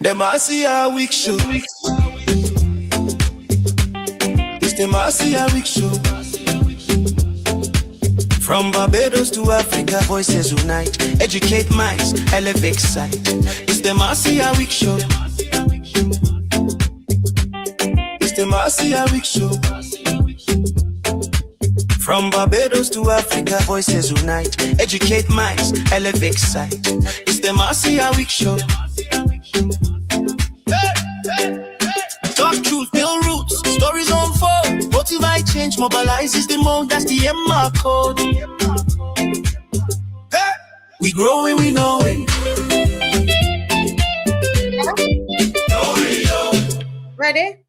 The Marcia Week Show. It's the Marcia Week Show. From Barbados to Africa, voices unite. Educate minds, elevate sight. It's the Marcia Week Show. It's the Marcia Week Show. From Barbados to Africa, voices unite. Educate minds, elevate sight. It's the Marcia Week Show. Talk truth, build roots, stories unfold. Motivate change, mobilize is the mode, that's the KEMART code. Hey, we growing, we know it. Ready?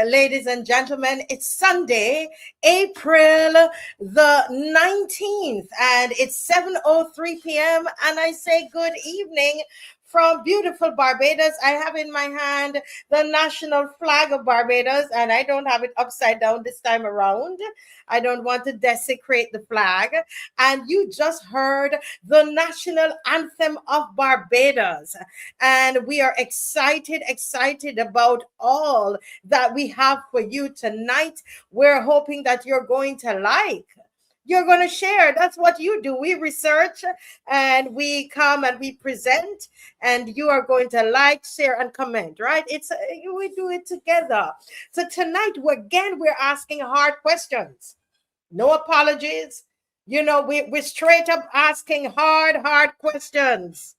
Ladies and gentlemen, it's Sunday, April the 19th, and it's 7:03 p.m. and I say good evening from beautiful Barbados. I have in my hand the national flag of Barbados, and I don't have it upside down this time around. I don't want to desecrate the flag. And you just heard the national anthem of Barbados. And we are excited about all that we have for you tonight. We're hoping that you're going to like. You're going to share. That's what you do. We research and we come and we present, and you are going to like, share, and comment, right? We do it together. So tonight, we're asking hard questions. No apologies. You know, we're straight up asking hard questions.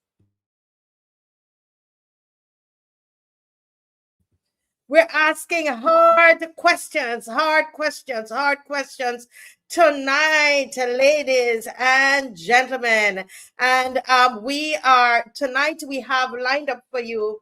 We're asking hard questions tonight, ladies and gentlemen. And we have lined up for you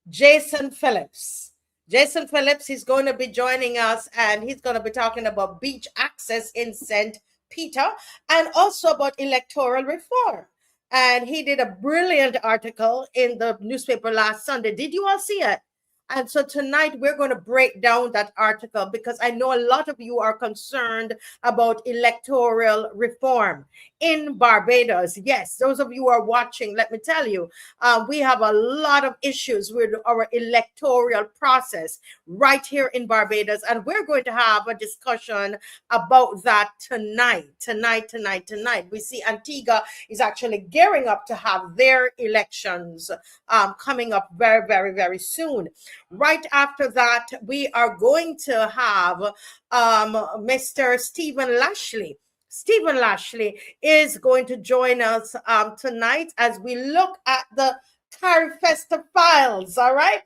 Jason Phillips. Jason Phillips, he's going to be joining us, and he's going to be talking about beach access in St. Peter and also about electoral reform. And he did a brilliant article in the newspaper last Sunday. Did you all see it? And so tonight we're going to break down that article because I know a lot of you are concerned about electoral reform in Barbados. Yes, those of you who are watching, let me tell you, we have a lot of issues with our electoral process right here in Barbados. And we're going to have a discussion about that tonight. We see Antigua is actually gearing up to have their elections coming up very, very, very soon. Right after that, we are going to have Mr. Stephen Lashley. Stephen Lashley is going to join us tonight as we look at the Carifesta files, all right?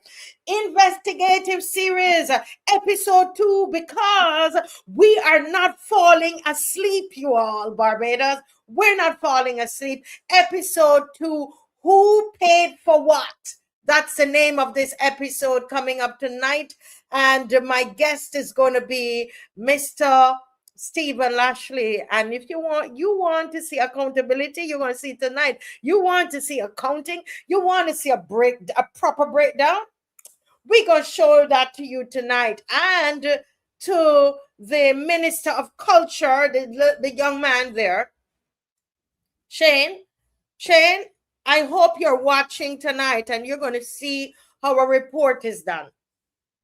Investigative series, episode 2, because we are not falling asleep, you all, Barbados. We're not falling asleep. Episode 2, who paid for what? That's the name of this episode coming up tonight. And my guest is going to be Mr. Stephen Lashley. And if you want to see accountability, you're going to see tonight. You want to see accounting, you want to see a proper breakdown, we're going to show that to you tonight. And to the Minister of Culture, the young man there, Shane, I hope you're watching tonight and you're going to see how a report is done.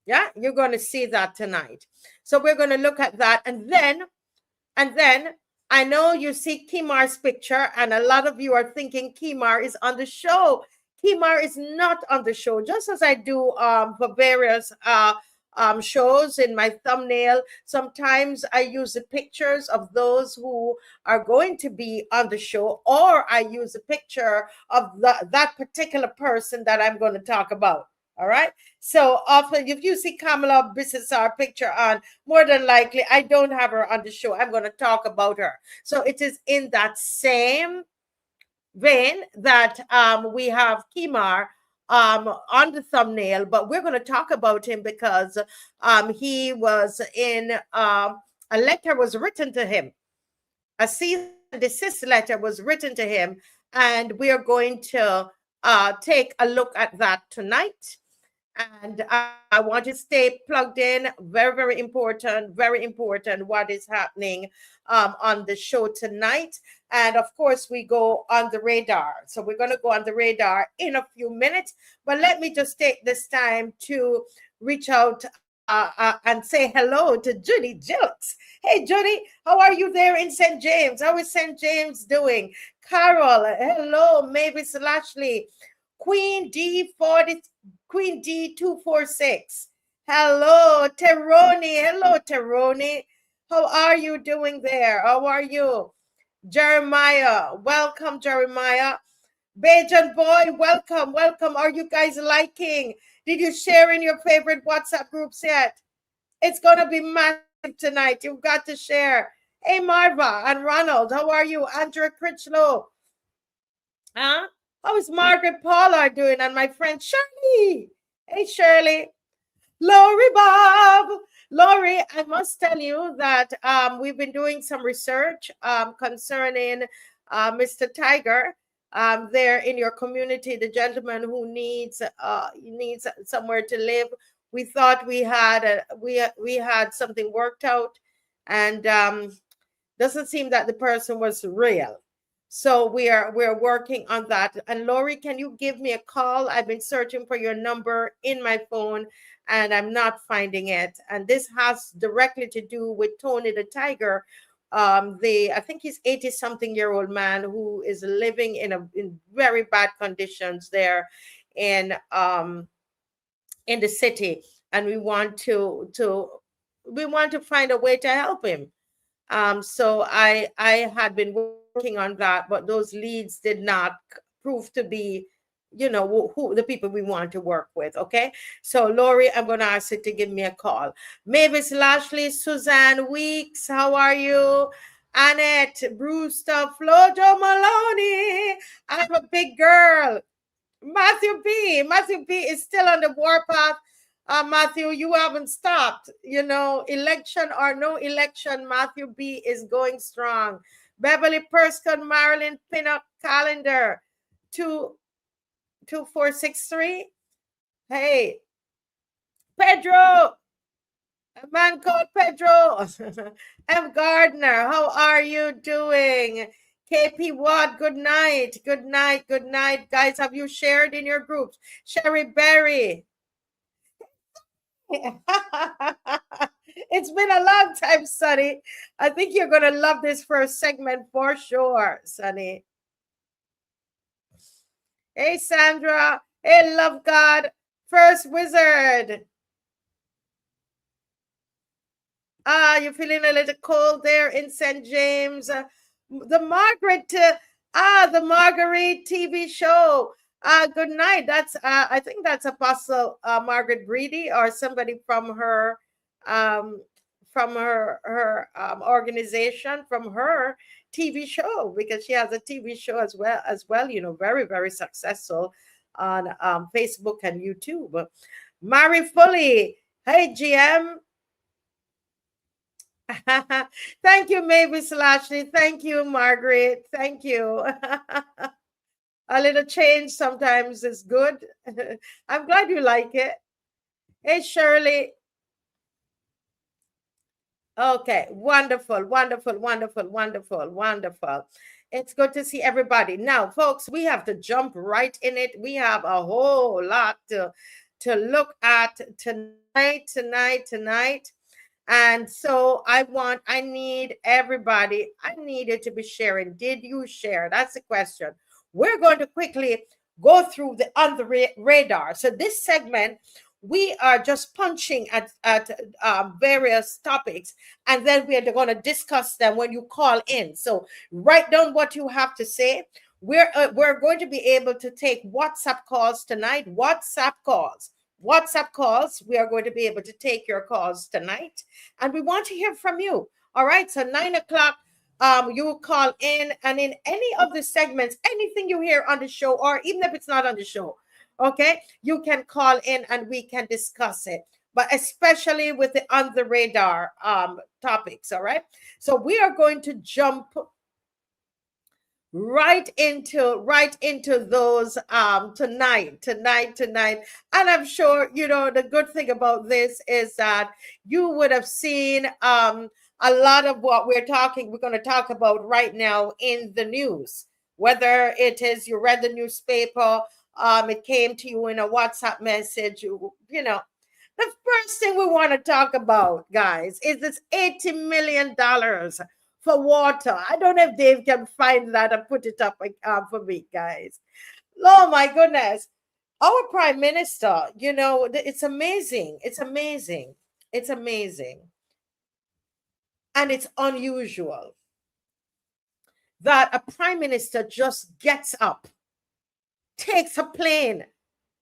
Yeah, you're going to see that tonight. So we're going to look at that. And then I know you see KEMART's picture and a lot of you are thinking KEMART is on the show. KEMART is not on the show, just as I do for various shows in my thumbnail. Sometimes I use the pictures of those who are going to be on the show, or I use a picture of that particular person that I'm going to talk about. All right. So often, if you see Kamala Bissessar picture on, more than likely, I don't have her on the show. I'm going to talk about her. So it is in that same vein that we have KEMART on the thumbnail, but we're going to talk about him because he was in a letter was written to him. A cease and desist letter was written to him, and we are going to take a look at that tonight. And I want to stay plugged in. Very, very important what is happening on the show tonight. And of course, we go on the radar. So we're going to go on the radar in a few minutes. But let me just take this time to reach out and say hello to Judy Jilks. Hey, Judy, how are you there in St. James? How is St. James doing? Carol, hello. Mavis Lashley. Queen D246. Hello, Teroni. Hello, Teroni. How are you doing there? How are you? Jeremiah. Welcome, Jeremiah. Bajan Boy, welcome. Are you guys liking? Did you share in your favorite WhatsApp groups yet? It's going to be massive tonight. You've got to share. Hey, Marva and Ronald. How are you? Andrew Critchlow. Huh? How is Margaret Paula doing? And my friend Shirley. Hey, Shirley. Lori Bob. Lori, I must tell you that we've been doing some research concerning Mr. Tiger there in your community, the gentleman who needs somewhere to live. We thought we had something worked out, and doesn't seem that the person was real. So we're working on that. And Lori, can you give me a call? I've been searching for your number in my phone and I'm not finding it. And this has directly to do with Tony the Tiger. I think he's 80-something-year-old man who is living in very bad conditions there in the city, and we want to find a way to help him. So I had been working on that, but those leads did not prove to be, who the people we want to work with. Okay. So Lori, I'm going to ask you to give me a call. Mavis Lashley, Suzanne Weeks, how are you? Annette Brewster, Flojo Maloney. I'm a big girl. Matthew B is still on the warpath. Matthew, you haven't stopped. Election or no election, Matthew B is going strong. Beverly Perscott, Marilyn Pinnock, calendar 2463. Hey, Pedro, a man called Pedro. M. Gardner, how are you doing? KP Watt, good night. Good night. Good night. Guys, have you shared in your groups? Sherry Berry. It's been a long time, Sonny. I think you're going to love this first segment for sure, Sonny. Hey, Sandra. Hey, Love God. First Wizard. You're feeling a little cold there in St. James. The Marguerite TV show. Good night. That's I think that's Apostle Margaret Breedy or somebody from her organization, from her TV show, because she has a TV show as well, you know, very, very successful on Facebook and YouTube. Mary Fully. Hey, GM. Thank you, Mavis Lashley. Thank you, Margaret. Thank you. A little change sometimes is good. I'm glad you like it. Hey, Shirley. Okay, wonderful, wonderful, wonderful, wonderful, wonderful. It's good to see everybody. Now, folks, we have to jump right in it. We have a whole lot to look at tonight. And so I need everybody, I needed to be sharing. Did you share? That's the question. We're going to quickly go through the on the radar. So this segment, we are just punching at various topics, and then we are going to discuss them when you call in. So write down what you have to say. We're going to be able to take WhatsApp calls tonight. WhatsApp calls. We are going to be able to take your calls tonight, and we want to hear from you. All right. So 9 o'clock, you will call in, and in any of the segments, anything you hear on the show, or even if it's not on the show, okay, you can call in and we can discuss it. But especially with the on the radar topics. All right. So we are going to jump right into those tonight. And I'm sure, you know, the good thing about this is that you would have seen a lot of what we're going to talk about right now in the news, whether it is you read the newspaper, it came to you in a WhatsApp message, you know. The first thing we want to talk about, guys, is this $80 million for water. I don't know if Dave can find that and put it up for me, guys. Oh my goodness. Our prime minister, you know, it's amazing. It's amazing. It's amazing. And it's unusual that a prime minister just gets up, takes a plane,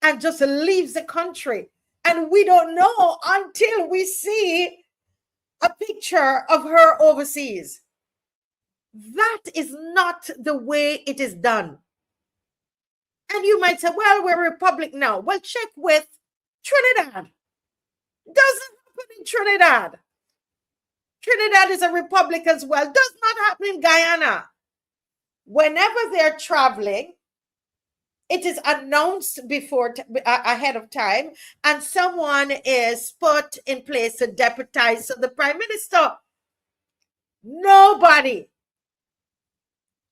and just leaves the country. And we don't know until we see a picture of her overseas. That is not the way it is done. And you might say, well, we're a republic now. Well, check with Trinidad. Doesn't happen in Trinidad. Trinidad is a republic as well. Does not happen in Guyana. Whenever they're traveling, it is announced ahead of time, and someone is put in place to deputize. So the prime minister, nobody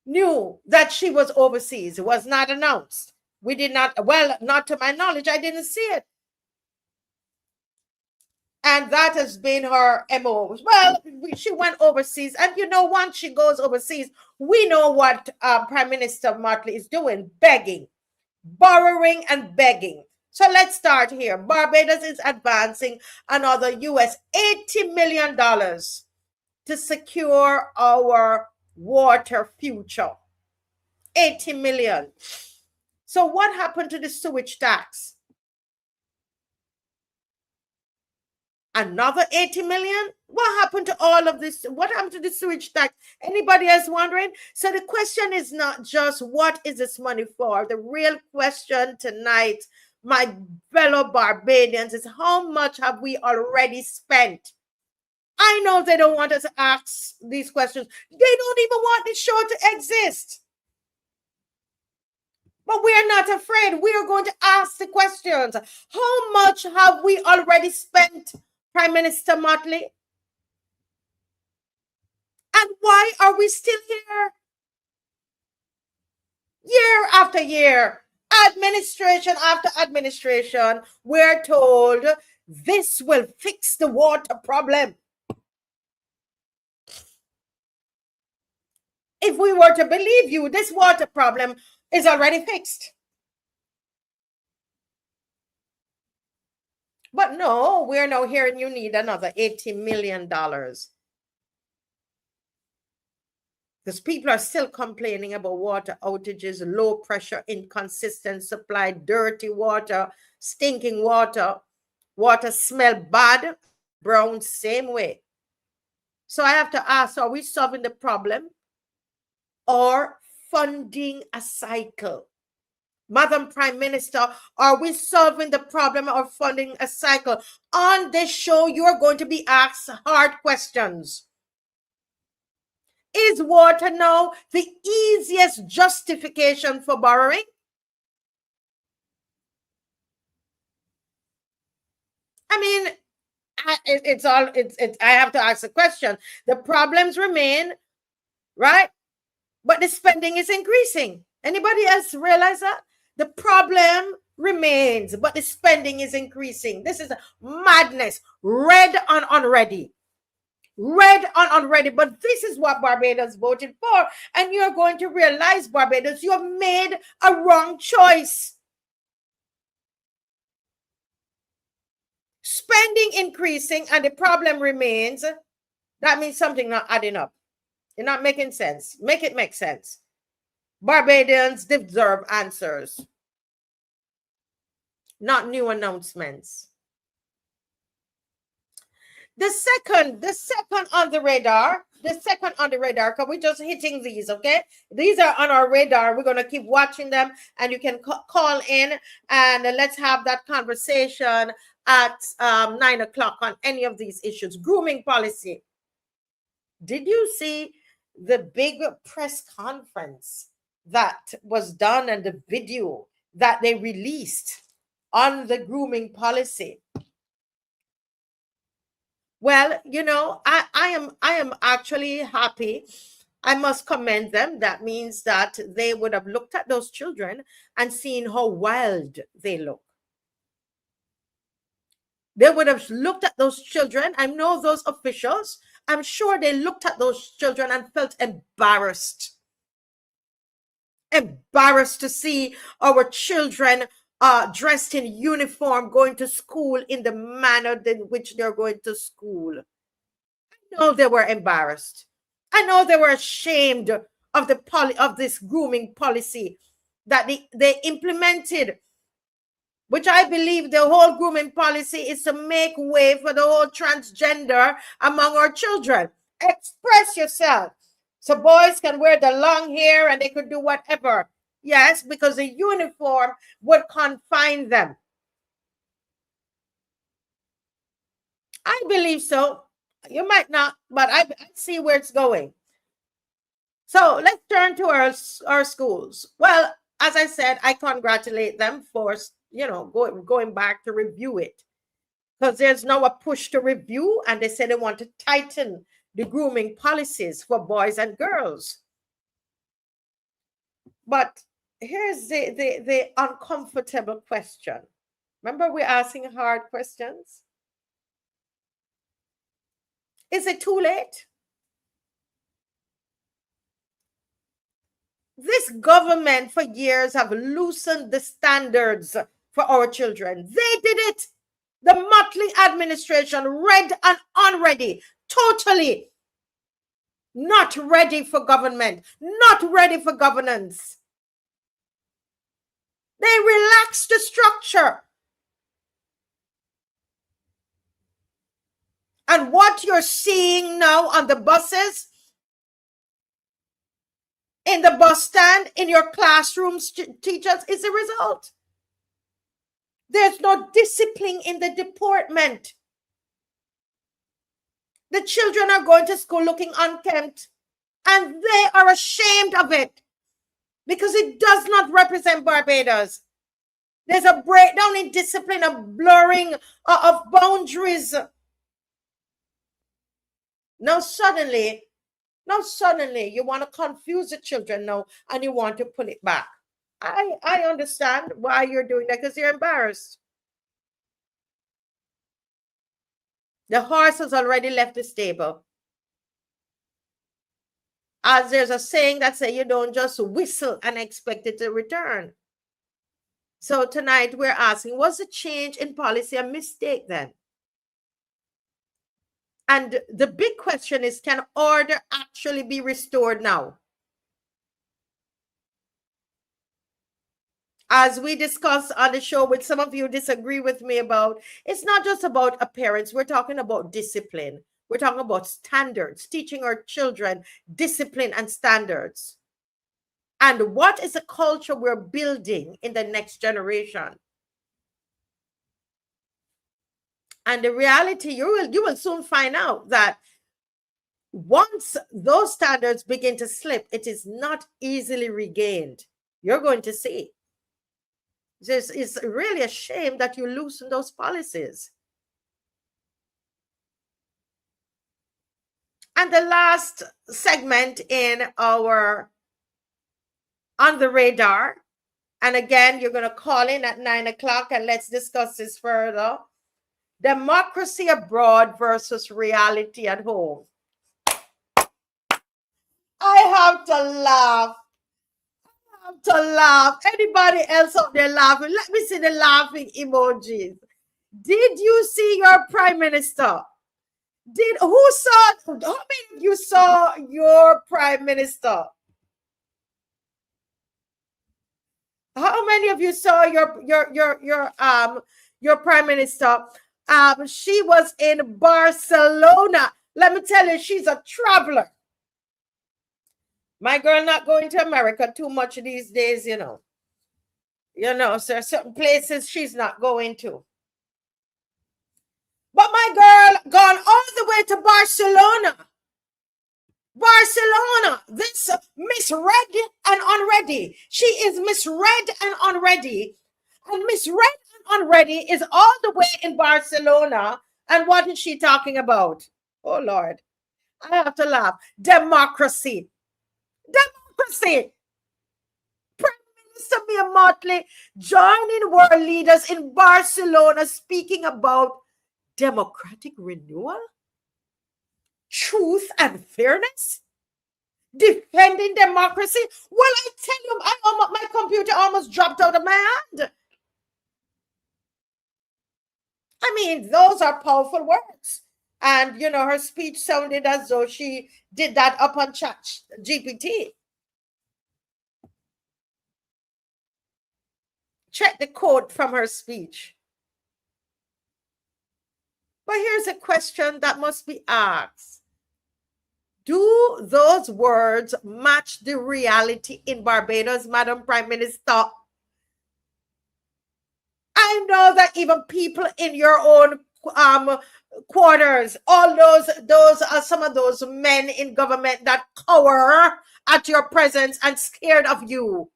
knew that she was overseas. It was not announced. We did not, well, not to my knowledge, I didn't see it. And that has been her MO. Well, she went overseas. And you know, once she goes overseas, we know what Prime Minister Motley is doing, begging, borrowing and begging. So let's start here. Barbados is advancing another US $80 million to secure our water future. 80 million. So what happened to the sewage tax? Another 80 million? What happened to all of this? What happened to the sewage tax? Anybody else wondering? So the question is not just what is this money for? The real question tonight, my fellow Barbadians, is how much have we already spent? I know they don't want us to ask these questions. They don't even want this show to exist. But we are not afraid. We are going to ask the questions. How much have we already spent, Prime Minister Motley? And why are we still here? Year after year, administration after administration, we're told this will fix the water problem. If we were to believe you, this water problem is already fixed. But no, we're now hearing you need another $80 million. Because people are still complaining about water outages, low pressure, inconsistent supply, dirty water, stinking water, water smell bad, brown, same way. So I have to ask, are we solving the problem or funding a cycle? Madam Prime Minister, are we solving the problem or funding a cycle? On this show, you're going to be asked hard questions. Is water now the easiest justification for borrowing? I mean, I have to ask a question. The problems remain, right? But the spending is increasing. Anybody else realize that? The problem remains, but the spending is increasing. This is madness. Red on unready. Red on unready. But this is what Barbados voted for. And you're going to realize, Barbados, you have made a wrong choice. Spending increasing and the problem remains. That means something not adding up. You're not making sense. Make it make sense. Barbadians deserve answers, not new announcements. The second on the radar, because we're just hitting these, okay? These are on our radar. We're going to keep watching them, and you can call in and let's have that conversation at 9 o'clock on any of these issues. Grooming policy. Did you see the big press conference that was done and the video that they released on the grooming policy? Well, you know, I am actually happy. I must commend them. That means that they would have looked at those children and seen how wild they look. They would have looked at those children. I know those officials. I'm sure they looked at those children and felt embarrassed. Embarrassed to see our children dressed in uniform going to school in the manner in which they're going to school. I know they were embarrassed. I know they were ashamed of of this grooming policy that they implemented, which I believe the whole grooming policy is to make way for the whole transgender among our children. Express yourself. So boys can wear the long hair and they could do whatever. Yes, because the uniform would confine them. I believe so. You might not, but I see where it's going. So let's turn to our schools. Well, as I said, I congratulate them for, you know, going back to review it, because there's now a push to review, and they said they want to tighten the grooming policies for boys and girls. But here's the uncomfortable question. Remember, we're asking hard questions. Is it too late? This government for years have loosened the standards for our children. They did it. The Motley administration, red and unready, totally not ready for government, not ready for governance. They relaxed the structure. And what you're seeing now on the buses, in the bus stand, in your classrooms, teachers, is the result. There's no discipline in the deportment. The children are going to school looking unkempt, and they are ashamed of it. because it does not represent Barbados. There's a breakdown in discipline, a blurring of boundaries. Now suddenly you want to confuse the children now and you want to pull it back. I understand why you're doing that, because you're embarrassed. The horse has already left the stable. As there's a saying that says you don't just whistle and expect it to return. So tonight we're asking, was the change in policy a mistake then? And the big question is, can order actually be restored now? As we discussed on the show, which some of you disagree with me about, it's not just about appearance. We're talking about discipline. We're talking about standards, teaching our children discipline and standards. And what is the culture we're building in the next generation? And the reality, you will soon find out that once those standards begin to slip, it is not easily regained. You're going to see. It's really a shame that you loosen those policies. And the last segment in our On the Radar, and again, you're going to call in at 9 o'clock and let's discuss this further. Democracy abroad versus reality at home. I have to laugh. Anybody else out there laughing? Let me see the laughing emojis. Did you see your prime minister? How many of you saw your prime minister? How many of you saw your prime minister? She was in Barcelona. Let me tell you, she's a traveler. My girl not going to America too much these days, you know. So there are certain places she's not going to. But my girl gone all the way to Barcelona. This misread and unready. She is misread and unready. And misread and unready is all the way in Barcelona. And what is she talking about? Oh, Lord. I have to laugh. Democracy. Prime Minister Mia Motley joining world leaders in Barcelona speaking about democratic renewal, truth and fairness, defending democracy. Well, I tell you, my computer almost dropped out of my hand. I mean, those are powerful words. And, her speech sounded as though she did that up on ChatGPT. Check the quote from her speech. But here's a question that must be asked. Do those words match the reality in Barbados, Madam Prime Minister? I know that even people in your own quarters, all those are some of those men in government that cower at your presence and scared of you.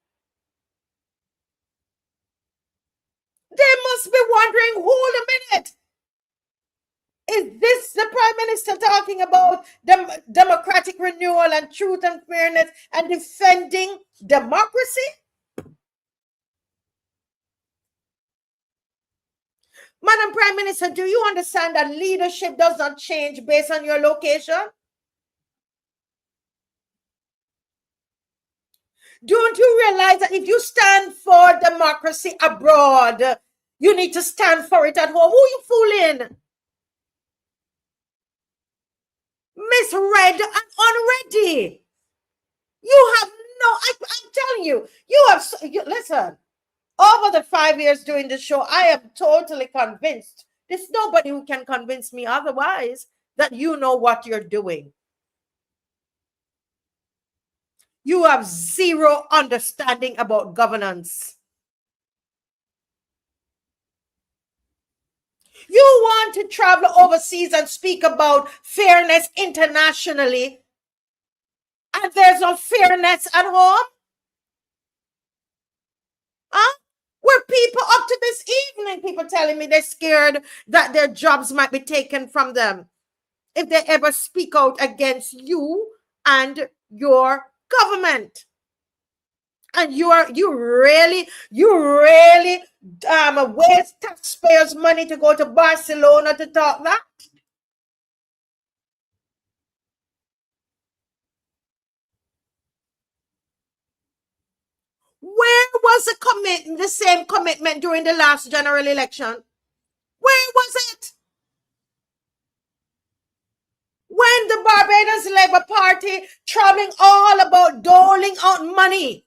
They must be wondering, hold a minute. Is this the Prime Minister talking about democratic renewal and truth and fairness and defending democracy? Madam Prime Minister, do you understand that leadership does not change based on your location? Don't you realize that if you stand for democracy abroad, you need to stand for it at home? Who you fooling? Misread and unready. You have I'm telling you, listen, over the 5 years doing the show, I am totally convinced. There's nobody who can convince me otherwise that you know what you're doing. You have zero understanding about governance. You want to travel overseas and speak about fairness internationally, and there's no fairness at home? Huh? Where people up to this evening, people telling me they're scared that their jobs might be taken from them if they ever speak out against you and your government. And you really waste taxpayers' money to go to Barcelona to talk that. Where was the same commitment during the last general election? Where was it? When the Barbados Labour Party traveling all about doling out money.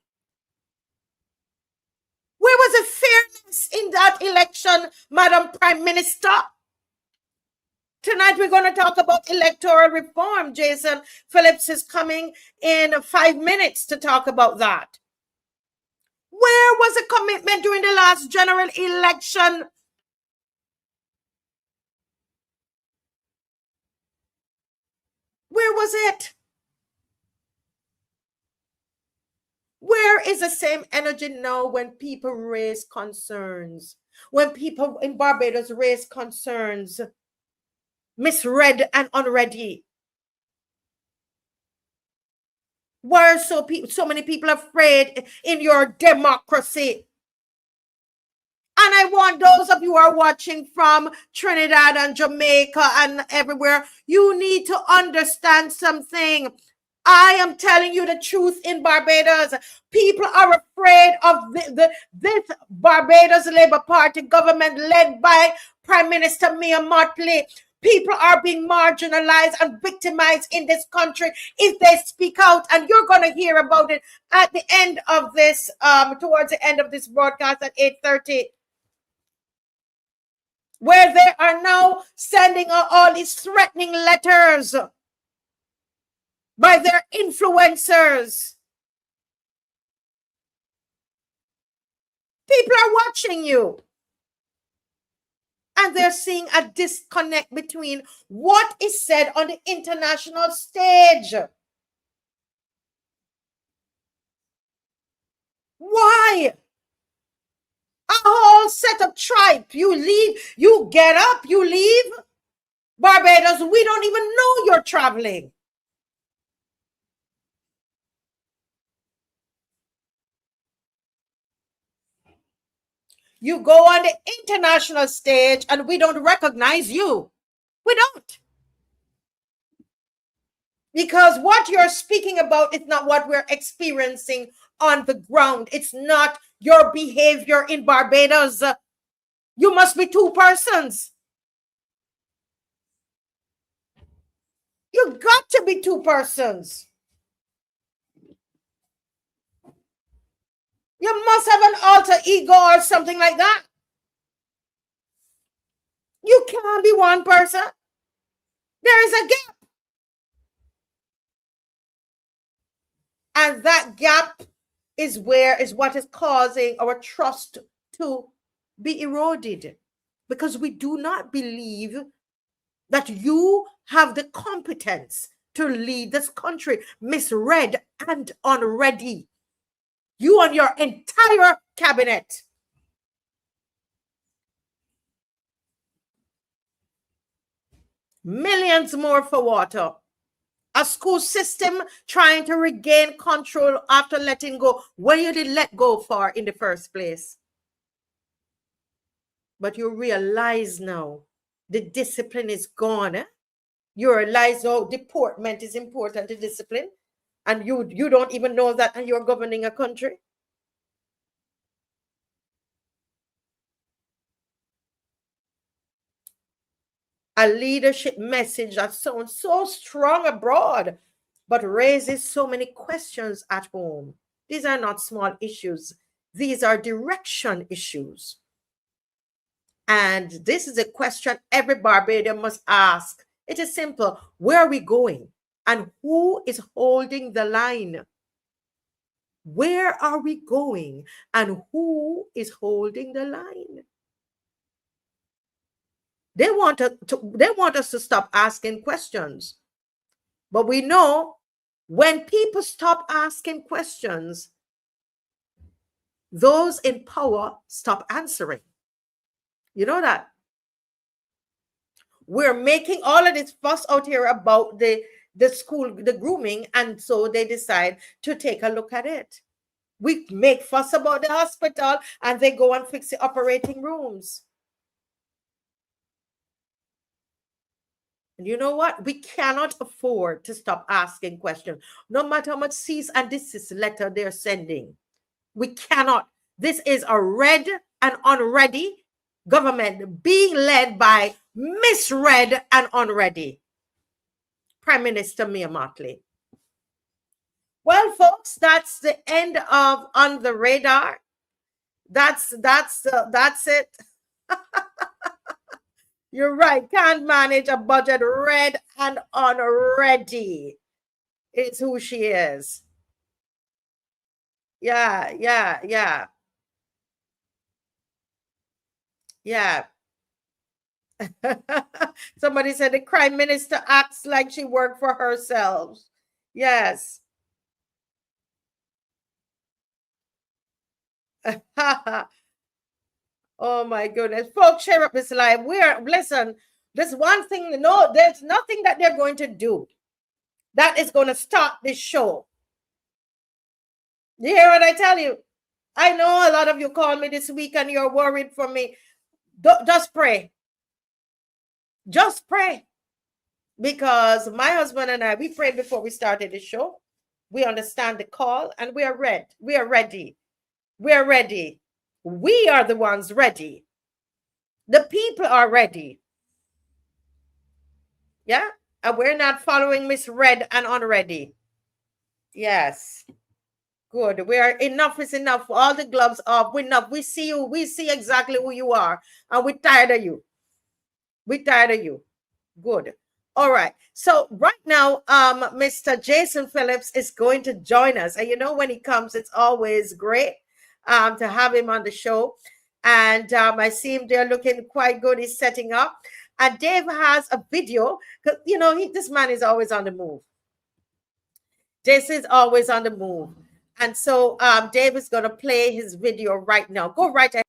Where was the fairness in that election, Madam Prime Minister? Tonight we're going to talk about electoral reform. Jason Phillips is coming in 5 minutes to talk about that. Where was the commitment during the last general election? Where was it? Where is the same energy now when people raise concerns? When people in Barbados raise concerns, misread and unready? Why are so many people afraid in your democracy? And I want those of you who are watching from Trinidad and Jamaica and everywhere, you need to understand something. I am telling you the truth in Barbados. People are afraid of this Barbados Labour Party government led by Prime Minister Mia Mottley. People are being marginalized and victimized in this country if they speak out. And you're going to hear about it at the end of this, towards the end of this broadcast at 8:30. Where they are now sending out all these threatening letters by their influencers. People are watching you. And they're seeing a disconnect between what is said on the international stage. Why? A whole set of tribe. You leave, you get up, you leave. Barbados, we don't even know you're traveling. You go on the international stage and we don't recognize you. We don't. Because what you're speaking about is not what we're experiencing on the ground. It's not your behavior in Barbados. You must be two persons. You got to be two persons. You must have an alter ego or something like that. You can't be one person. There is a gap. And that gap is what is causing our trust to be eroded. Because we do not believe that you have the competence to lead this country. Misread and unready. You and your entire cabinet. Millions more for water. A school system trying to regain control after letting go. Where you did let go for in the first place. But you realize now the discipline is gone. Eh? You realize how deportment is important to discipline. And you don't even know that and you're governing a country. A leadership message that sounds so strong abroad, but raises so many questions at home. These are not small issues. These are direction issues. And this is a question every Barbadian must ask. It is simple. Where are we going? And who is holding the line? Where are we going? And who is holding the line? They want us to stop asking questions. But we know when people stop asking questions, those in power stop answering. You know that? We're making all of this fuss out here about the school, the grooming, and so they decide to take a look at it. We make fuss about the hospital and they go and fix the operating rooms. And you know what? We cannot afford to stop asking questions, no matter how much cease and desist letter they're sending. We cannot. This is a red and unready government being led by misread and unready Prime Minister Mia Mottley. Well, folks, that's the end of On the Radar. That's it. You're right. Can't manage a budget. Red and unready is who she is. Yeah. Somebody said the Prime Minister acts like she worked for herself. Yes. Oh my goodness. Folks, share up this live. Listen, there's one thing, no, there's nothing that they're going to do that is going to stop this show. You hear what I tell you? I know a lot of you called me this week and you're worried for me. Just pray. Just pray. Because my husband and I, we prayed before we started the show. We understand the call and we are ready. We are ready. We are ready. We are the ones ready. The people are ready. Yeah? And we're not following misread and unready. Yes. Good. We are enough is enough. All the gloves off. We're enough. We see you. We see exactly who you are. And we're tired of you. We're tired of you. Good. All right. So right now, Mr. Jason Phillips is going to join us. And you know, when he comes, it's always great to have him on the show. And I see him there looking quite good. He's setting up. And Dave has a video. Because, you know, this man is always on the move. Jason is always on the move. And so Dave is going to play his video right now. Go right ahead.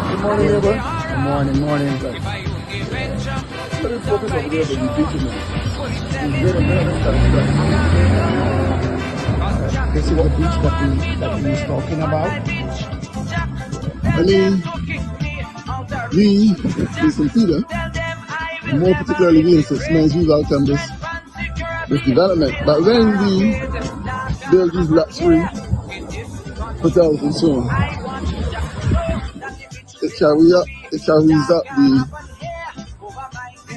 Good morning, neighbor. Good morning, morning. This is the beach that we was talking about. I mean, we in St. Peter, more particularly we in St. Smiths, we welcome this development. But when we build these luxury hotels and so on, it carries up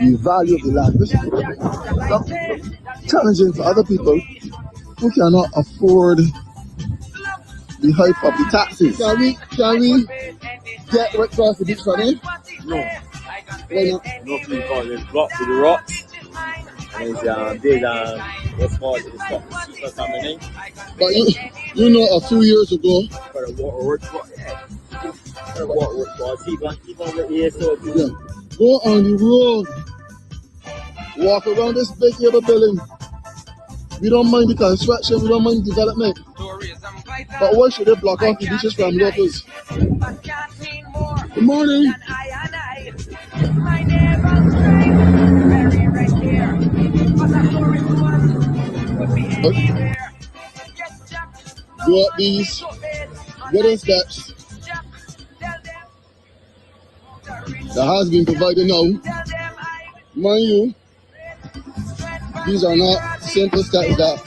the value of the land. This is challenging for other people who cannot afford the high property taxes. Can we get right across the beach from here? No. Why not? No, because there's blocks with the rocks. And what's called super coming in. But you know, a few years ago, For the water works, for the water works, keep on the ear so yeah, go on the road, walk around this big cable building. We don't mind the construction, we don't mind development. But why should they block off the beaches from locals? Good morning. Go up these wooden steps that has been provided now. Mind you, these are not simple steps that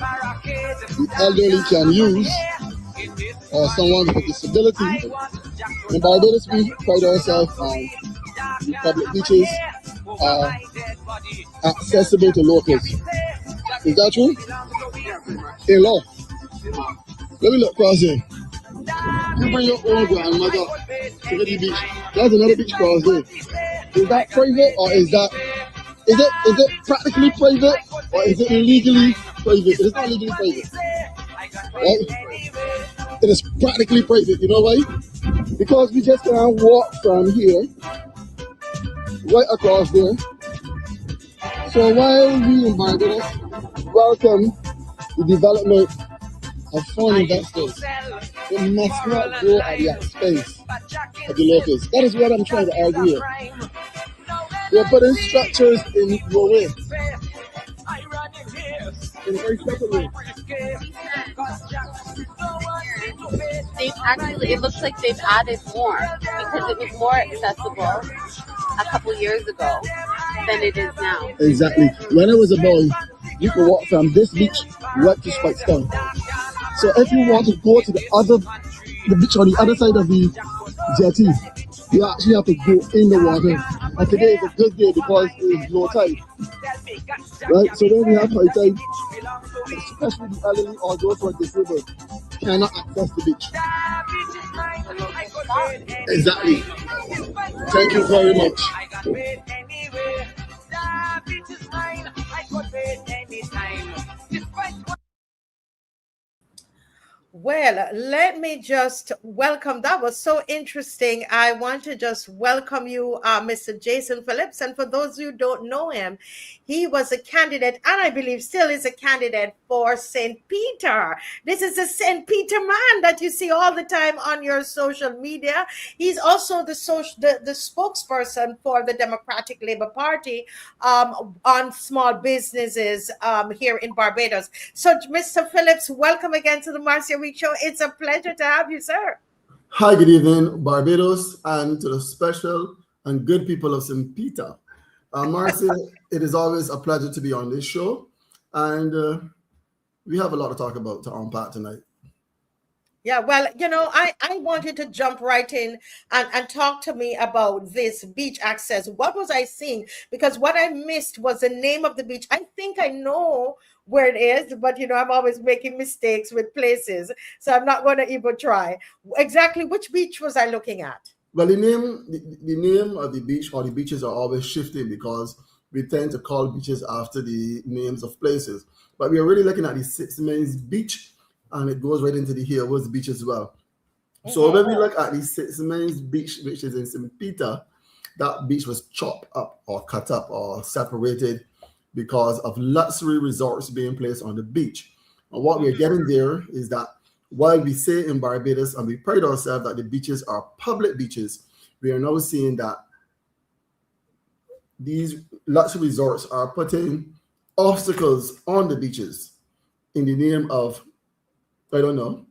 the elderly can use or someone with a disability. In Barbados, we pride ourselves on the public beaches are accessible to locals. Is that true? In law. Let me look across here. You bring your own grandmother to the beach. There's another beach cross there. Is that private or is it practically private or is it legally private? It's not legally private. Right? It is practically private. You know why? Because we just can't walk from here right across there. So while we in Barbados welcome the development of foreign investors, it must not go at the expense of the locals. That is what I'm trying to argue here. They're putting structures in your way. In a very separate way. They've actually, it looks like they've added more because it was more accessible a couple years ago than it is now. Exactly. When I was a boy, you could walk from this beach right to Spikestown. So if you want to go to the beach on the other side of the jetty, you actually have to go in the water. And today is a good day because it is low tide. Right? So when we have high tide, especially the elderly or those who are disabled, cannot access the beach. Exactly. Thank you very much. Well, let me just welcome. That was so interesting. I want to just welcome you, Mr. Jason Phillips. And for those who don't know him, he was a candidate, and I believe still is a candidate for St. Peter. This is the St. Peter man that you see all the time on your social media. He's also the spokesperson for the Democratic Labour Party on small businesses here in Barbados. So, Mr. Phillips, welcome again to the Marcia Week Show. It's a pleasure to have you, sir. Hi, good evening, Barbados, and to the special and good people of St. Peter. Marcia, it is always a pleasure to be on this show, and we have a lot to talk about to unpack tonight. Yeah, well, you know, I wanted to jump right in and talk to me about this beach access. What was I seeing? Because what I missed was the name of the beach. I think I know where it is, but, you know, I'm always making mistakes with places, so I'm not going to even try. Exactly which beach was I looking at? Well, the name of the beach or the beaches are always shifting because we tend to call beaches after the names of places. But we are really looking at the Six Mains Beach, and it goes right into the Hillwoods Beach as well. So when we look at the Six Mains Beach, which is in St. Peter, that beach was chopped up or cut up or separated because of luxury resorts being placed on the beach. And what we're getting there is that while we say in Barbados, and we pride ourselves that the beaches are public beaches, we are now seeing that these luxury resorts are putting obstacles on the beaches in the name of, I don't know,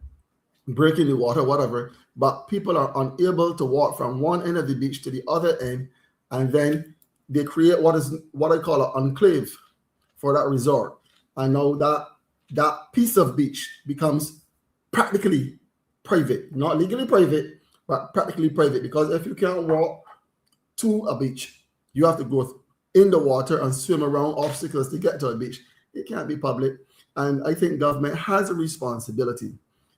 breaking the water, whatever, but people are unable to walk from one end of the beach to the other end, and then they create what I call an enclave for that resort. And now that piece of beach becomes practically private, not legally private, but practically private, because if you can't walk to a beach, you have to go in the water and swim around obstacles to get to a beach. It can't be public. And I think government has a responsibility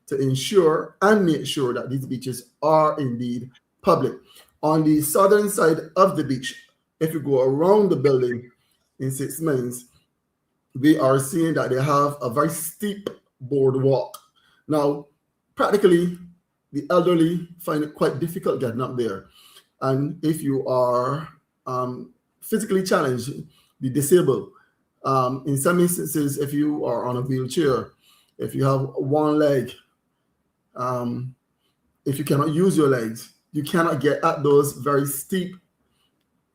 to ensure and make sure that these beaches are indeed public. On the southern side of the beach, if you go around the building in Six Mains, we are seeing that they have a very steep boardwalk. Now, practically, the elderly find it quite difficult getting up there. And if you are physically challenged, the disabled, in some instances, if you are on a wheelchair, if you have one leg, if you cannot use your legs, you cannot get at those very steep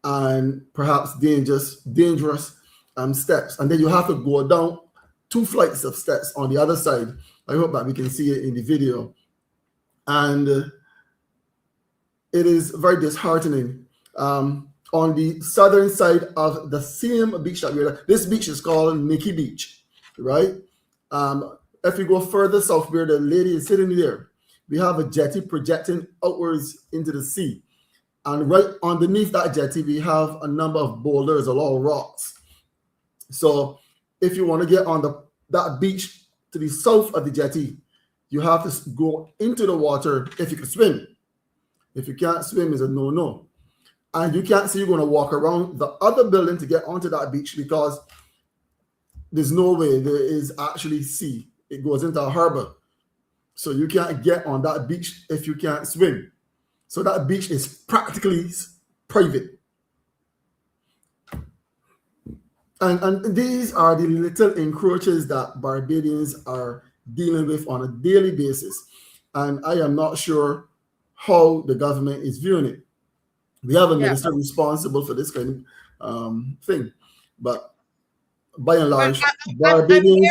and perhaps dangerous steps. And then you have to go down 2 flights of steps on the other side. I hope that we can see it in the video. And it is very disheartening. On the southern side of the same beach that we're at, this beach is called Nikki Beach, right? If you go further south where the lady is sitting there, we have a jetty projecting outwards into the sea. And right underneath that jetty, we have a number of boulders, a lot of rocks. So if you want to get on that beach to the south of the jetty, you have to go into the water if you can swim. If you can't swim, it's a no-no. And you can't say you're going to walk around the other building to get onto that beach because there's no way there is actually sea. It goes into a harbor. So you can't get on that beach if you can't swim. So that beach is practically private. And these are the little encroaches that Barbadians are dealing with on a daily basis. And I am not sure how the government is viewing it. We have a minister responsible for this kind of thing. But by and large, Barbadians...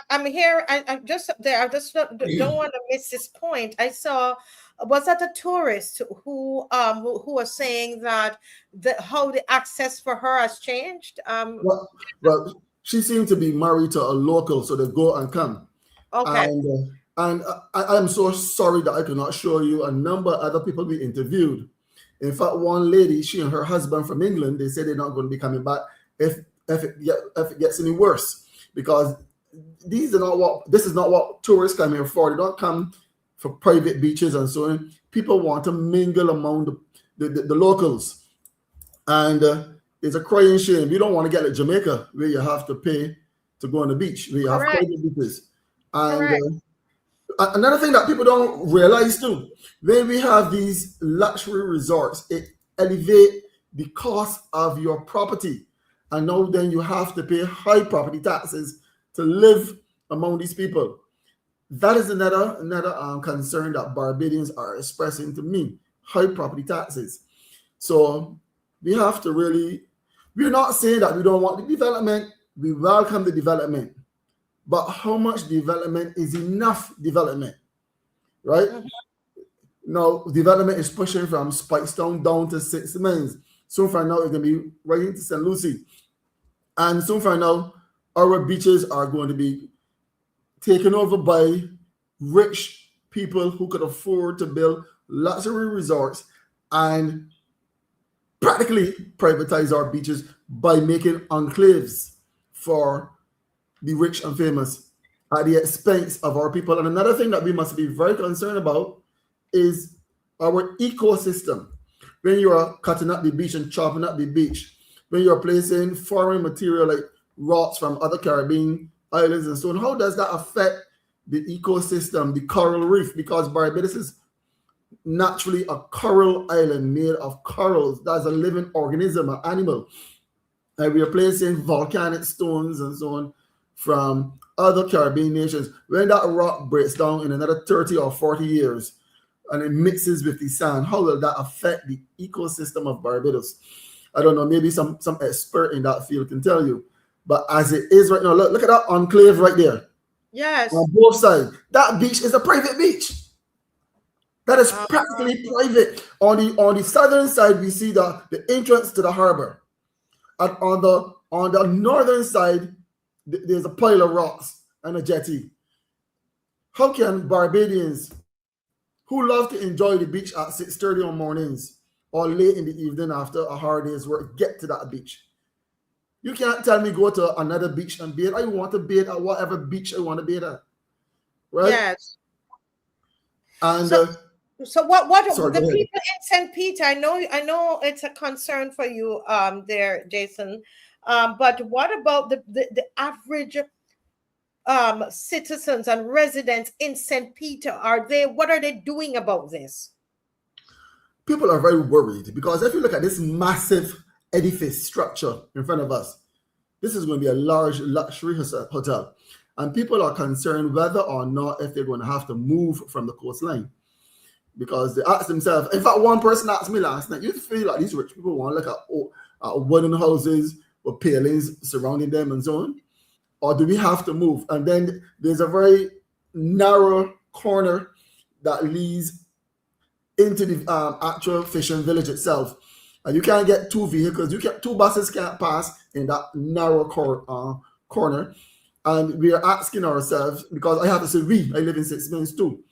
I'm here. I'm just there. I just don't want to miss this point. I saw, was that a tourist who was saying that how the access for her has changed? Well, she seemed to be married to a local, so they go and come. Okay. And I'm so sorry that I cannot show you a number of other people we interviewed. In fact, one lady, she and her husband from England, they said they're not going to be coming back if it gets any worse, because this is not what tourists come here for. They don't come for private beaches and so on. People want to mingle among the locals, and it's a crying shame. We don't want to get like Jamaica, where you have to pay to go on the beach, where you have private beaches. And another thing that people don't realize too, when we have these luxury resorts, it elevates the cost of your property, and now then you have to pay high property taxes to live among these people. That is another concern that Barbadians are expressing to me: high property taxes. So we have to really, we're not saying that we don't want the development. We welcome the development, but how much development is enough development, right? Now, development is pushing from Spicestown down to 6 Mines. Soon from now, it's going to be right into St. Lucie. And soon from now, our beaches are going to be taken over by rich people who could afford to build luxury resorts and practically privatize our beaches by making enclaves for the rich and famous at the expense of our people. And another thing that we must be very concerned about is our ecosystem. When you are cutting up the beach and chopping up the beach, when you're placing foreign material like rocks from other Caribbean islands and so on, how does that affect the ecosystem, the coral reef? Because Barbados is naturally a coral island made of corals. That's a living organism, an animal. And we are placing volcanic stones and so on from other Caribbean nations. When that rock breaks down in another 30 or 40 years and it mixes with the sand, how will that affect the ecosystem of Barbados? I don't know, maybe some expert in that field can tell you. But as it is right now, look at that enclave right there. Yes. On both sides. That beach is a private beach. That is practically private. On the southern side, we see the entrance to the harbor. And on the northern side, there's a pile of rocks and a jetty. How can Barbadians who love to enjoy the beach at 6:30 on mornings or late in the evening after a hard day's work get to that beach? You can't tell me go to another beach and bathe. I want to bathe at whatever beach I want to bathe at. Right? Yes. And so what sorry, the people in St. Peter, I know it's a concern for you there, Jason. But what about the average citizens and residents in St. Peter? What are they doing about this? People are very worried because if you look at this massive edifice structure in front of us, this is going to be a large luxury hotel, and people are concerned whether or not if they're going to have to move from the coastline, because they ask themselves. In fact, one person asked me last night, you feel like these rich people want to look at wooden houses with palings surrounding them and so on, or do we have to move? And then there's a very narrow corner that leads into the actual fishing village itself. And you can't get two vehicles, two buses can't pass in that narrow corner. And we are asking ourselves, because I have to say I live in 6 Mines too.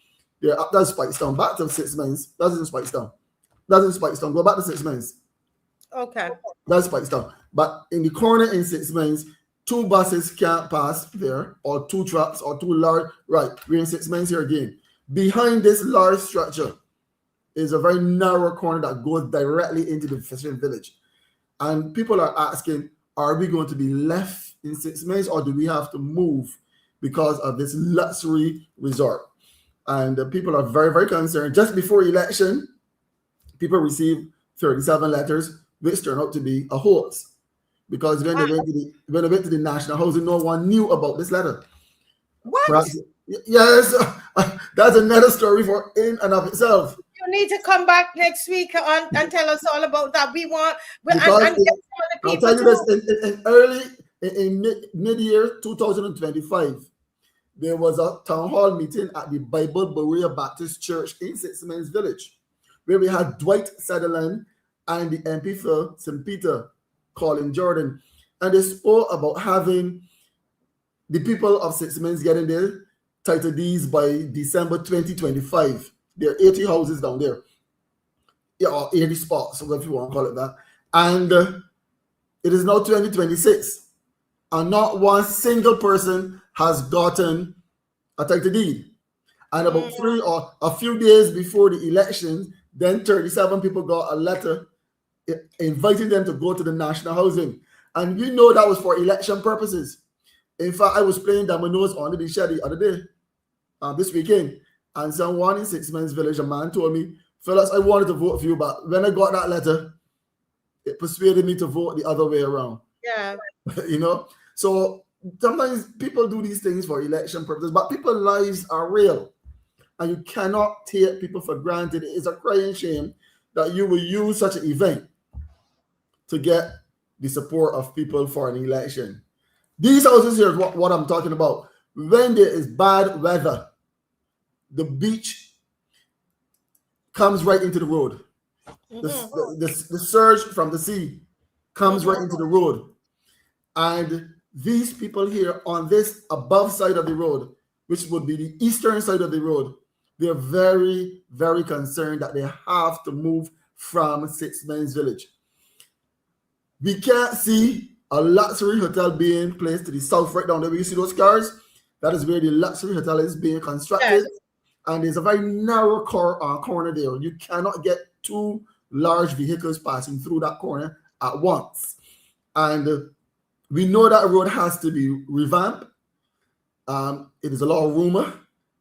Yeah, that's Spicestown. Back to 6 Mines. That's in Spicestown. Go back to 6 Mines. Okay. That's Spicestown. But in the corner in 6 Mines, two buses can't pass there, or two trucks, or two large. Right, we're in 6 Mines here again. Behind this large structure is a very narrow corner that goes directly into the fishing village. And people are asking, are we going to be left in 6 Mines, or do we have to move because of this luxury resort? And people are very, very concerned. Just before election, people received 37 letters, which turned out to be a hoax. because when they went to the national housing, no one knew about this letter. What? Perhaps, yes, that's another story for in and of itself. You need to come back next week and tell us all about that. We want Because and get some of the I'll people tell you this, in mid-year 2025, there was a town hall meeting at the Bible Berea Baptist Church in Sixmans Village, where we had Dwight Sutherland and the MP for St. Peter, Colin Jordan, and they spoke about having the people of Sixmans getting their title deeds by December 2025. There are 80 houses down there, or 80 spots, if you want to call it that. And it is now 2026, and not one single person has gotten a title deed. And about 3 or a few days before the election, then 37 people got a letter inviting them to go to the national housing. And you know that was for election purposes. In fact, I was playing dominoes on the shed the other day, this weekend, and someone in Sixmans Village, a man told me, Phillips, I wanted to vote for you, but when I got that letter, it persuaded me to vote the other way around. Yeah. You know? So sometimes people do these things for election purposes, but people's lives are real. And you cannot take people for granted. It is a crying shame that you will use such an event to get the support of people for an election. These houses here is what I'm talking about. When there is bad weather, the beach comes right into the road. The surge from the sea comes right into the road. And these people here on this above side of the road, which would be the eastern side of the road, they're very, very concerned that they have to move from Sixmans Village. We can't see a luxury hotel being placed to the south right down there. You see those cars? That is where the luxury hotel is being constructed. Yes. And there's a very narrow corner there. You cannot get 2 large vehicles passing through that corner at once. And we know that road has to be revamped. It is a lot of rumor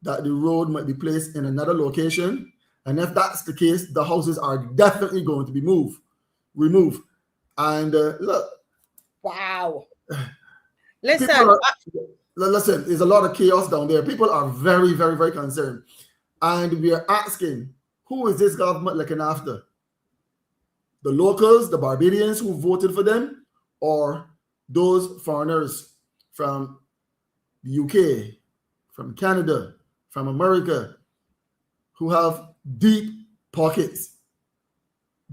that the road might be placed in another location. And if that's the case, the houses are definitely going to be removed. And look. Wow. Listen, there's a lot of chaos down there. People are very, very, very concerned. And we are asking, who is this government looking after? The locals, the Barbadians who voted for them, or those foreigners from the UK, from Canada, from America, who have deep pockets?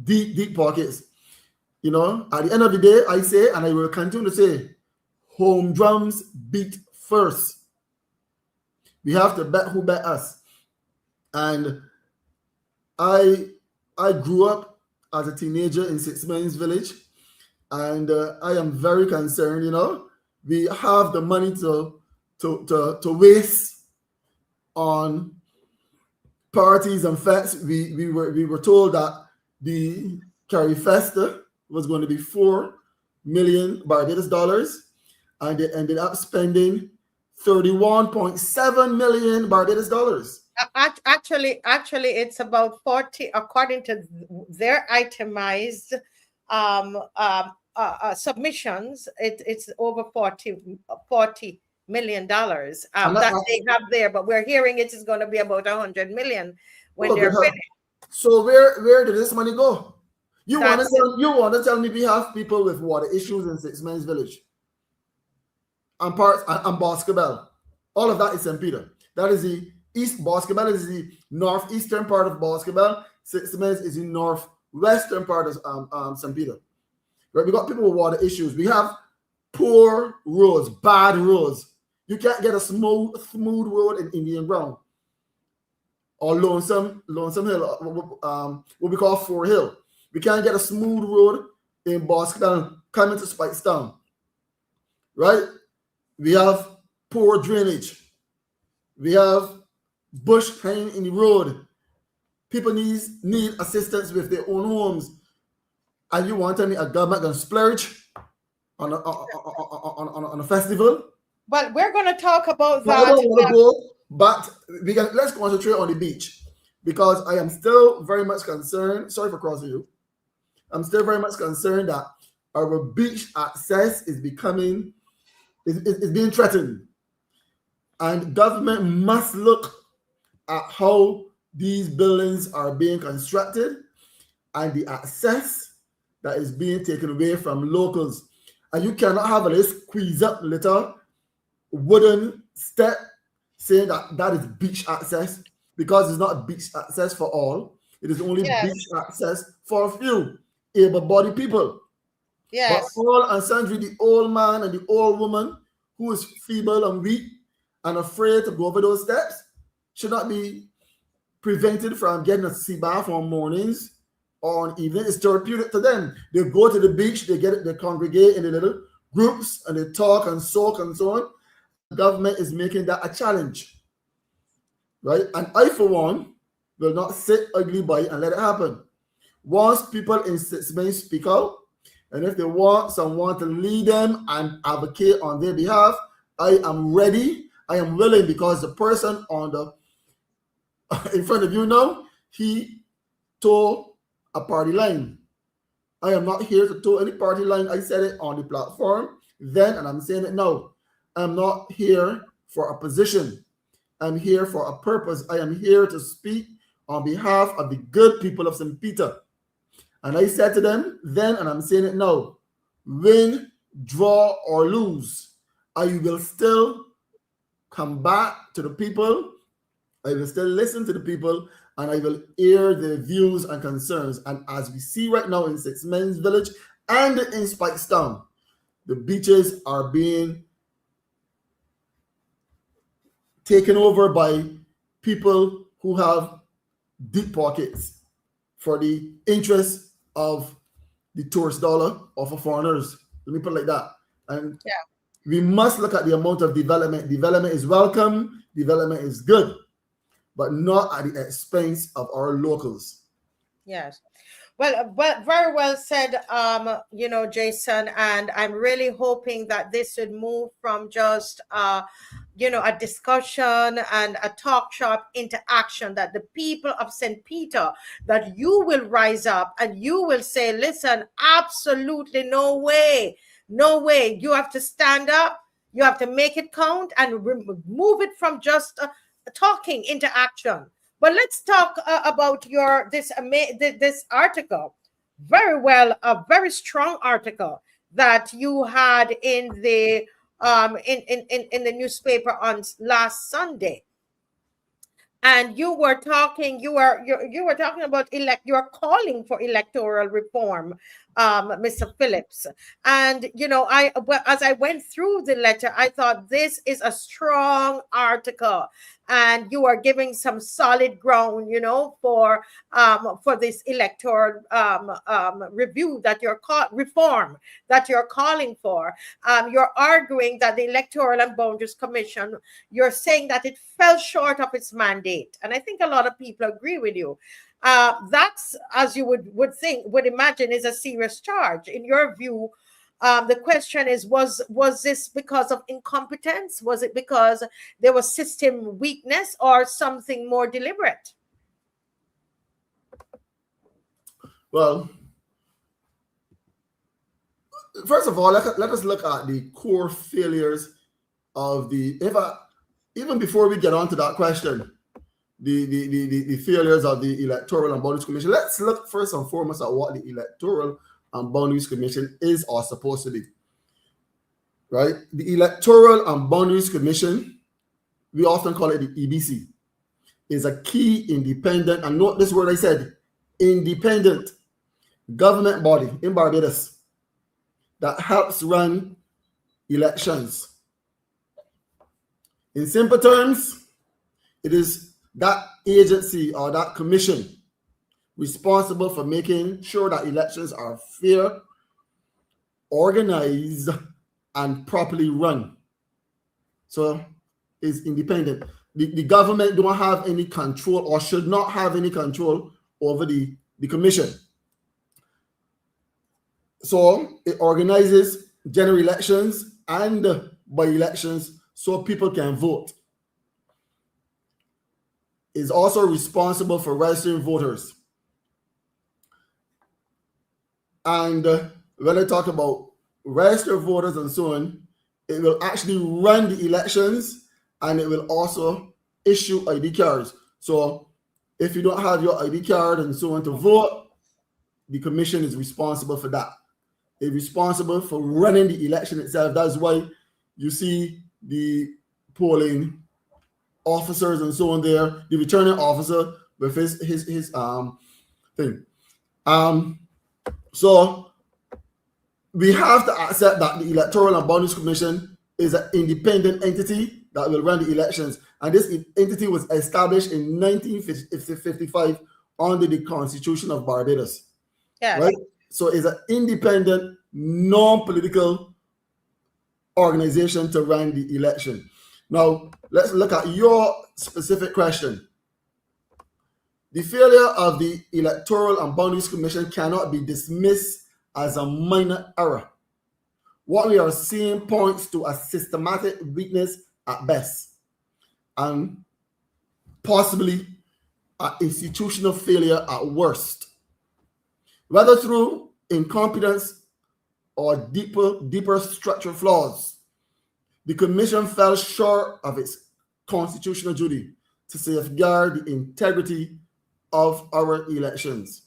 Deep pockets. You know, at the end of the day, I say, and I will continue to say, home drums beat first. We have to bet who bet us. And I grew up as a teenager in Sixmans Village, and I am very concerned. You know, we have the money to waste on parties and fests. We were told that the Carifesta was going to be $4 million Barbados dollars, and they ended up spending 31.7 million Barbados dollars. Actually, it's about 40, according to their itemized submissions. It's over $40 million that they have there. But we're hearing it is going to be about 100 million when they're finished. So where did this money go? You want to tell me we have people with water issues in Sixmans Village and Boscobel. All of that is St. Peter. That is the East Boscobel, is the northeastern part of Boscobel. Sixmans is the northwestern part of St. Peter. Right? We got people with water issues. We have poor roads, bad roads. You can't get a smooth road in Indian Ground or Lonesome Hill, what we call Four Hill. We can't get a smooth road in Boscobel coming to Spikestown. Right? We have poor drainage. We have bush hanging in the road. People need assistance with their own homes. And you want to tell me a government can splurge on a festival? But we're going to talk about that. I don't want to go, but let's concentrate on the beach, because I am still very much concerned. Sorry for crossing you. I'm still very much concerned that our beach access is becoming, is being threatened. And government must look at how these buildings are being constructed and the access that is being taken away from locals. And you cannot have a little squeeze up little wooden step saying that that is beach access, because it's not beach access for all. It is only beach access for a few able-bodied people. Yes. But all and sundry, the old man and the old woman who is feeble and weak and afraid to go over those steps should not be prevented from getting a sea bath on mornings or on evening. It's therapeutic to them. They go to the beach, they congregate in the little groups and they talk and soak and so on. The government is making that a challenge, right? And I, for one, will not sit idly by and let it happen. Once people in 6 months speak out, and if they want someone to lead them and advocate on their behalf, I am ready. I am willing, because the person on the in front of you now, he toe a party line. I am not here to toe any party line. I said it on the platform then, and I'm saying it now. I'm not here for a position. I'm here for a purpose. I am here to speak on behalf of the good people of St. Peter. And I said to them then, and I'm saying it now, win, draw, or lose, I will still come back to the people. I will still listen to the people, and I will air their views and concerns. And as we see right now in 6 Men's Village and in Spikestown, the beaches are being taken over by people who have deep pockets for the interest of the tourist dollar or for foreigners. Let me put it like that. And we must look at the amount of development. Development is welcome. Development is good, but not at the expense of our locals. Yes. Well, very well said, Jason, and I'm really hoping that this would move from just, a discussion and a talk shop into action, that the people of St. Peter, that you will rise up and you will say, listen, absolutely no way. You have to stand up. You have to make it count and move it from just talking into action. But let's talk about this article. Very well, a very strong article that you had in the in the newspaper on last Sunday. And you were talking about you are calling for electoral reform, Mr. Phillips. And as I went through the letter, I thought this is a strong article, and you are giving some solid ground, for this electoral review that reform that you're calling for. You're arguing that the Electoral and Boundaries Commission, you're saying that it fell short of its mandate, and I think a lot of people agree with you. That's, as you would imagine, is a serious charge. In your view, the question is, was this because of incompetence? Was it because there was system weakness, or something more deliberate? Well, first of all, let us look at the core failures of even before we get on to that question, the failures of the Electoral and Boundaries Commission. Let's look first and foremost at what the Electoral and Boundaries Commission is or supposed to be. Right? The Electoral and Boundaries Commission, we often call it the EBC, is a key independent, and note this word I said, independent government body in Barbados that helps run elections. In simple terms, it is that agency or that commission responsible for making sure that elections are fair, organized, and properly run. So it's independent. The government don't have any control, or should not have any control over the commission. So it organizes general elections and by-elections so people can vote. Is also responsible for registering voters. And when I talk about registered voters and so on, it will actually run the elections and it will also issue ID cards. So if you don't have your ID card and so on to vote, the commission is responsible for that. It's responsible for running the election itself. That's why you see the polling officers and so on there, the returning officer with his thing. So we have to accept that the Electoral and Boundaries Commission is an independent entity that will run the elections. And this entity was established in 1955 under the Constitution of Barbados. Yes. Right? So it's an independent, non-political organization to run the election. Now, let's look at your specific question. The failure of the Electoral and Boundaries Commission cannot be dismissed as a minor error. What we are seeing points to a systematic weakness at best, and possibly an institutional failure at worst. Whether through incompetence or deeper structural flaws, the Commission fell short of its constitutional duty to safeguard the integrity of our elections.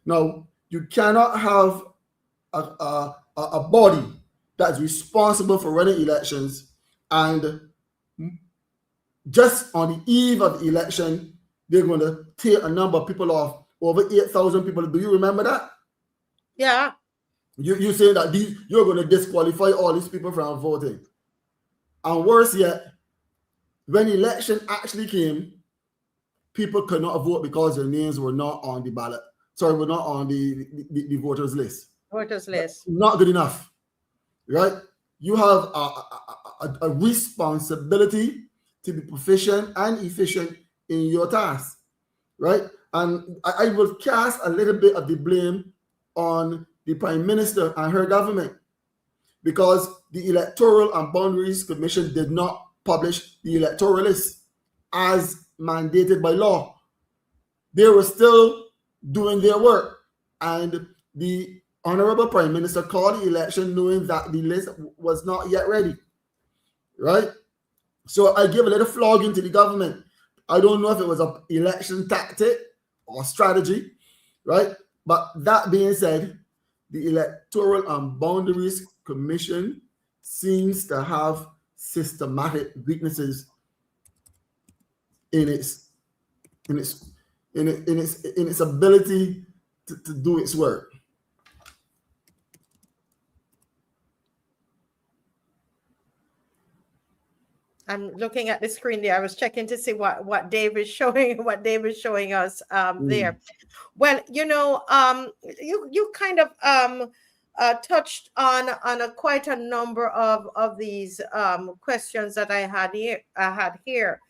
Now, you cannot have a body that's responsible for running elections and just on the eve of the election, they're going to take a number of people off. Over 8,000 people. Do you remember that? Yeah. You say that you're going to disqualify all these people from voting. And worse yet, when election actually came, people could not vote because their names were not on the ballot. Sorry, were not on the voters list. Voters list. Not good enough, right? You have a responsibility to be proficient and efficient in your task, right? And I will cast a little bit of the blame on the Prime Minister and her government because the Electoral and Boundaries Commission did not publish the electoral list as mandated by law. They were still doing their work, and the Honorable Prime Minister called the election knowing that the list was not yet ready, right? So I give a little flogging to the government. I don't know if it was an election tactic or strategy, right? But that being said, the Electoral and Boundaries Commission seems to have systematic weaknesses in its ability to do its work. I'm looking at the screen there. I was checking to see what Dave is showing, us there. Well, you kind of touched on quite a number of these questions that I had here.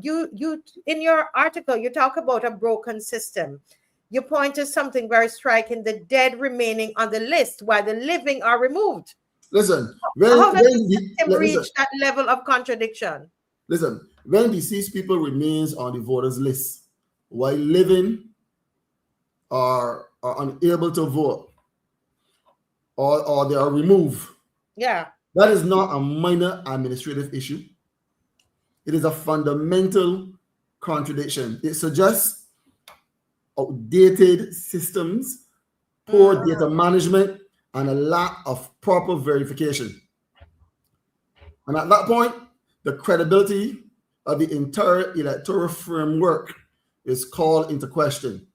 You in your article, you talk about a broken system. You point to something very striking: the dead remaining on the list while the living are removed. Listen, how does the system reach that level of contradiction? Listen, when deceased people remains on the voters list while living are unable to vote or they are removed. Yeah. That is not a minor administrative issue. It is a fundamental contradiction. It suggests outdated systems, poor data management, and a lack of proper verification. And at that point, the credibility of the entire electoral framework is called into question.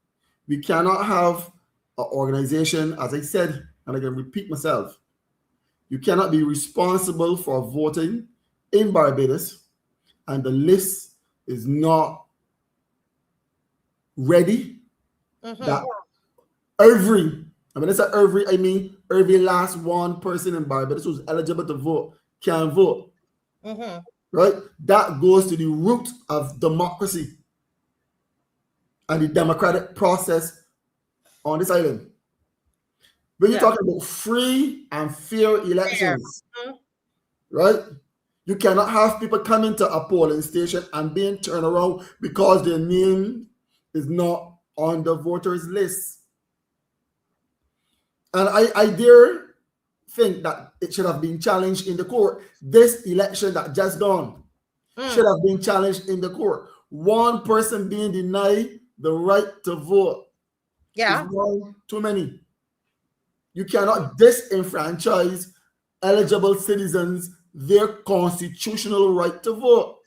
We cannot have an organization, as I said, and I can repeat myself, you cannot be responsible for voting in Barbados and the list is not ready. That every last one person in Barbados who's eligible to vote can vote. Right? That goes to the root of democracy and the democratic process on this island. When you're talking about free and fair elections, right? You cannot have people coming to a polling station and being turned around because their name is not on the voters list. And I dare think that it should have been challenged in the court. This election that just gone should have been challenged in the court. One person being denied the right to vote is one too many. You cannot disenfranchise eligible citizens their constitutional right to vote.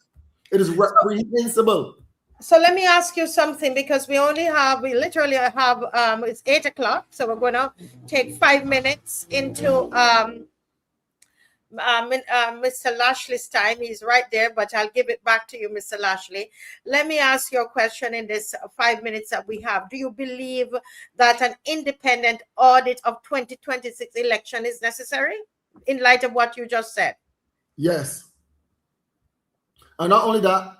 It is reprehensible. So let me ask you something, because we literally have, it's 8 o'clock. So we're going to take 5 minutes into Mr. Lashley's time. He's right there, but I'll give it back to you, Mr. Lashley. Let me ask you a question in this 5 minutes that we have. Do you believe that an independent audit of 2026 election is necessary in light of what you just said? Yes. And not only that,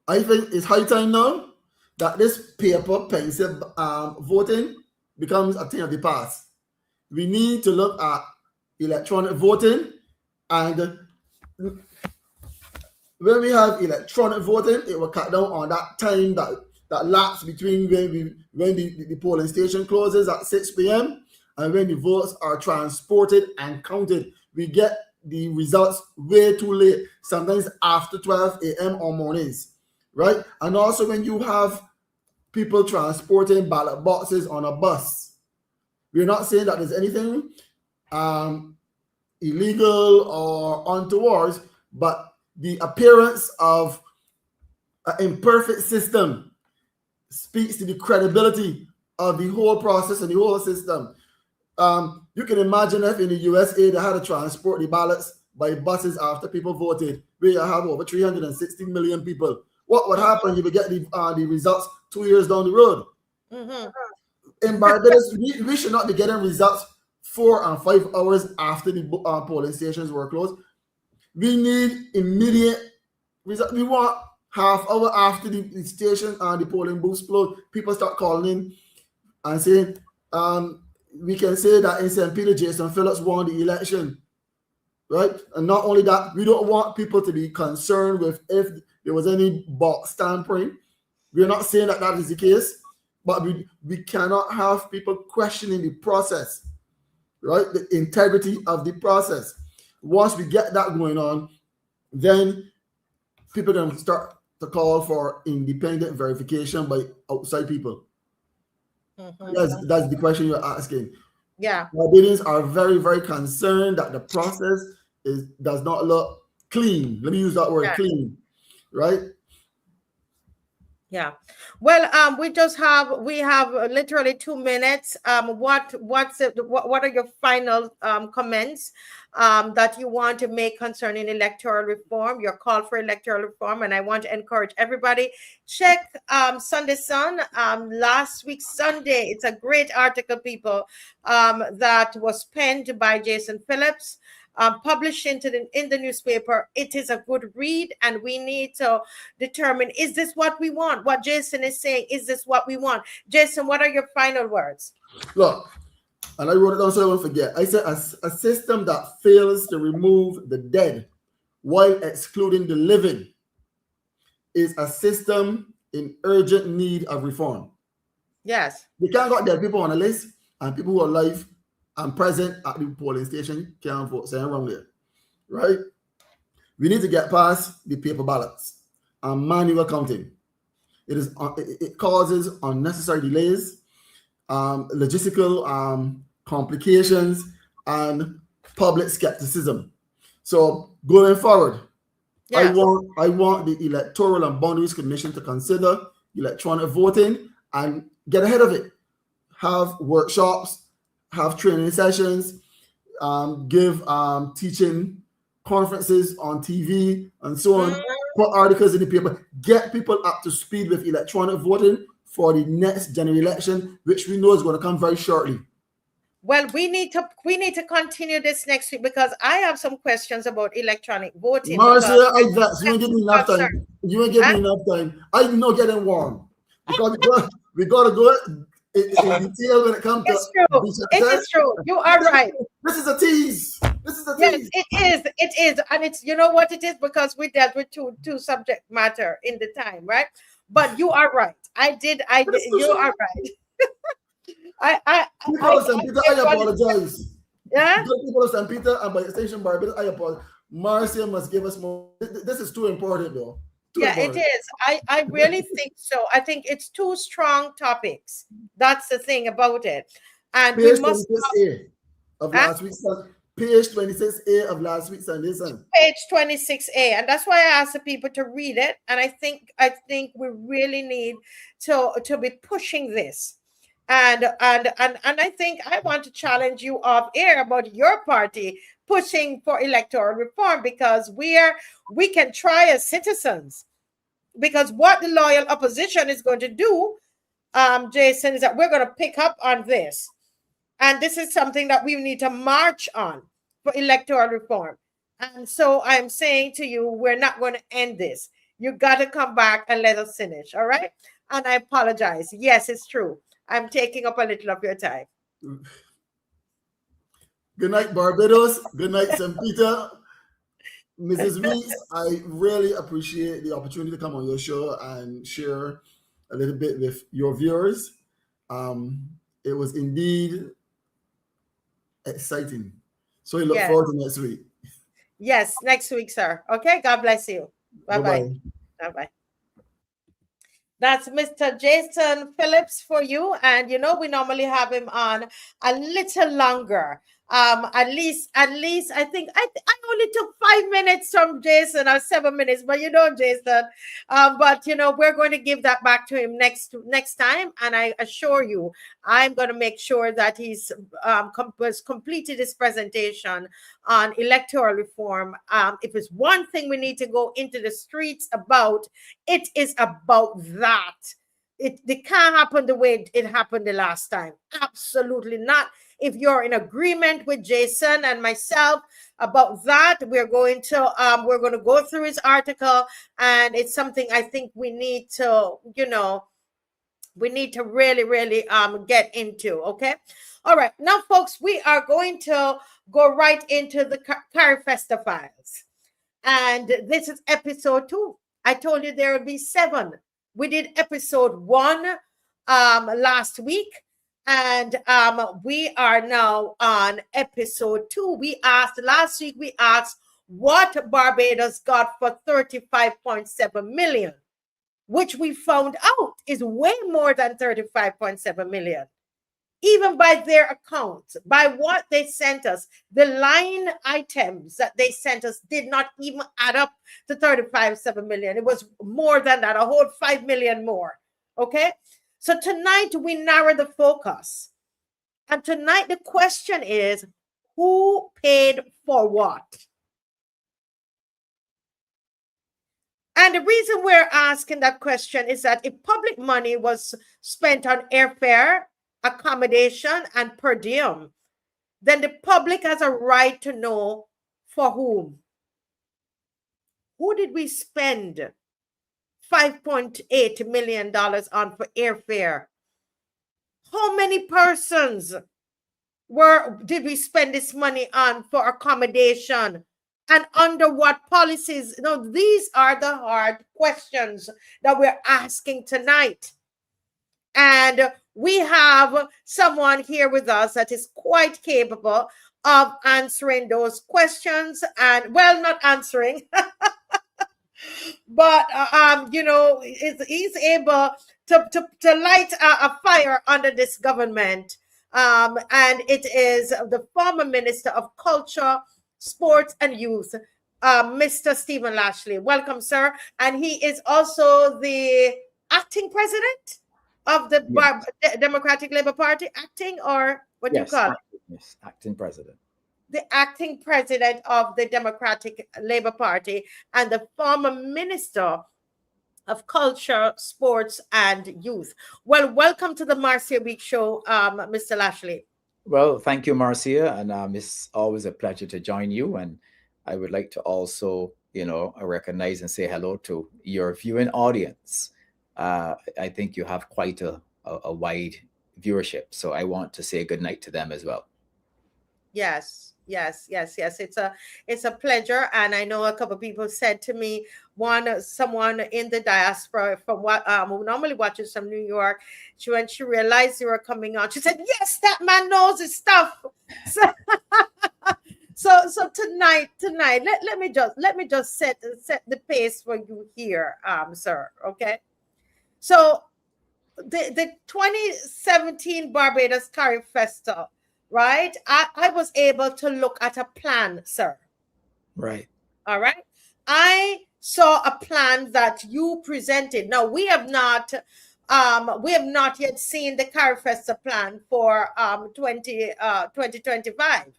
I think it's high time now that this paper pencil voting becomes a thing of the past. We need to look at electronic voting, and when we have electronic voting, it will cut down on that time that lapse between when the polling station closes at 6 p.m. and when the votes are transported and counted. We get the results way too late, sometimes after 12 a.m. or mornings. Right? And also when you have people transporting ballot boxes on a bus, we're not saying that there's anything illegal or untoward, but the appearance of an imperfect system speaks to the credibility of the whole process and the whole system. You can imagine if in the USA they had to transport the ballots by buses after people voted, where you have over 360 million people. What would happen? You would get the results 2 years down the road. In Barbados, we should not be getting results 4 and 5 hours after the polling stations were closed. We need immediate results. We want half hour after the station and the polling booths closed. People start calling in and saying, we can say that in St. Peter, Jason Phillips won the election. Right? And not only that, we don't want people to be concerned with if there was any box tampering. We're not saying that that is the case, but we cannot have people questioning the process, right? The integrity of the process. Once we get that going on, then people can start to call for independent verification by outside people. That's the question you're asking. Yeah. Barbadians are very, very concerned that the process does not look clean. Let me use that word, clean. Right? Yeah. Well, we have literally 2 minutes. What are your final comments that you want to make concerning electoral reform, your call for electoral reform? And I want to encourage everybody, check Sunday Sun, last week Sunday. It's a great article, people, that was penned by Jason Phillips, published in the newspaper. It is a good read, and we need to determine, is this what we want? What Jason is saying, is this what we want? Jason, what are your final words? Look, and I wrote it down so I won't forget. I said a system that fails to remove the dead while excluding the living is a system in urgent need of reform. Yes. You can't got dead people on a list and people who are alive and present at the polling station can't vote. Saying wrong there, right? We need to get past the paper ballots and manual counting. It causes unnecessary delays, logistical complications, and public skepticism. So going forward, yes, I want the Electoral and Boundaries Commission to consider electronic voting and get ahead of it. Have workshops, have training sessions, give teaching conferences on TV and so on, put articles in the paper, get people up to speed with electronic voting for the next general election, which we know is going to come very shortly. Well, we need to continue this next week because I have some questions about electronic voting. Marcia, you ain't giving me enough time. You ain't giving me enough time. I'm not getting warm because we got to go in detail when it comes to. It's true. It is true. You are right. This is a tease. This is a Yes, tease. it is, and it's, you know what it is, because we dealt with two subject matter in the time, right? But you are right. You are right. People of St. Peter, I apologize. Yeah. The people of St. Peter and by extension Barbados, I apologize. Marcia must give us more. This is too important, though. Yeah, it is. I really think so. I think it's two strong topics. That's the thing about it. And Page we must 26A of last week's page 26A of last week's Sunday. Page 26A. And that's why I asked the people to read it. And I think we really need to be pushing this. And I think I want to challenge you off air about your party pushing for electoral reform, because we can try as citizens, because what the loyal opposition is going to do, Jason, is that we're going to pick up on this, and this is something that we need to march on for electoral reform. And so I'm saying to you, we're not going to end this. You got to come back and let us finish, all right? And I apologize. Yes, it's true. I'm taking up a little of your time. Good night, Barbados. Good night, St. Peter. Mrs. Reese, I really appreciate the opportunity to come on your show and share a little bit with your viewers. It was indeed exciting. So I look forward to next week. Yes, next week, sir. Okay, God bless you. Bye-bye. Bye-bye. That's Mr. Jason Phillips for you. And you know, we normally have him on a little longer. At least I think I only took 5 minutes from Jason, or 7 minutes, but you know, Jason, but you know, we're going to give that back to him next time. And I assure you, I'm going to make sure that he's completed his presentation on electoral reform. If it's one thing we need to go into the streets about, it is about that. It can't happen the way it happened the last time. Absolutely not. If you're in agreement with Jason and myself about that, we're going to go through his article, and it's something I think we need to, really, really get into. Okay. All right. Now, folks, we are going to go right into the Carifesta files. And this is episode 2. I told you there will be 7. We did episode 1 last week. And we are now on episode 2. Last week we asked what Barbados got for 35.7 million, which we found out is way more than 35.7 million. Even by their accounts, by what they sent us, the line items that they sent us did not even add up to 35.7 million. It was more than that, a whole 5 million more. Okay. So tonight we narrow the focus. And tonight the question is, who paid for what? And the reason we're asking that question is that if public money was spent on airfare, accommodation, and per diem, then the public has a right to know for whom. Who did we spend $5.8 million on for airfare? How many persons did we spend this money on for accommodation, and under what policies? These are the hard questions that we're asking tonight. And we have someone here with us that is quite capable of answering those questions, and not answering, but he's able to light a fire under this government, and it is the former Minister of Culture, Sports and Youth, Mr. Stephen Lashley. Welcome, sir. And he is also the acting president of the Democratic Labour Party. Acting, or what do you call it? Yes, acting president. The acting president of the Democratic Labour Party and the former Minister of Culture, Sports and Youth. Well, welcome to the Marcia Week Show, Mr. Lashley. Well, thank you, Marcia, and it's always a pleasure to join you. And I would like to also, recognize and say hello to your viewing audience. I think you have quite a wide viewership, so I want to say good night to them as well. Yes. Yes, yes, yes. It's a pleasure, and I know a couple of people said to me, someone in the diaspora from what who normally watches from New York, when she realized you were coming on, she said, "Yes, that man knows his stuff." So, so tonight, let me just set the pace for you here, sir. Okay, so the 2017 Barbados Carifesta, right? I was able to look at a plan, sir. Right. All right. I saw a plan that you presented. Now we have not yet seen the Carifesta plan for 2025.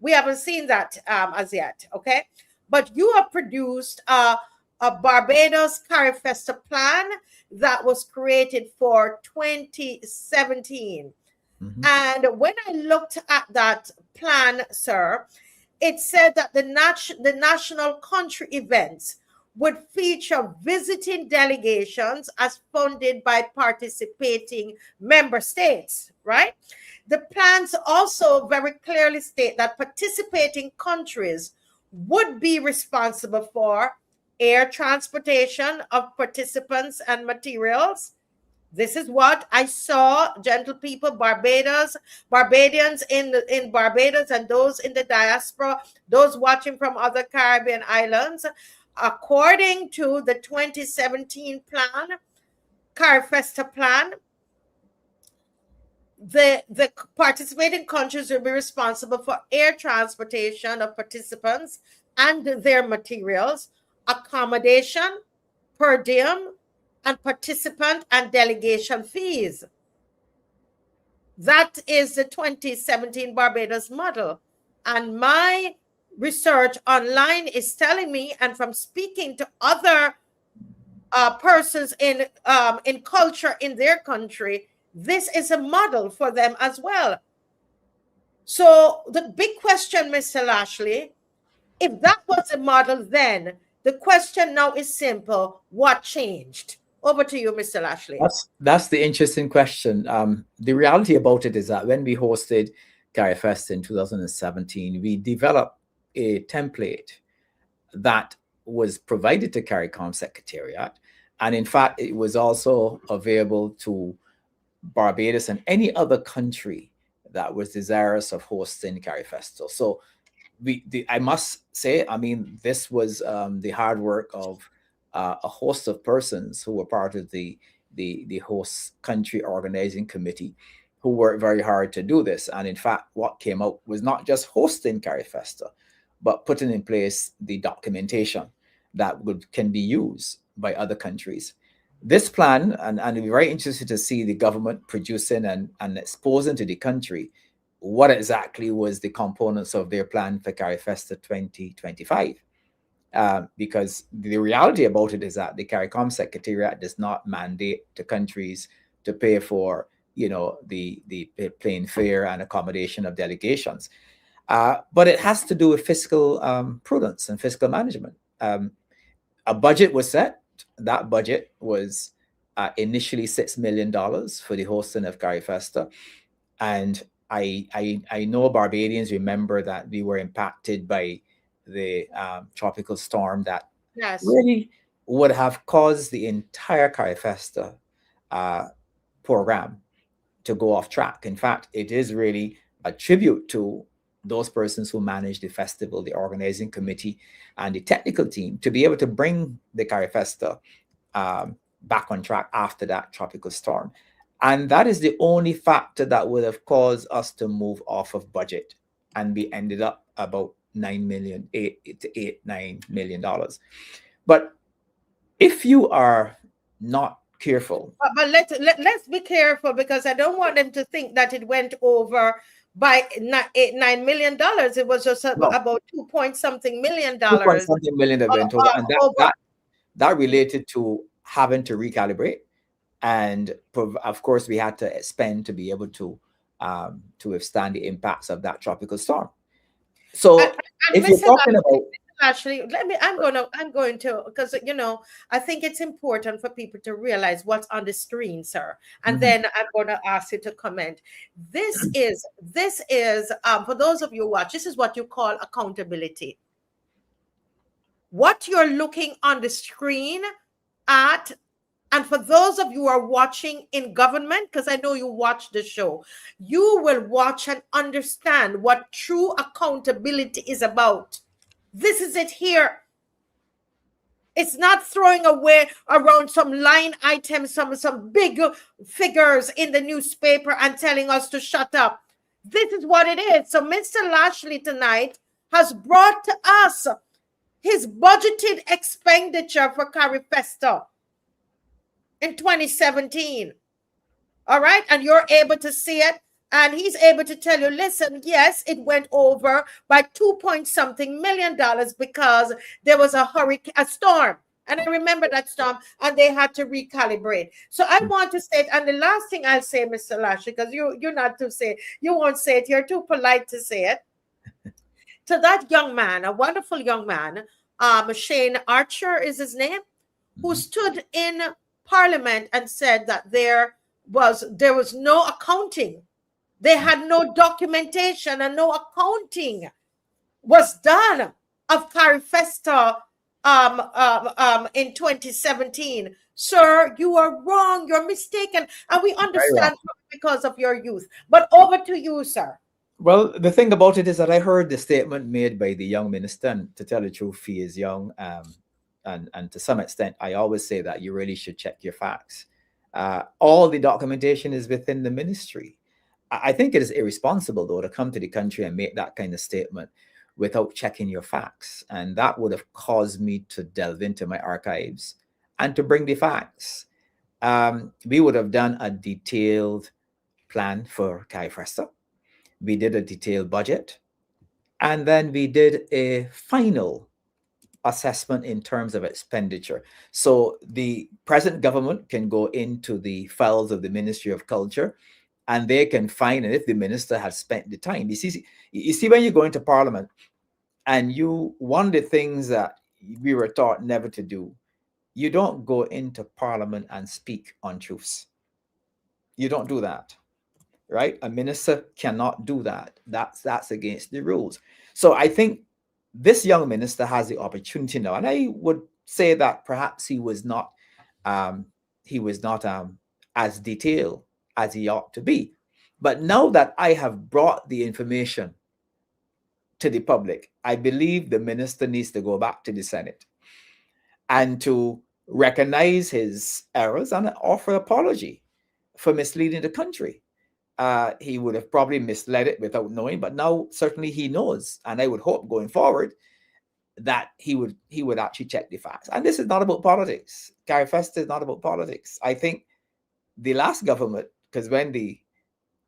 We haven't seen that as yet. Okay. But you have produced a Barbados Carifesta plan that was created for 2017. Mm-hmm. And when I looked at that plan, sir, it said that the national country events would feature visiting delegations as funded by participating member states, right? The plans also very clearly state that participating countries would be responsible for air transportation of participants and materials. This is what I saw, gentle people, Barbadians in Barbados and those in the diaspora, those watching from other Caribbean islands. According to the 2017 plan, Carifesta plan, the participating countries will be responsible for air transportation of participants and their materials, accommodation, per diem, and participant and delegation fees. That is the 2017 Barbados model. And my research online is telling me, and from speaking to other persons in culture in their country, this is a model for them as well. So the big question, Mr. Lashley, if that was a model then, the question now is simple: what changed? Over to you, Mr. Lashley. That's the interesting question. The reality about it is that when we hosted Carifest in 2017, we developed a template that was provided to CARICOM Secretariat. And in fact, it was also available to Barbados and any other country that was desirous of hosting Carifesta. So I must say, I mean, this was the hard work of a host of persons who were part of the host country organizing committee, who worked very hard to do this. And in fact, what came out was not just hosting Carifesta, but putting in place the documentation that can be used by other countries. This plan, and I'd be very interested to see the government producing and exposing to the country what exactly was the components of their plan for Carifesta 2025. Because the reality about it is that the CARICOM Secretariat does not mandate to countries to pay for, the plane fare and accommodation of delegations. But it has to do with fiscal prudence and fiscal management. A budget was set. That budget was initially $6 million for the hosting of Carifesta. And I know Barbadians remember that we were impacted by the tropical storm that really would have caused the entire Carifesta program to go off track. In fact, it is really a tribute to those persons who manage the festival, the organizing committee, and the technical team to be able to bring the Carifesta back on track after that tropical storm. And that is the only factor that would have caused us to move off of budget. And we ended up about $9 million. But if you are not careful. But let's be careful, because I don't want them to think that it went over by $9 million. It was just about $2.something million. $2.something million that went over. And that related to having to recalibrate. And of course, we had to spend to be able to withstand the impacts of that tropical storm. So if you're talking about Ashley, I'm going to, because, you know, I think it's important for people to realize what's on the screen, sir. And then I'm going to ask you to comment. This is, for those of you who watch, this is what you call accountability. What you're looking on the screen at, and for those of you who are watching in government, because I know you watch the show, you will watch and understand what true accountability is about. This is it here. It's not throwing away around some line items, some big figures in the newspaper and telling us to shut up. This is what it is. So Mr. Lashley tonight has brought to us his budgeted expenditure for Carifesta in 2017. All right. And you're able to see it. And he's able to tell you, listen, yes, it went over by $2.something million because there was a storm. And I remember that storm, and they had to recalibrate. So I want to say it. And the last thing I'll say, Mr. Lashley, because you're not to say, you won't say it. You're too polite to say it. To that young man, a wonderful young man, Shane Archer is his name, who stood in Parliament and said that there was no accounting. They had no documentation and no accounting was done of Carifesta in 2017. Sir, you are wrong. You're mistaken. And we understand because of your youth. But over to you, sir. Well, the thing about it is that I heard the statement made by the young minister, and to tell the truth, he is young. And to some extent, I always say that you really should check your facts. All the documentation is within the ministry. I think it is irresponsible, though, to come to the country and make that kind of statement without checking your facts. And that would have caused me to delve into my archives and to bring the facts. We would have done a detailed plan for Carifesta. We did a detailed budget. And then we did a final assessment in terms of expenditure. So the present government can go into the files of the Ministry of Culture, and they can find, and if the minister has spent the time. You see, when you go into Parliament, and one of the things that we were taught never to do, you don't go into Parliament and speak untruths. You don't do that, right? A minister cannot do that. That's against the rules. So I think this young minister has the opportunity now, and I would say that perhaps he was not as detailed as he ought to be. But now that I have brought the information to the public, I believe the minister needs to go back to the Senate and to recognize his errors and offer apology for misleading the country. He would have probably misled it without knowing, but now certainly he knows. And I would hope going forward that he would actually check the facts. And this is not about politics. Carifesta is not about politics. I think the last government, because when the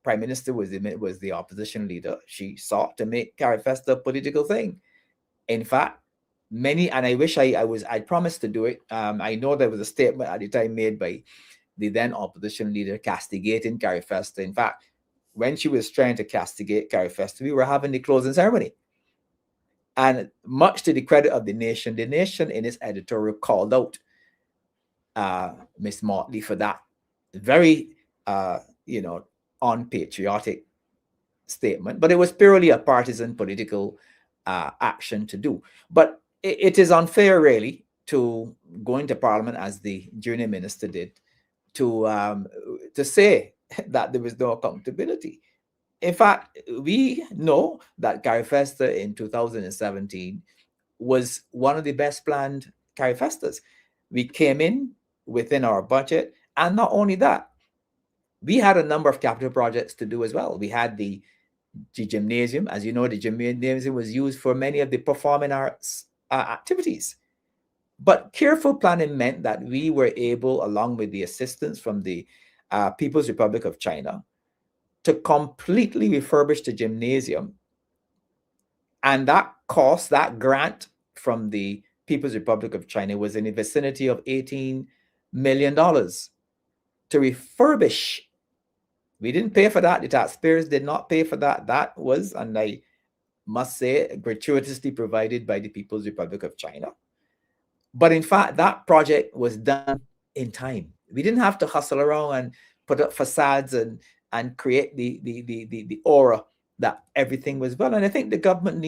Prime Minister was the opposition leader, she sought to make Carifesta a political thing. In fact, many, and I wish I promised to do it. I know there was a statement at the time made by the then opposition leader castigating Carifesta. In fact, when she was trying to castigate Carifesta, we were having the closing ceremony. And much to the credit of the nation in its editorial called out Miss Motley for that very unpatriotic statement. But it was purely a partisan political action to do. But it is unfair, really, to go into Parliament as the junior minister did to say that there was no accountability. In fact, we know that Carifesta in 2017 was one of the best planned Carifestas. We came in within our budget, and not only that, we had a number of capital projects to do as well. We had the gymnasium. As you know, the gymnasium was used for many of the performing arts activities. But careful planning meant that we were able, along with the assistance from the People's Republic of China, to completely refurbish the gymnasium. And that cost, that grant from the People's Republic of China was in the vicinity of $18 million to refurbish. We didn't pay for that. The taxpayers did not pay for that. That was, and I must say, gratuitously provided by the People's Republic of China. But in fact, that project was done in time. We didn't have to hustle around and put up facades and create the aura that everything was well. And I think the government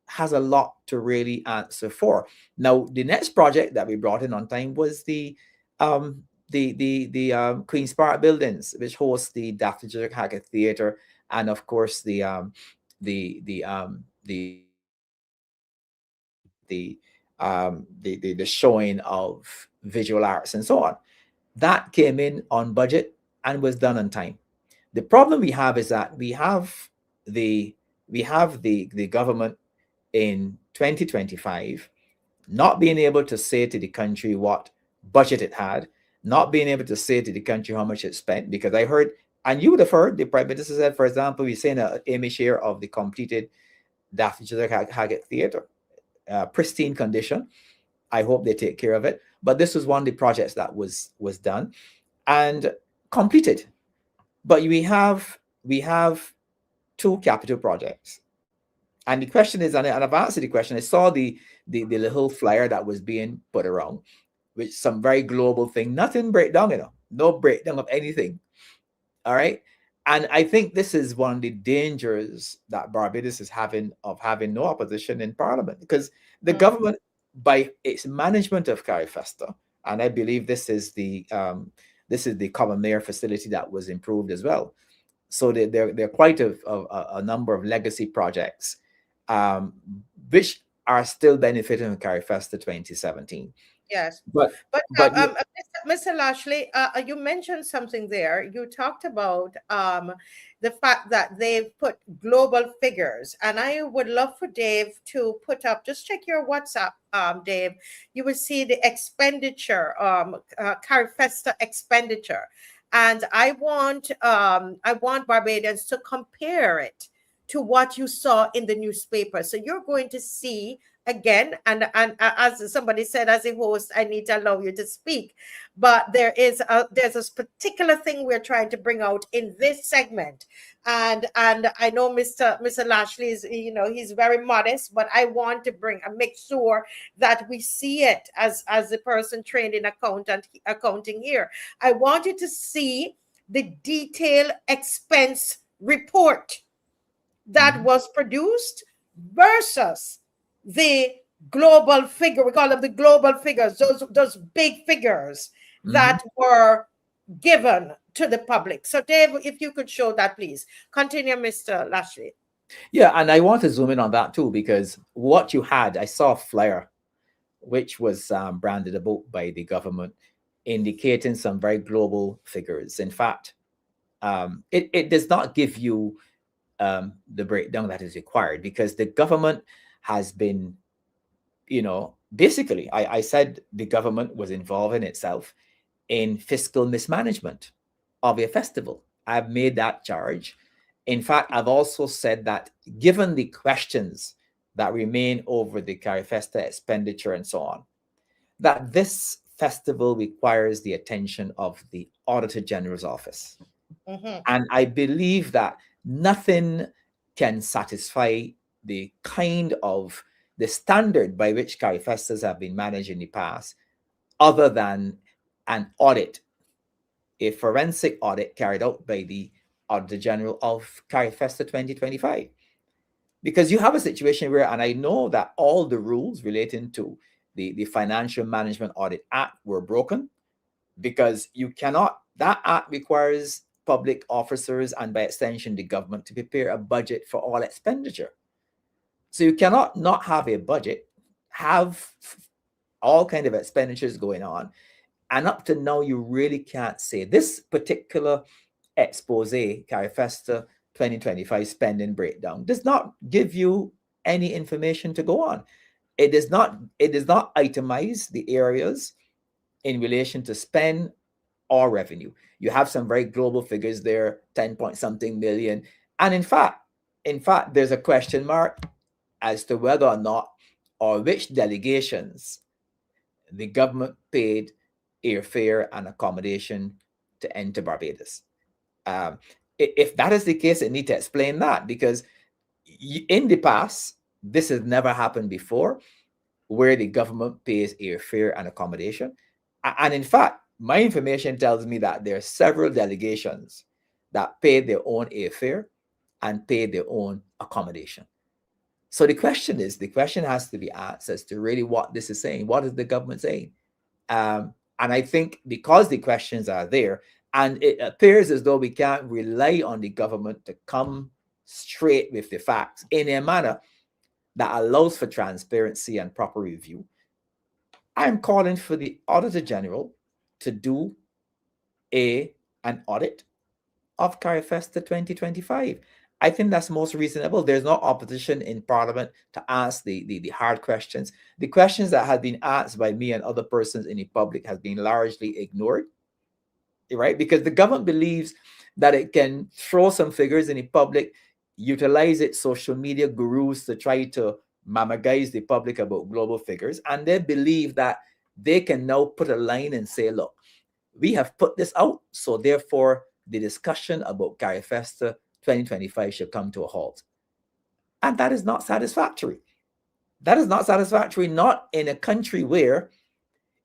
has a lot to really answer for. Now, the next project that we brought in on time was the Queen's Park buildings, which hosts the Daffodil Haggard Theatre, and of course the showing of visual arts and so on. That came in on budget and was done on time. The problem we have is that we have the government in 2025 not being able to say to the country what budget it had, not being able to say to the country how much it spent, because I heard, and you would have heard, the Prime Minister said, for example, we're saying an image here of the completed Daffodil Haggard Theatre, pristine condition. I hope they take care of it. But this was one of the projects that was done and completed. But we have two capital projects. And the question is, and I've answered the question, I saw the little flyer that was being put around, which some very global thing, nothing breakdown, no breakdown of anything. All right. And I think this is one of the dangers that Barbados is having no opposition in Parliament, because the government, by its management of Carifesta, and I believe this is the common mayor facility that was improved as well. So there are quite a number of legacy projects which are still benefiting from Carifesta 2017. Yes, but Mr. Lashley, you mentioned something there. You talked about the fact that they've put global figures, and I would love for Dave to put up. Just check your WhatsApp, Dave. You will see the expenditure, Carifesta expenditure, and I want Barbadians to compare it to what you saw in the newspaper. So you're going to see. Again, and as somebody said, as a host, I need to allow you to speak. But there's a particular thing we're trying to bring out in this segment, and I know Mr. Lashley is, he's very modest, but I want to make sure that we see it as the person trained in accounting here. I want you to see the detailed expense report that was produced versus the global figure. We call them the global figures, those big figures that were given to the public. So Dave, if you could show that, please. Continue, Mr. Lashley. Yeah, and I want to zoom in on that too, because what you had, I saw a flyer which was branded about by the government, indicating some very global figures. In fact, it does not give you the breakdown that is required, because the government has been, basically, I said the government was involving itself in fiscal mismanagement of a festival. I've made that charge. In fact, I've also said that given the questions that remain over the Carifesta expenditure and so on, that this festival requires the attention of the Auditor General's office. And I believe that nothing can satisfy the kind of the standard by which Carifestas have been managed in the past, other than an audit, a forensic audit carried out by the Auditor General of Carifesta 2025. Because you have a situation where, and I know that all the rules relating to the Financial Management Audit Act were broken, because you cannot, that act requires public officers and by extension the government to prepare a budget for all expenditure. So you cannot not have a budget, have all kind of expenditures going on, and up to now you really can't say this particular expose, Carifesta 2025 spending breakdown, does not give you any information to go on. It does not itemize the areas in relation to spend or revenue. You have some very global figures there, 10 point something million. And in fact, there's a question mark as to whether or not, or which delegations the government paid airfare and accommodation to enter Barbados. If that is the case, it need to explain that, because in the past, this has never happened before, where the government pays airfare and accommodation. And in fact, my information tells me that there are several delegations that pay their own airfare and pay their own accommodation. So the question has to be asked as to really what this is saying. What is the government saying? And I think because the questions are there, and it appears as though we can't rely on the government to come straight with the facts in a manner that allows for transparency and proper review, I'm calling for the Auditor General to do an audit of Carifesta 2025. I think that's most reasonable. There's no opposition in Parliament to ask the hard questions. The questions that have been asked by me and other persons in the public has been largely ignored, right? Because the government believes that it can throw some figures in the public, utilize its social media gurus to try to mamagize the public about global figures, and they believe that they can now put a line and say, look, we have put this out, so therefore the discussion about Carifesta 2025 should come to a halt. And that is not satisfactory. That is not satisfactory, not in a country where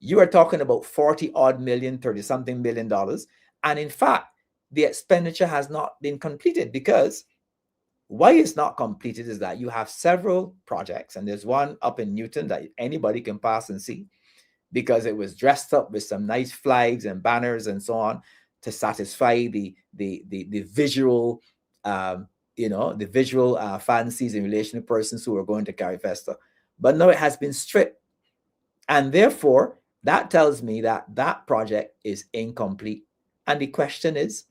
you are talking about 40 odd million, 30 something million dollars. And in fact, the expenditure has not been completed, because why it's not completed is that you have several projects, and there's one up in Newton that anybody can pass and see, because it was dressed up with some nice flags and banners and so on to satisfy the visual, the visual fancies in relation to persons who are going to Carifesta. But no, it has been stripped, and therefore that tells me that that project is incomplete. And the question is,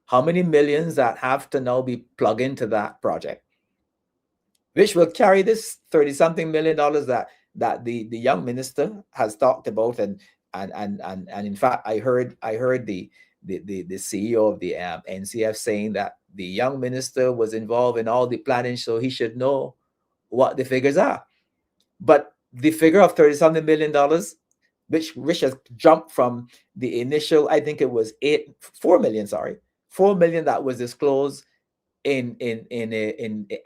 how many millions that have to now be plugged into that project, which will carry this 30-something million dollars that the young minister has talked about, and in fact, I heard the CEO of the NCF saying that the young minister was involved in all the planning, so he should know what the figures are. But the figure of 30-something million dollars, which has jumped from the initial, I think it was 4 million that was disclosed in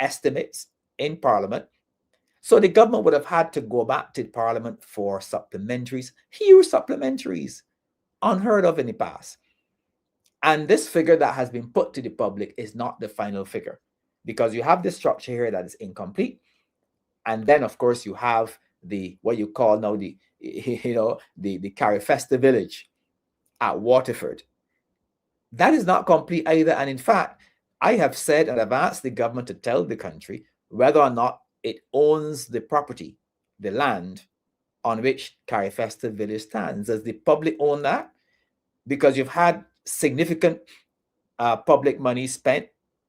estimates in Parliament. So the government would have had to go back to Parliament for supplementaries, huge supplementaries, unheard of in the past. And this figure that has been put to the public is not the final figure, because you have this structure here that is incomplete. And then, of course, you have what you call now the Carifesta village at Waterford. That is not complete either. And in fact, I have said and I've asked the government to tell the country whether or not it owns the property, the land on which Carifesta village stands. Does the public own that? Because you've had significant public money spent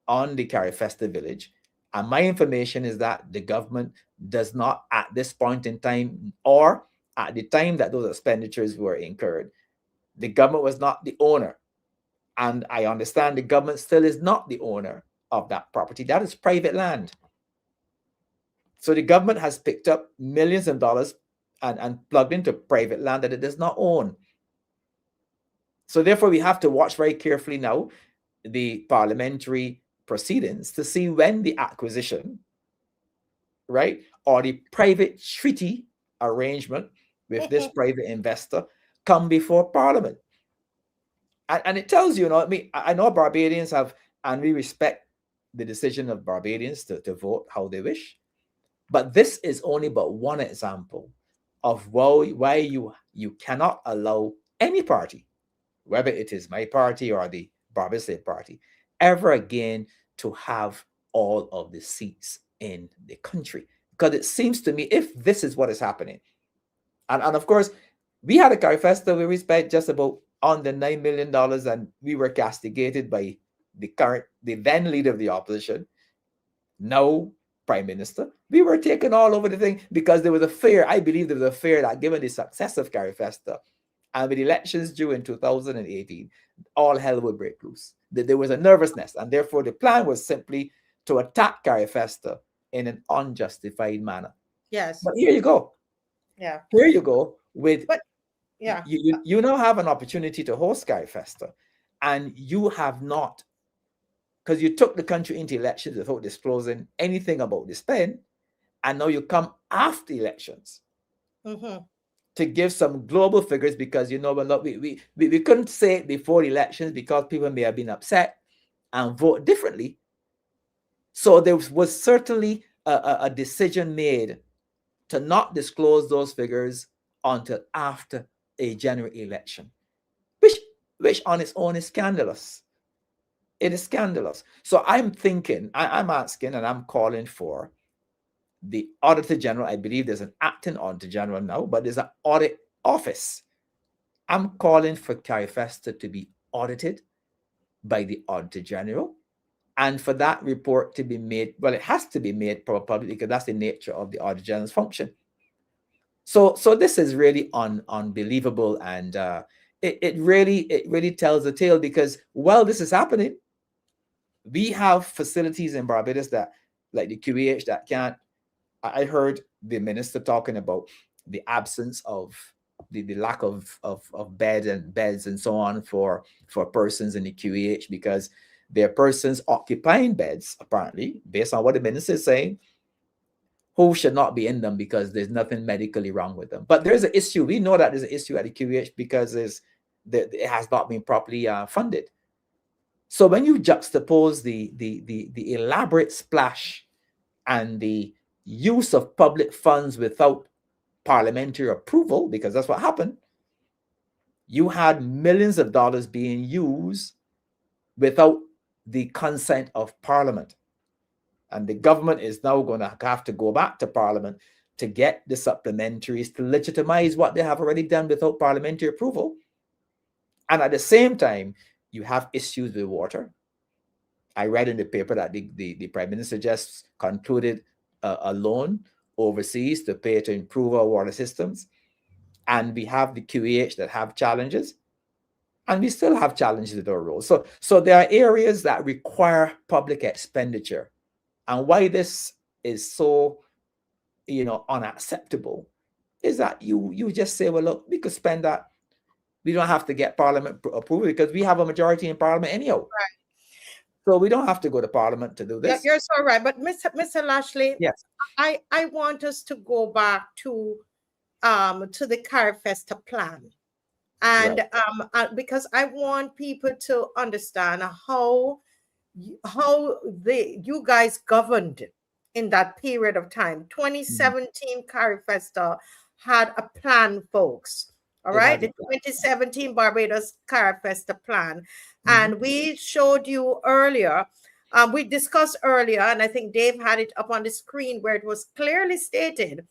on the Carifesta village. And my information is that the government does not, at this point in time, or at the time that those expenditures were incurred, the government was not the owner. And I understand the government still is not the owner of that property. That is private land. So the government has picked up millions of dollars and plugged into private land that it does not own. So therefore, we have to watch very carefully now the parliamentary proceedings to see when the acquisition, right, or the private treaty arrangement with this private investor come before Parliament. And it tells you, I know Barbadians have, and we respect the decision of Barbadians to vote how they wish. But this is only but one example of why you cannot allow any party, whether it is my party or the Barbados party, ever again to have all of the seats in the country. Because it seems to me, if this is what is happening, and of course, we had a Carifesta where we spent just about under $9 million, and we were castigated by the then leader of the opposition, now Prime Minister. We were taken all over the thing because there was a fear. I believe there was a fear that given the success of Carifesta and with elections due in 2018, all hell would break loose. There was a nervousness, and therefore the plan was simply to attack Carifesta in an unjustified manner. Yes. But here you go. Yeah. Here you go with. But yeah. You now have an opportunity to host Carifesta, and you have not because you took the country into elections without disclosing anything about the spend, and now you come after elections to give some global figures, because we couldn't say it before the elections because people may have been upset and vote differently. So there was certainly a decision made to not disclose those figures until after a general election, which on its own is scandalous. It is scandalous. So I'm thinking, I'm asking, and I'm calling for the Auditor General. I believe there's an acting Auditor General now, but there's an audit office. I'm calling for Carifesta to be audited by the Auditor General, and for that report to be made, well, it has to be made public because that's the nature of the Auditor General's function. So this is really unbelievable, and it really tells the tale, because while this is happening, we have facilities in Barbados that, like the QEH, that can't. I heard the minister talking about the absence of the lack of beds and so on for persons in the QEH, because there are persons occupying beds, apparently, based on what the minister is saying, who should not be in them because there's nothing medically wrong with them. But there's an issue. We know that there's an issue at the QEH because it has not been properly funded. So when you juxtapose the elaborate splash and the use of public funds without parliamentary approval, because that's what happened, you had millions of dollars being used without the consent of Parliament. And the government is now going to have to go back to Parliament to get the supplementaries to legitimize what they have already done without parliamentary approval. And at the same time, you have issues with water. I read in the paper that the Prime Minister just concluded a loan overseas to pay to improve our water systems. And we have the QEH that have challenges. And we still have challenges with our roads. So there are areas that require public expenditure. And why this is so, unacceptable is that you just say, well, look, we could spend that. We don't have to get Parliament approval because we have a majority in Parliament anyhow. Right. So we don't have to go to Parliament to do this. You're so right. But Mr. Lashley, yes, I want us to go back to the Carifesta plan. And right. Because I want people to understand how you guys governed in that period of time. 2017 Carifesta had a plan, folks. All right, the 2017 Barbados Carifesta plan. And we showed you earlier, we discussed earlier, and I think Dave had it up on the screen, where it was clearly stated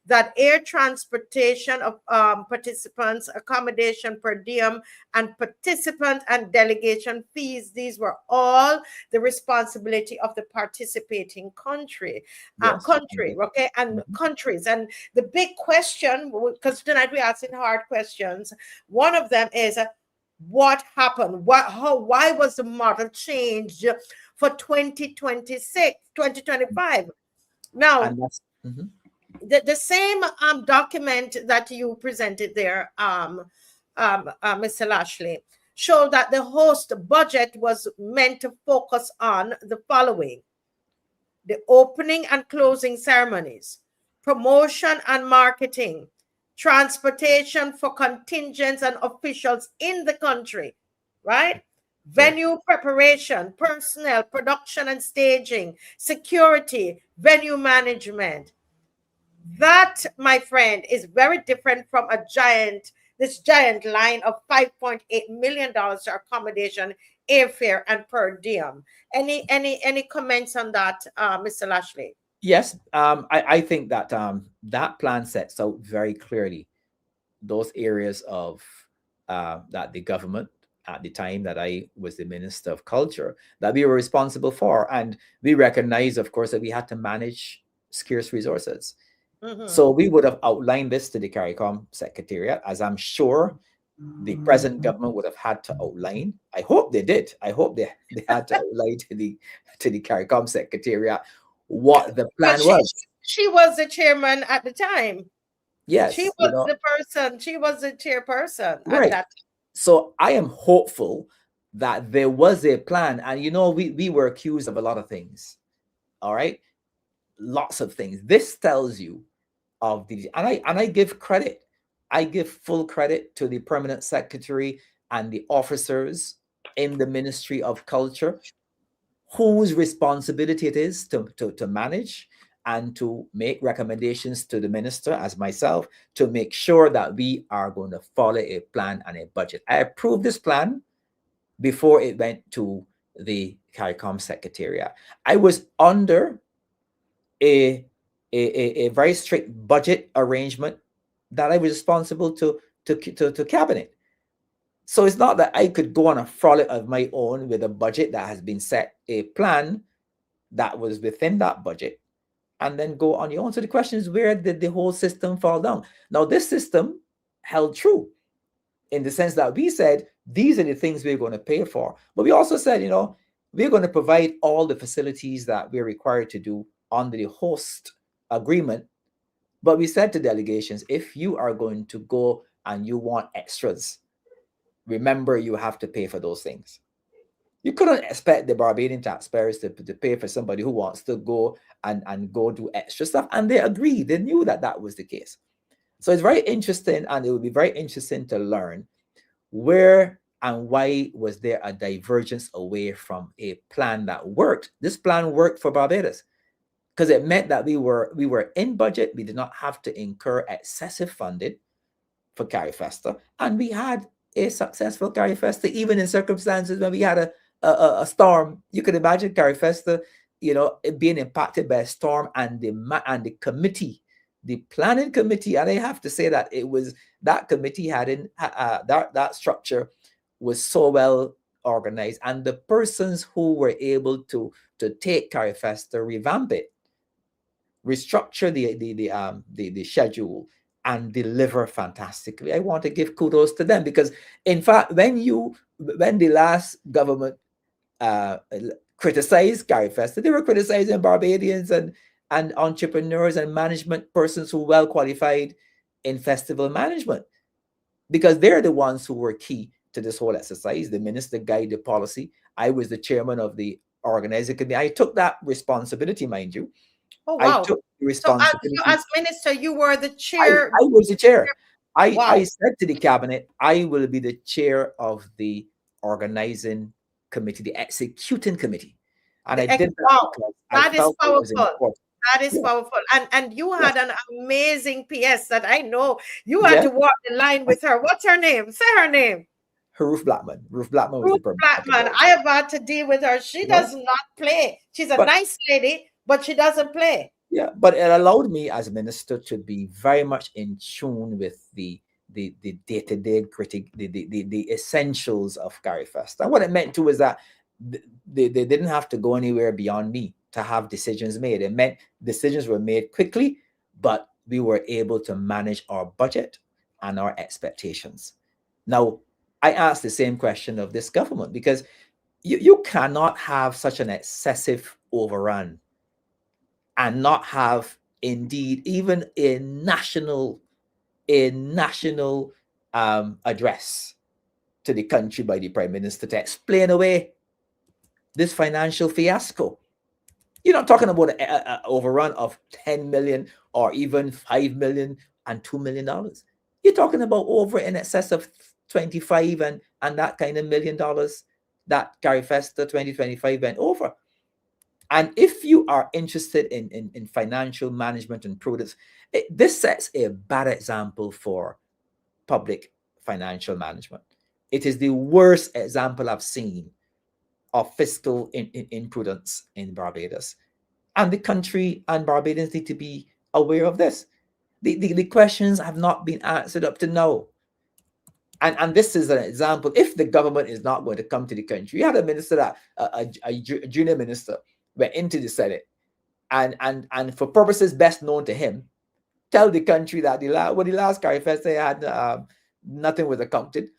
that air transportation of participants, accommodation per diem, and participant and delegation fees, these were all the responsibility of the participating country, okay, and countries. And the big question, because tonight we're asking hard questions, one of them is, what happened? Why was the model changed for 2026, 2025? Now, the same document that you presented there, Mr. Lashley, showed that the host budget was meant to focus on the following: the opening and closing ceremonies, promotion and marketing, transportation for contingents and officials in the country, right? Venue preparation, personnel, production and staging, security, venue management. That, my friend, is very different from this giant line of $5.8 million to accommodation, airfare, and per diem. Any comments on that, Mr. Lashley? Yes, I think that that plan sets out very clearly those areas of that the government at the time that I was the Minister of Culture, that we were responsible for. And we recognize, of course, that we had to manage scarce resources. So we would have outlined this to the CARICOM Secretariat, as I'm sure the present government would have had to outline. I hope they did. I hope they had to outline to the CARICOM Secretariat what the plan was. She was the chairman at the time. Yes. She was the person. She was the chairperson right. at that time. So I am hopeful that there was a plan. And we were accused of a lot of things. All right, lots of things. This tells you of these, and I give credit. I give full credit to the permanent secretary and the officers in the Ministry of Culture, whose responsibility it is to manage and to make recommendations to the minister, as myself, to make sure that we are going to follow a plan and a budget. I approved this plan before it went to the CARICOM Secretariat. I was under a very strict budget arrangement that I was responsible to cabinet. So it's not that I could go on a frolic of my own with a budget that has been set, a plan that was within that budget, and then go on your own. So the question is, where did the whole system fall down? Now, this system held true in the sense that we said, these are the things we're going to pay for. But we also said, we're going to provide all the facilities that we're required to do under the host agreement. But we said to delegations, if you are going to go and you want extras, remember you have to pay for those things. You couldn't expect the Barbadian taxpayers to pay for somebody who wants to go and go do extra stuff. And they agreed. They knew that that was the case. So it's very interesting, and it would be very interesting to learn where and why was there a divergence away from a plan that worked. This plan worked for Barbados because it meant that we were in budget. We did not have to incur excessive funding for Carifesta, and we had a successful Carifesta, even in circumstances when we had a storm. You could imagine Carifesta, it being impacted by a storm, and the committee, the planning committee, and I have to say that it was that committee that structure was so well organized, and the persons who were able to take Carifesta, revamp it, restructure the schedule, and deliver fantastically. I want to give kudos to them, because in fact, when the last government criticized Carifesta, they were criticizing Barbadians and entrepreneurs and management persons who were well qualified in festival management, because they're the ones who were key to this whole exercise. The minister guided the policy. I was the chairman of the organizing committee. I took that responsibility, mind you. Oh, wow. I took the responsibility. So as minister, you were the chair. I was the chair. Wow. I said to the cabinet, I will be the chair of the organizing committee, the executing committee. And I did that. Wow. That is powerful. That is powerful. And you had an amazing PS that I know you had to walk the line with her. What's her name? Say her name. Ruth Blackman. Ruth Blackman was the Blackman. I am about to deal with her. She does not play. She's a nice lady, but she doesn't play. Yeah, but it allowed me as minister to be very much in tune with the day-to-day critique, the essentials of Carifesta. And what it meant too was that they didn't have to go anywhere beyond me to have decisions made. It meant decisions were made quickly, but we were able to manage our budget and our expectations. Now, I asked the same question of this government, because you cannot have such an excessive overrun and not have indeed even a national address to the country by the Prime Minister to explain away this financial fiasco. You're not talking about an overrun of 10 million or even 5 million and $2 million. You're talking about over in excess of 25 and that kind of $1 million that Carifesta 2025 went over. And if you are interested in financial management and prudence, this sets a bad example for public financial management. It is the worst example I've seen of fiscal imprudence in Barbados. And the country and Barbadians need to be aware of this. The questions have not been answered up to now. And this is an example. If the government is not going to come to the country, you had a minister, that a junior minister, went into the Senate and for purposes best known to him, tell the country that the last Carifesta had nothing was accounted.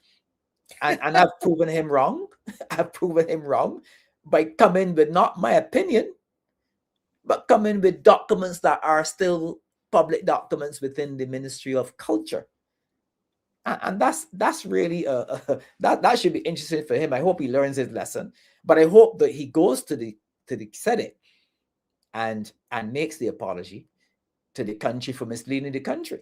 And I've proven him wrong. I've proven him wrong by coming with not my opinion, but coming with documents that are still public documents within the Ministry of Culture. And that's really that should be interesting for him. I hope he learns his lesson, but I hope that he goes to the Senate and makes the apology to the country for misleading the country.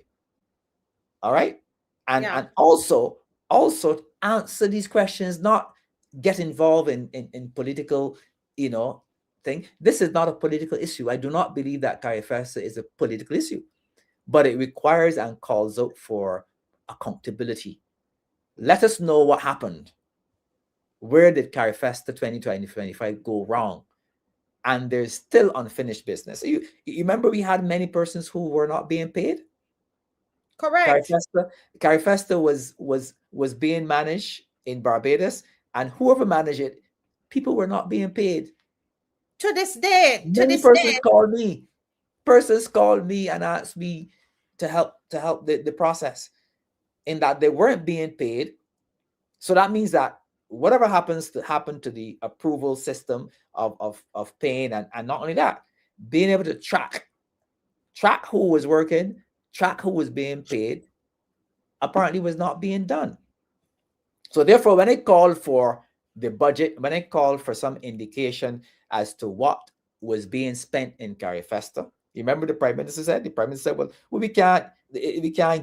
All right, and also answer these questions, not get involved in political, thing. This is not a political issue. I do not believe that Carifesta is a political issue, but it requires and calls out for accountability. Let us know what happened. Where did Carifesta 2020-25 go wrong? And there's still unfinished business. You remember we had many persons who were not being paid? Correct. Carifesta was being managed in Barbados, and whoever managed it, people were not being paid. To this day, persons called me and asked me to help the process, in that they weren't being paid. So that means that whatever happen to the approval system of paying, and not only that, being able to track who was working, track who was being paid, apparently was not being done. So therefore, when I called for the budget, when I called for some indication as to what was being spent in Carifesta, you remember the Prime Minister said? The Prime Minister said, well, we can't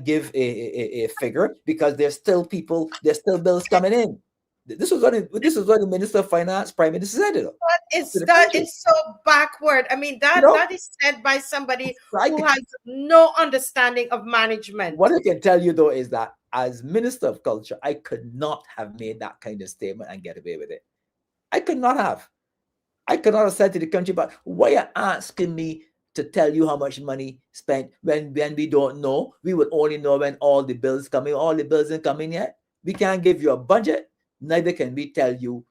give a figure because there's still bills coming in. This was what the Minister of Finance, Prime Minister said. It's so backward. I mean, that is said by somebody who has no understanding of management. What I can tell you, though, is that as Minister of Culture, I could not have made that kind of statement and get away with it. I could not have said to the country, but why are you asking me to tell you how much money spent when we don't know? We would only know when all the bills coming. All the bills ain't coming yet. We can't give you a budget. Neither can we tell you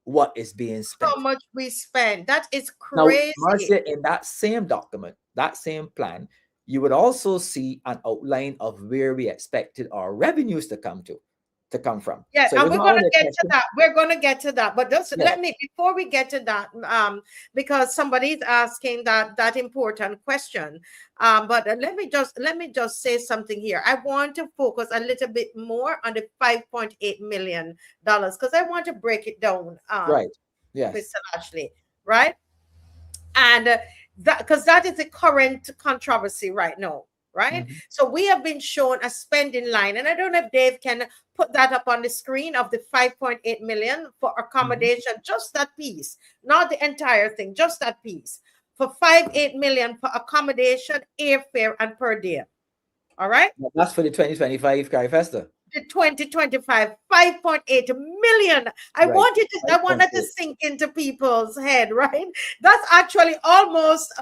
what is being spent. How much we spend. That is crazy. Now, Marcia, in that same document, that same plan, you would also see an outline of where we expected our revenues to come from. Yeah, so and we're going to get to that. We're going to get to that. But let me, before we get to that, because somebody's asking that important question. But let me just say something here. I want to focus a little bit more on the $5.8 million because I want to break it down. Right. Yes. Mr. Lashley. Right. And because that is the current controversy right now. Right. Mm-hmm. So we have been shown a spending line, and I don't know if Dave can put that up on the screen, of the $5.8 million for accommodation, mm-hmm. just that piece, not the entire thing, just that piece, for $5.8 million for accommodation, airfare, and per diem. All right. That's for the 2025 Carifesta. The 2025 $5.8 million. I want that to sink into people's head, right? That's actually almost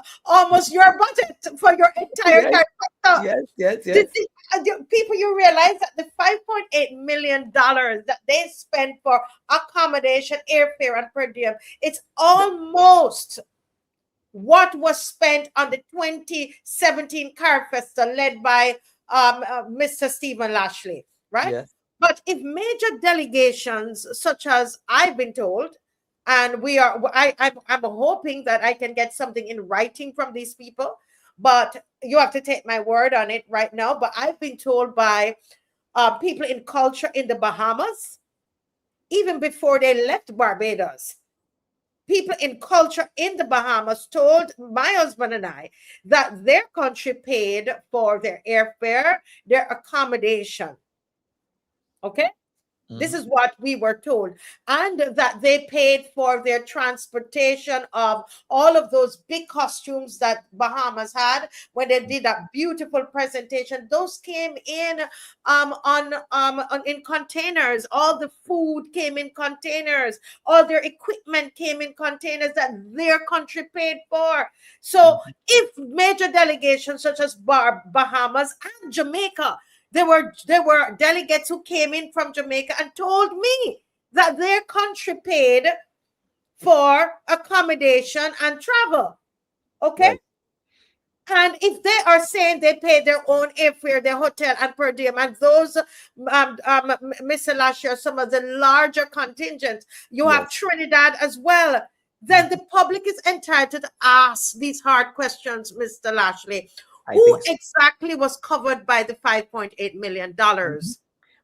your budget for your entire Yes. People, you realize that the $5.8 million that they spend for accommodation, airfare, and per diem, it's almost what was spent on the 2017 Carifesta led by Mr. Stephen Lashley. Right. Yes. But if major delegations, such as I've been told, and I'm hoping that I can get something in writing from these people, but you have to take my word on it right now. But I've been told by people in culture in the Bahamas, even before they left Barbados, people in culture in the Bahamas told my husband and I that their country paid for their airfare, their accommodation. Okay, this is what we were told, and that they paid for their transportation of all of those big costumes that Bahamas had when they did that beautiful presentation. Those came in in containers. All the food came in containers. All their equipment came in containers that their country paid for. So, if major delegations such as Bahamas and Jamaica, there were delegates who came in from Jamaica and told me that their country paid for accommodation and travel. Okay? Right. And if they are saying they paid their own airfare, their hotel, and per diem, and those, Mr. Lashley, some of the larger contingents, you have Trinidad as well, then the public is entitled to ask these hard questions, Mr. Lashley. Who exactly was covered by the $5.8 million?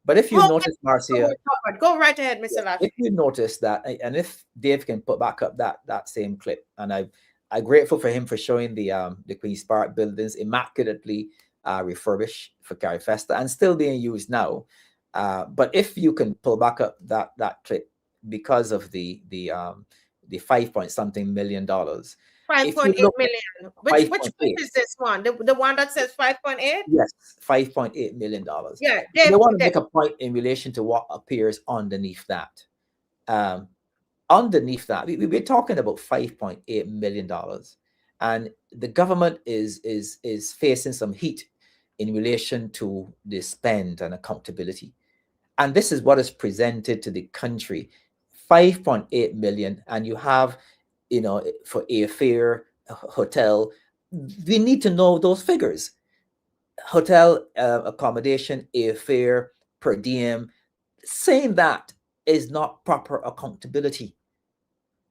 But if you Oh, notice, Marcia, we're covered. Go right ahead, Mr. Lashley. if you notice that, and if Dave can put back up that same clip, and I'm grateful for him for showing the Queen's Park buildings immaculately refurbished for Carifesta and still being used now. But if you can pull back up that clip because of the $5 million. 5.8 million. Which is this one? The one that says 5.8? Yes, $5.8 million. Yeah, Dave, they want to make a point in relation to what appears underneath that. Underneath that, we're talking about $5.8 million, and the government is facing some heat in relation to the spend and accountability. And this is what is presented to the country: 5.8 million, and you have, for airfare, hotel. We need to know those figures: hotel accommodation, airfare, per diem. Saying that is not proper accountability.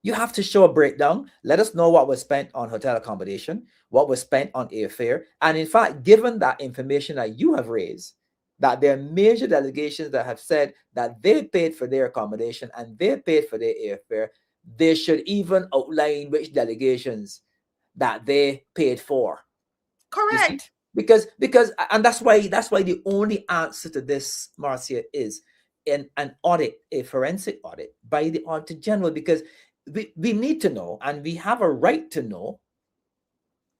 You have to show a breakdown. Let us know what was spent on hotel accommodation, what was spent on airfare, and in fact, given that information that you have raised, that there are major delegations that have said that they paid for their accommodation and they paid for their airfare, they should even outline which delegations that they paid for. Correct. Because and that's why the only answer to this, Marcia, is an audit, a forensic audit by the Auditor General, because we need to know, and we have a right to know,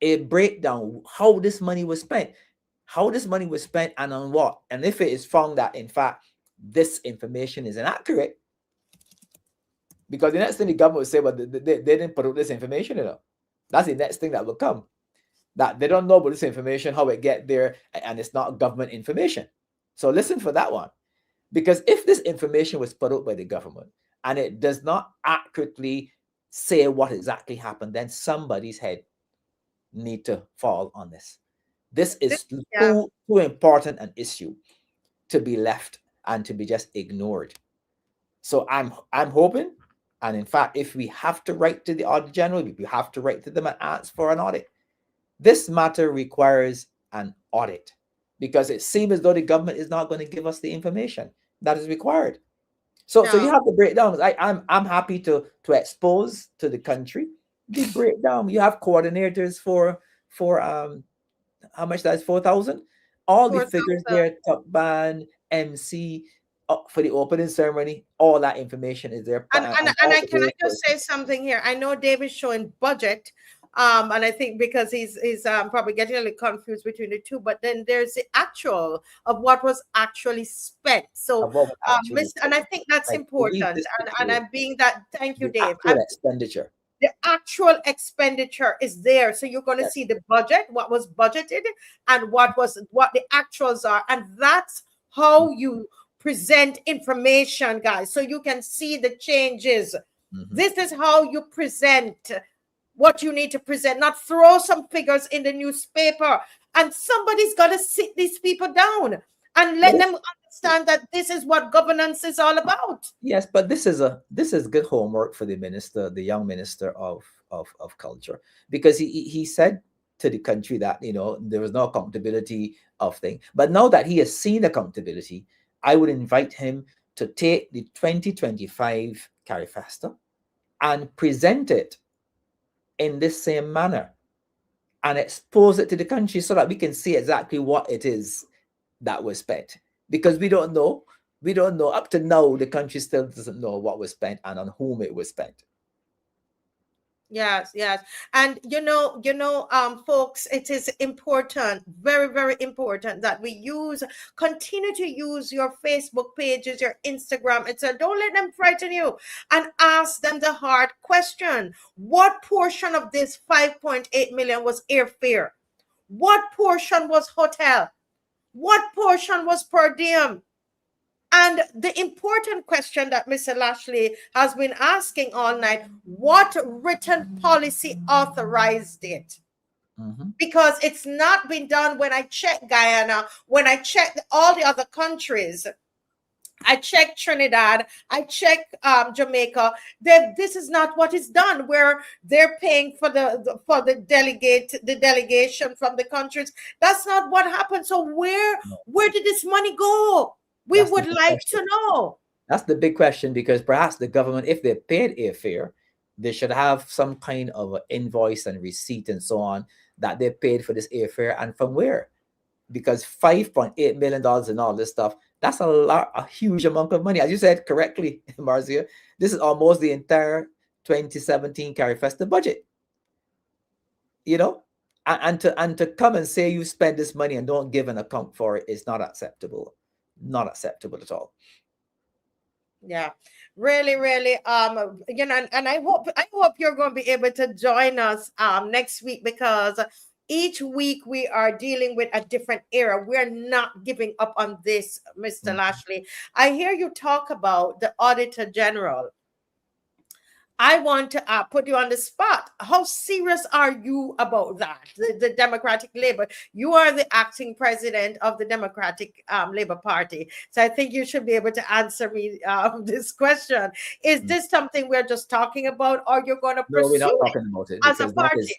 a breakdown how this money was spent. How this money was spent and on what. And if it is found that, in fact, this information is inaccurate, because the next thing the government will say, well, they didn't put out this information enough. That's the next thing that will come. That they don't know about this information, how it get there, and it's not government information. So listen for that one. Because if this information was put out by the government and it does not accurately say what exactly happened, then somebody's head need to fall on this. This is too important an issue to be left and to be just ignored. So I'm hoping, and in fact, if we have to write to the Auditor General, we have to write to them and ask for an audit. This matter requires an audit, because it seems as though the government is not going to give us the information that is required. So you have the breakdowns. I'm happy to expose to the country the breakdown. You have coordinators for how much that is, 4,000. All 4, the figures 000. There, top band, MC, for the opening ceremony, all that information is there. And I just say something here? I know David's showing budget, and I think because he's probably getting a little confused between the two, but then there's the actual of what was actually spent. So, and I think that's important. And I'm being that. Thank you, Dave. Expenditure. The actual expenditure is there, so you're going to see the budget, what was budgeted, and what the actuals are, and that's how you present information, guys, so you can see the changes. This is how you present what you need to present, not throw some figures in the newspaper. And somebody's got to sit these people down and let them understand that this is what governance is all about. Yes, but this is good homework for the minister, the young minister of culture, because he said to the country that there was no accountability of things. But now that he has seen accountability, I would invite him to take the 2025 Carifesta and present it in this same manner and expose it to the country so that we can see exactly what it is that was spent. Because we don't know. Up to now, the country still doesn't know what was spent and on whom it was spent. Yes. And folks, it is important, very, very important, that we continue to use your Facebook pages, your Instagram. Don't let them frighten you, and ask them the hard question. What portion of this 5.8 million was airfare? What portion was hotel? What portion was per diem? And the important question that Mr. Lashley has been asking all night: what written policy authorized it? Because it's not been done. When I check Guyana, when I check all the other countries, I check Trinidad, I check Jamaica, this is not what is done, where they're paying for the delegation from the countries. That's not what happened. So where did this money go? We That's the would big like question. to know. That's the big question, because perhaps the government, if they paid airfare, they should have some kind of an invoice and receipt and so on that they paid for this airfare and from where. Because $5.8 million and all this stuff, that's a huge amount of money. As you said correctly, Marcia, this is almost the entire 2017 Carifesta budget. You know, and to come and say you spend this money and don't give an account for it is not acceptable. Not acceptable at all. Yeah, really, really. You know, and I hope you're going to be able to join us next week, because each week we are dealing with a different era. We're not giving up on this, Mr. Lashley. I hear you talk about the Auditor General. I want to put you on the spot. How serious are you about that? The Democratic Labor. You are the acting president of the Democratic Labor Party. So I think you should be able to answer me this question. Is this something we're just talking about, or you're going to No, we're not pursue talking about it, as a because party?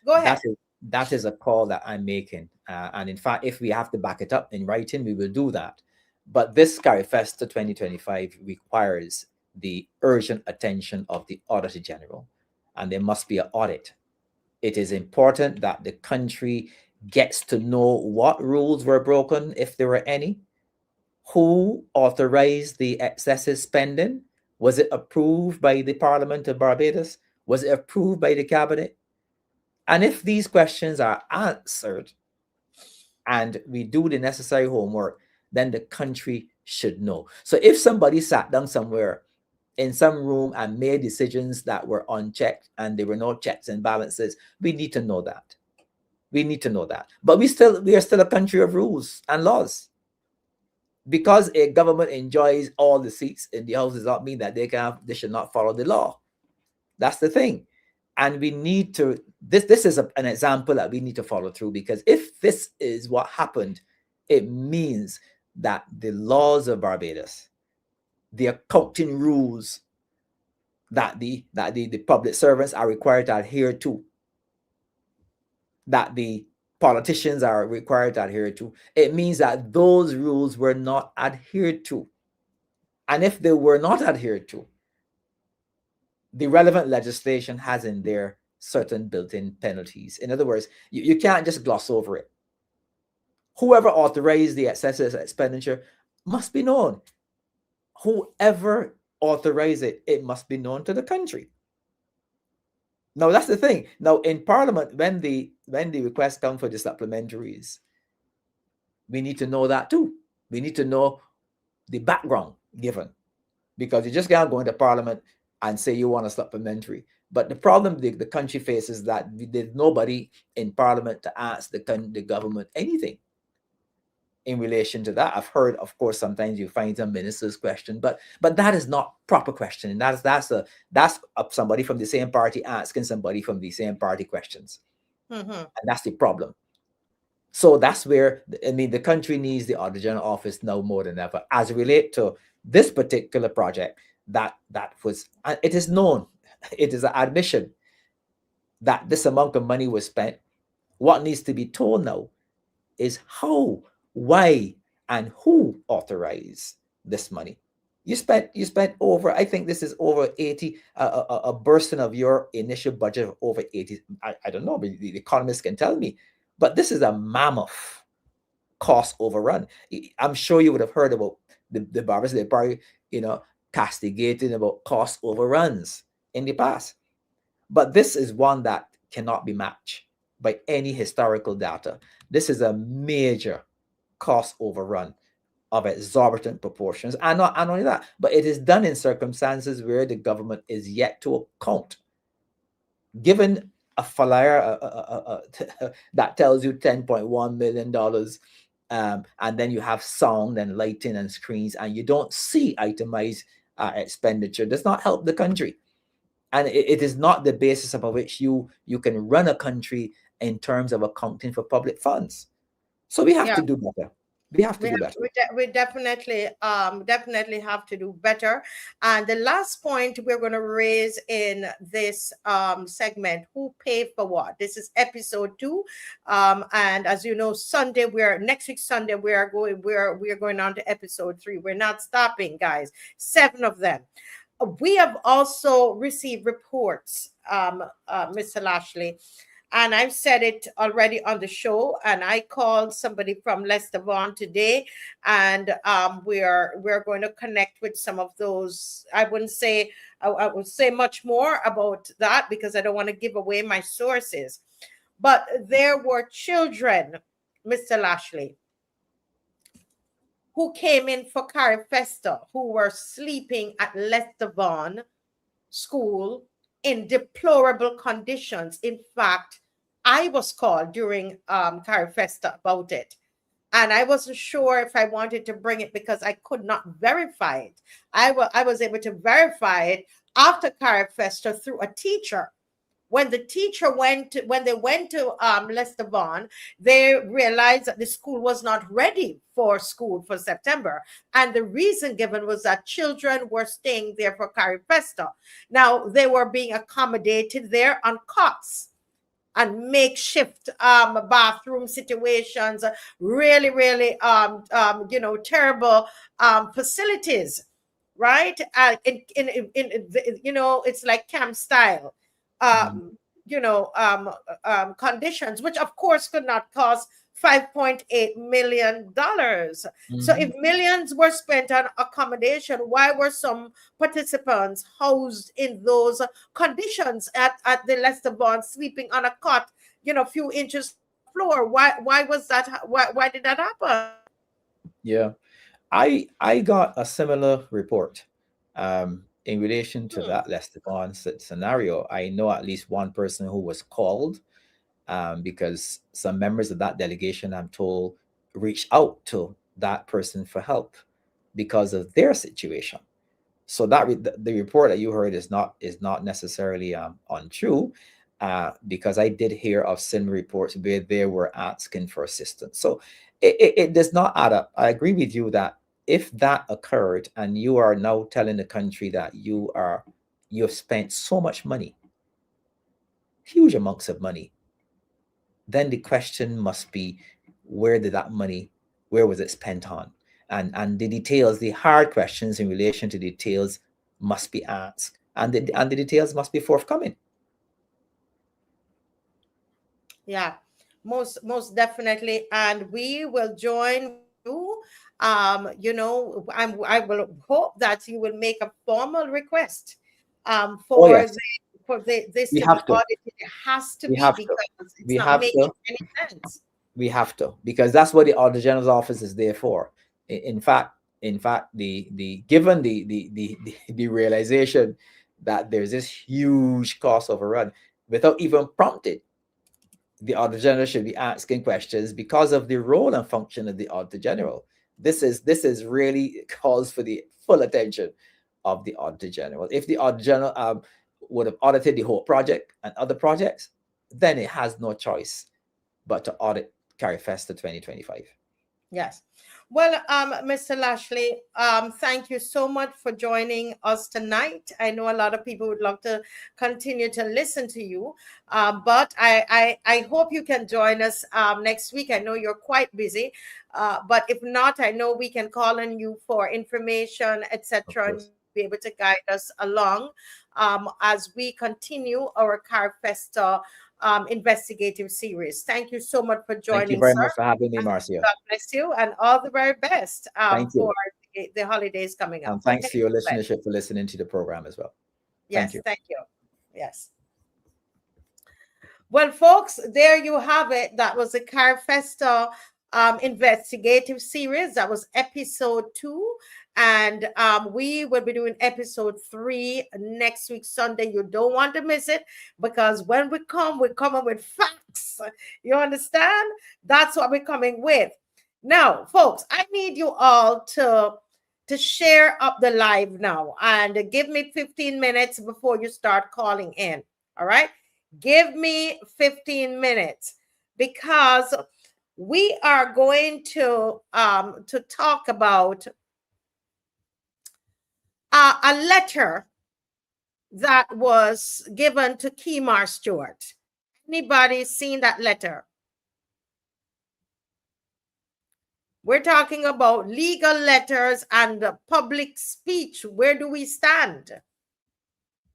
Go ahead. that is a call that I'm making. And in fact, if we have to back it up in writing, we will do that. But this Carifesta 2025 requires the urgent attention of the Auditor General, and there must be an audit. It is important that the country gets to know what rules were broken, if there were any, who authorized the excessive spending. Was it approved by the Parliament of Barbados? Was it approved by the Cabinet? And if these questions are answered and we do the necessary homework, then the country should know. So if somebody sat down somewhere in some room and made decisions that were unchecked and there were no checks and balances, we need to know that. We need to know that. But we are still a country of rules and laws. Because a government enjoys all the seats in the House does not mean that they should not follow the law. That's the thing. And we need to, this is an example that we need to follow through, because if this is what happened, it means that the laws of Barbados, the accounting rules that the public servants are required to adhere to, that the politicians are required to adhere to, it means that those rules were not adhered to. And if they were not adhered to, the relevant legislation has in there certain built-in penalties. In other words, you can't just gloss over it. Whoever authorized the excessive expenditure must be known. Whoever authorized it, it must be known to the country. Now, that's the thing. Now, in Parliament, when the requests come for the supplementaries, we need to know that too. We need to know the background given, because you just can't go into Parliament and say you want a supplementary. But the problem the country faces is that there's nobody in Parliament to ask the government anything in relation to that. I've heard, of course, sometimes you find some ministers question, but that is not proper questioning. That's somebody from the same party asking somebody from the same party questions, and that's the problem. So that's where the country needs the Auditor General Office now more than ever, as relate to this particular project. That was, it is known, it is an admission that this amount of money was spent. What needs to be told now is how, why, and who authorized this money. You spent over, I think this is over 80, a bursting of your initial budget of over 80. I don't know, but the economists can tell me. But this is a mammoth cost overrun. I'm sure you would have heard about the Barbados. They probably, castigating about cost overruns in the past. But this is one that cannot be matched by any historical data. This is a major cost overrun of exorbitant proportions. And not only that, but it is done in circumstances where the government is yet to account. Given a flyer that tells you $10.1 million, and then you have sound and lighting and screens, and you don't see itemized expenditure, does not help the country. And it is not the basis upon which you can run a country in terms of accounting for public funds. So we have to do better. We have to do better. We definitely have to do better. And the last point we're going to raise in this segment: who paid for what? This is episode 2, and as you know, next week Sunday we're going on to episode 3. We're not stopping, guys. 7 of them. We have also received reports, Mr. Lashley, and I've said it already on the show, and I called somebody from Leicester Vaughan today, and we're going to connect with some of those. I would say much more about that because I don't want to give away my sources. But there were children, Mr. Lashley, who came in for Carifesta, who were sleeping at Leicester Vaughan School in deplorable conditions. In fact, I was called during Carifesta about it, and I wasn't sure if I wanted to bring it because I could not verify it. I was able to verify it after Carifesta through a teacher. When they went to Leicester Vaughan, they realized that the school was not ready for school for September. And the reason given was that children were staying there for Carifesta. Now, they were being accommodated there on cots and makeshift bathroom situations, really, really, terrible facilities, right? It's like camp style. Conditions, which of course could not cost $5.8 million. So if millions were spent on accommodation, why were some participants housed in those conditions at the Leicester Vaughan, sleeping on a cot, few inches floor? Why was that? Why did that happen? Yeah, I got a similar report. In relation to that Leicester Vaughan scenario, I know at least one person who was called because some members of that delegation, I'm told, reached out to that person for help because of their situation. So that the report that you heard is not necessarily untrue, because I did hear of similar reports where they were asking for assistance. So it does not add up. I agree with you that if that occurred and you are now telling the country that you have spent so much money, huge amounts of money, then the question must be, where was it spent on? And the details, the hard questions in relation to details must be asked, and the details must be forthcoming. Yeah, most definitely. And we will join you. I will hope that you will make a formal request for this to be audited. It has to be, because it's not making any sense. We have to, because that's what the Auditor General's office is there for. In fact, given the realization that there's this huge cost overrun, without even prompted, the Auditor General should be asking questions because of the role and function of the Auditor General. This is really calls for the full attention of the Auditor General. If the Auditor General would have audited the whole project and other projects, then it has no choice but to audit Carifesta 2025. Yes. Well, Mr. Lashley, thank you so much for joining us tonight. I know a lot of people would love to continue to listen to you, but I hope you can join us next week. I know you're quite busy, but if not, I know we can call on you for information, etc., and be able to guide us along as we continue our Carifesta investigative series. Thank you so much for joining. Thank you very much for having me, Marcia. God bless you, and all the very best for the holidays coming up. And thanks to your listenership for listening to the program as well. Yes, thank you. Yes. Well, folks, there you have it. That was the Carifesta investigative series. That was episode 2. And we will be doing episode 3 next week, Sunday. You don't want to miss it, because when we come, we're coming with facts. You understand? That's what we're coming with. Now, folks, I need you all to share up the live now and give me 15 minutes before you start calling in. All right? Give me 15 minutes, because we are going to talk about a letter that was given to KEMART STUART. Anybody seen that letter? We're talking about legal letters and public speech. Where do we stand?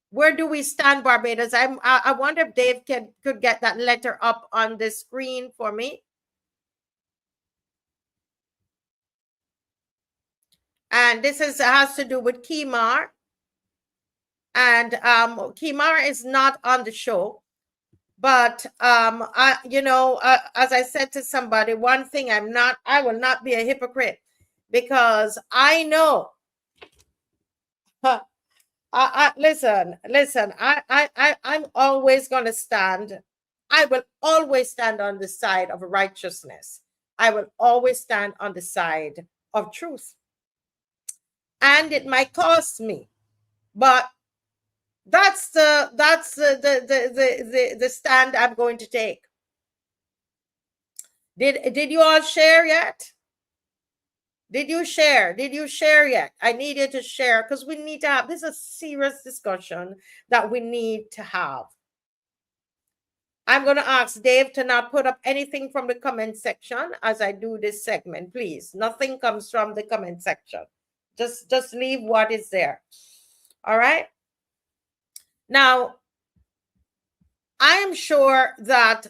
Where do we stand, Barbados? I wonder if Dave could get that letter up on the screen for me. And this has to do with KEMART. And KEMART is not on the show. But as I said to somebody, one thing I will not be a hypocrite, because I know. Listen. I'm always going to stand. I will always stand on the side of righteousness. I will always stand on the side of truth. And it might cost me, but that's the stand I'm going to take. Did you all share yet? Did you share? Did you share yet? I need you to share, because we need to have, this is a serious discussion that we need to have. I'm going to ask Dave to not put up anything from the comment section as I do this segment, please. Nothing comes from the comment section. Just leave what is there. All right. Now, I am sure that,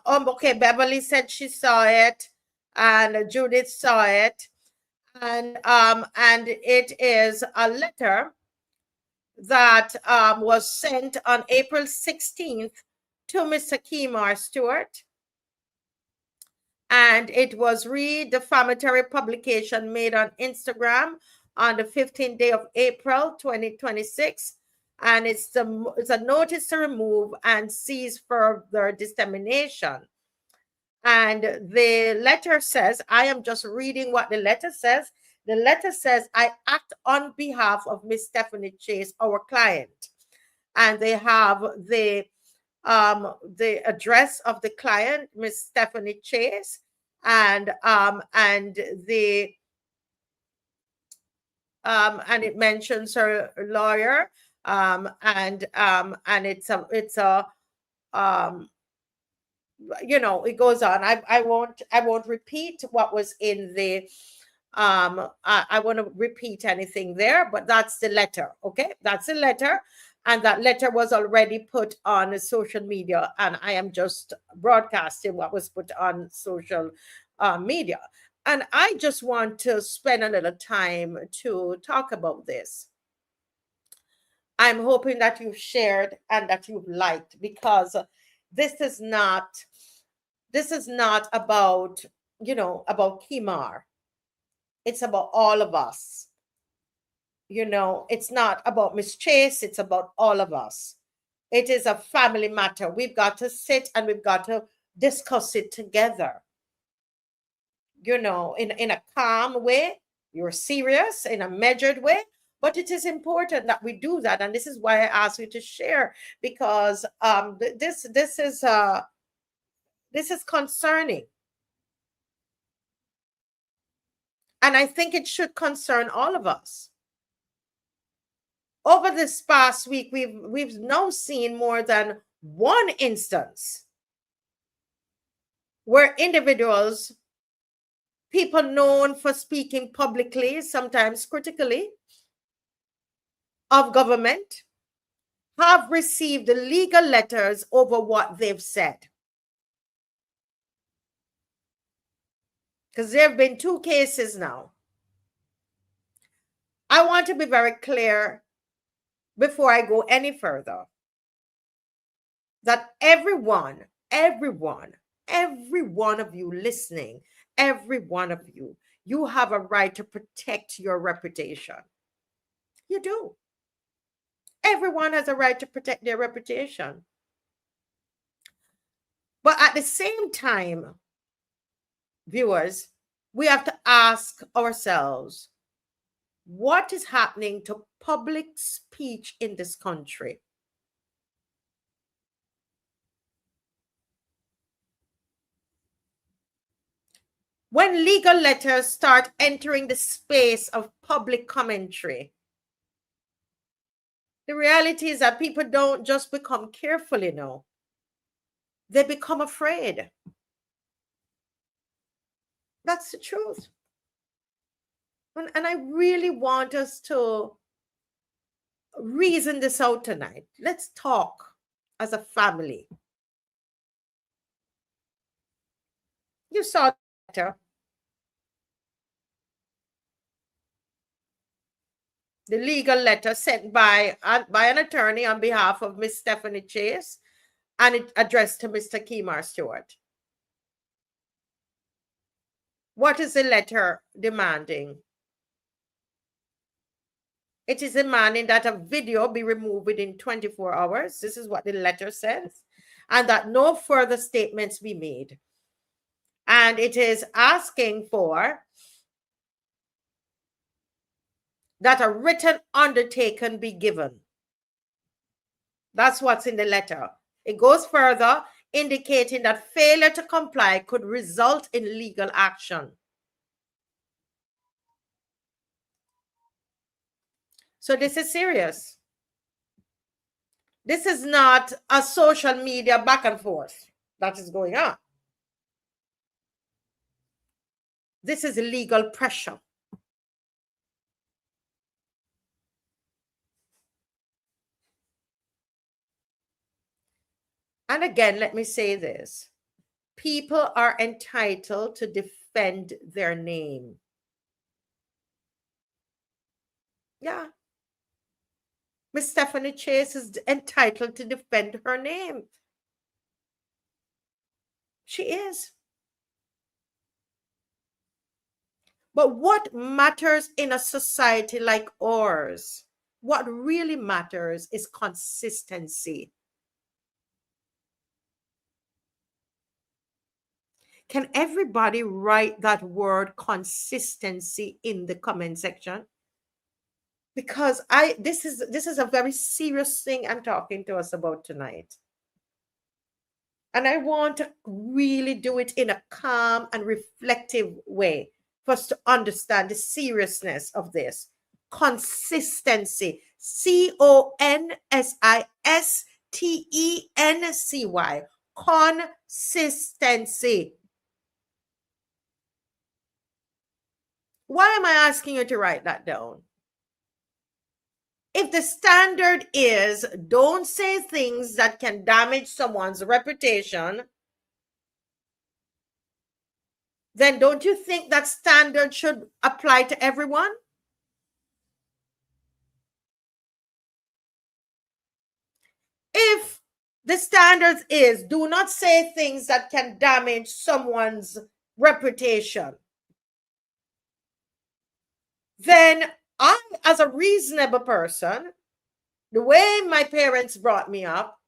okay, Beverly said she saw it, and Judith saw it, and it is a letter that was sent on April 16th to Mr. KEMART STUART, and it was defamatory publication made on Instagram on the 15th day of April 2026. And it's a notice to remove and cease further dissemination. And the letter says, I am just reading what the letter says. The letter says, I act on behalf of Miss Stephanie Chase, our client. And they have the address of the client, Miss Stephanie Chase, and it mentions her lawyer. And it's a it goes on. I won't repeat what was in the I want to repeat anything there, but that's the letter. Okay, that's the letter, and that letter was already put on social media, and I am just broadcasting what was put on social media. And I just want to spend a little time to talk about this. I'm hoping that you've shared and that you've liked, because this is not about, about KEMART. It's about all of us. It's not about Miss Chase. It's about all of us. It is a family matter. We've got to sit and we've got to discuss it together. In a calm way. You're serious, in a measured way. But it is important that we do that, and this is why I ask you to share, because this is concerning, and I think it should concern all of us. Over this past week, we've now seen more than one instance where individuals, people known for speaking publicly, sometimes critically, of government, have received legal letters over what they've said. Because there have been 2 cases now. I want to be very clear before I go any further that every one of you listening, every one of you, you have a right to protect your reputation. You do. Everyone has a right to protect their reputation. But at the same time, viewers, we have to ask ourselves, what is happening to public speech in this country? when legal letters start entering the space of public commentary, the reality is that people don't just become careful, you know. They become afraid. That's the truth. And I really want us to reason this out tonight. Let's talk as a family. You saw the letter. The legal letter sent by an attorney on behalf of Miss Stephanie Chase, and it addressed to Mr. KEMART Stewart. What is the letter demanding? It is demanding that a video be removed within 24 hours. This is what the letter says. And that no further statements be made. And it is asking for that a written undertaking be given. That's what's in the letter. It goes further, indicating that failure to comply could result in legal action. So this is serious. This is not a social media back and forth that is going on. This is legal pressure. And again, let me say this. People are entitled to defend their name. Yeah. Miss Stephanie Chase is entitled to defend her name. She is. But what matters in a society like ours, what really matters is consistency. Can everybody write that word consistency in the comment section? Because this is a very serious thing I'm talking to us about tonight. And I want to really do it in a calm and reflective way for us to understand the seriousness of this. Consistency. CONSISTENCY. Consistency. Why am I asking you to write that down? If the standard is don't say things that can damage someone's reputation, then don't you think that standard should apply to everyone? If the standard is do not say things that can damage someone's reputation, then I, as a reasonable person, the way my parents brought me up,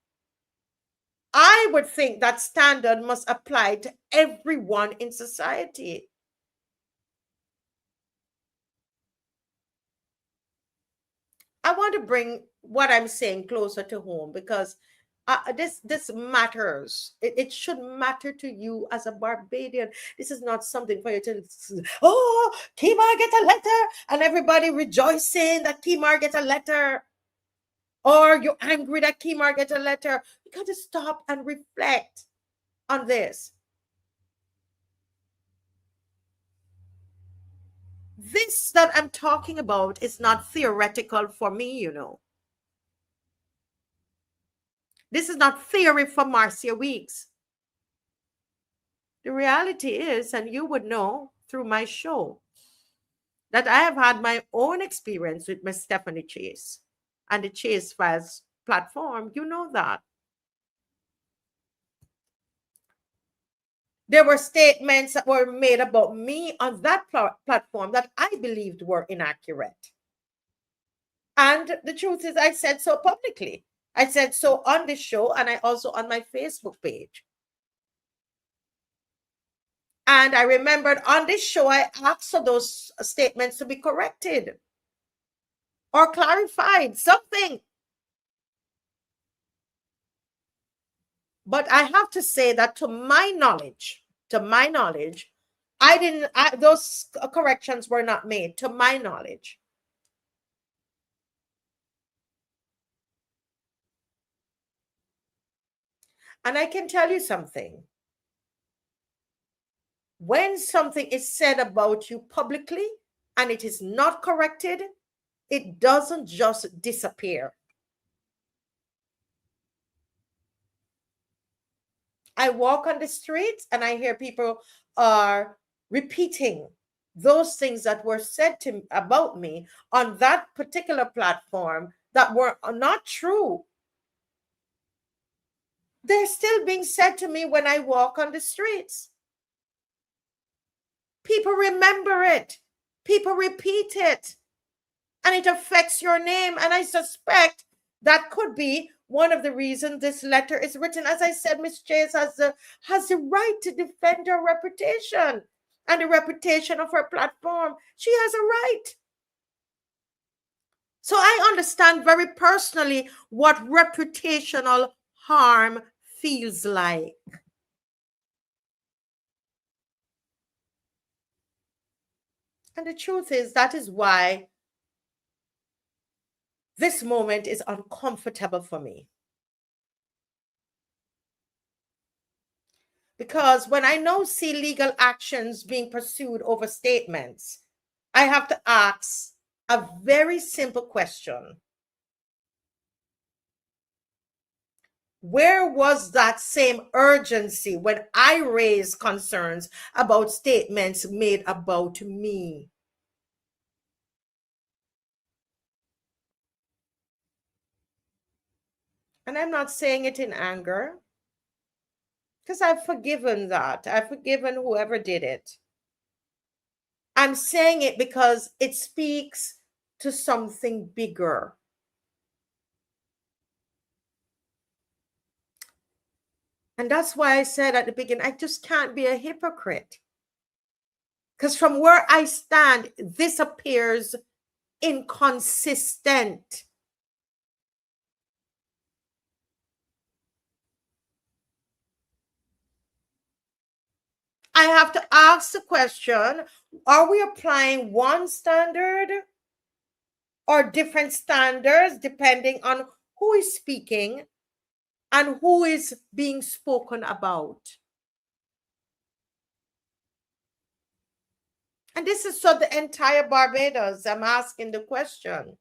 I would think that standard must apply to everyone in society. I want to bring what I'm saying closer to home because this matters. It should matter to you as a Barbadian. This is not something for you to, oh, KEMART get a letter, and everybody rejoicing that KEMART get a letter. Or you're angry that KEMART get a letter. You got to stop and reflect on this. This that I'm talking about is not theoretical for me, you know. This is not theory for Marcia Weeks. The reality is, and you would know through my show, that I have had my own experience with Miss Stephanie Chase and the Chase Files platform. You know that. There were statements that were made about me on that platform that I believed were inaccurate. And the truth is, I said so publicly. I said so on this show, and I also on my Facebook page. And I remembered on this show, I asked for those statements to be corrected or clarified, something. But I have to say that to my knowledge, those corrections were not made to my knowledge. And I can tell you something. When something is said about you publicly and it is not corrected, it doesn't just disappear. I walk on the streets and I hear people are repeating those things that were said about me on that particular platform that were not true. They're still being said to me when I walk on the streets. People remember it. People repeat it. And it affects your name. And I suspect that could be one of the reasons this letter is written. As I said, Ms. Chase has the right to defend her reputation and the reputation of her platform. She has a right. So I understand very personally what reputational harm feels like. And the truth is, that is why this moment is uncomfortable for me. Because when I now see legal actions being pursued over statements, I have to ask a very simple question. Where was that same urgency when I raised concerns about statements made about me? And I'm not saying it in anger, because I've forgiven that. I've forgiven whoever did it. I'm saying it because it speaks to something bigger. And that's why I said at the beginning, I just can't be a hypocrite. Because from where I stand, this appears inconsistent. I have to ask the question, are we applying one standard or different standards depending on who is speaking and who is being spoken about? And this is so the entire Barbados, I'm asking the question.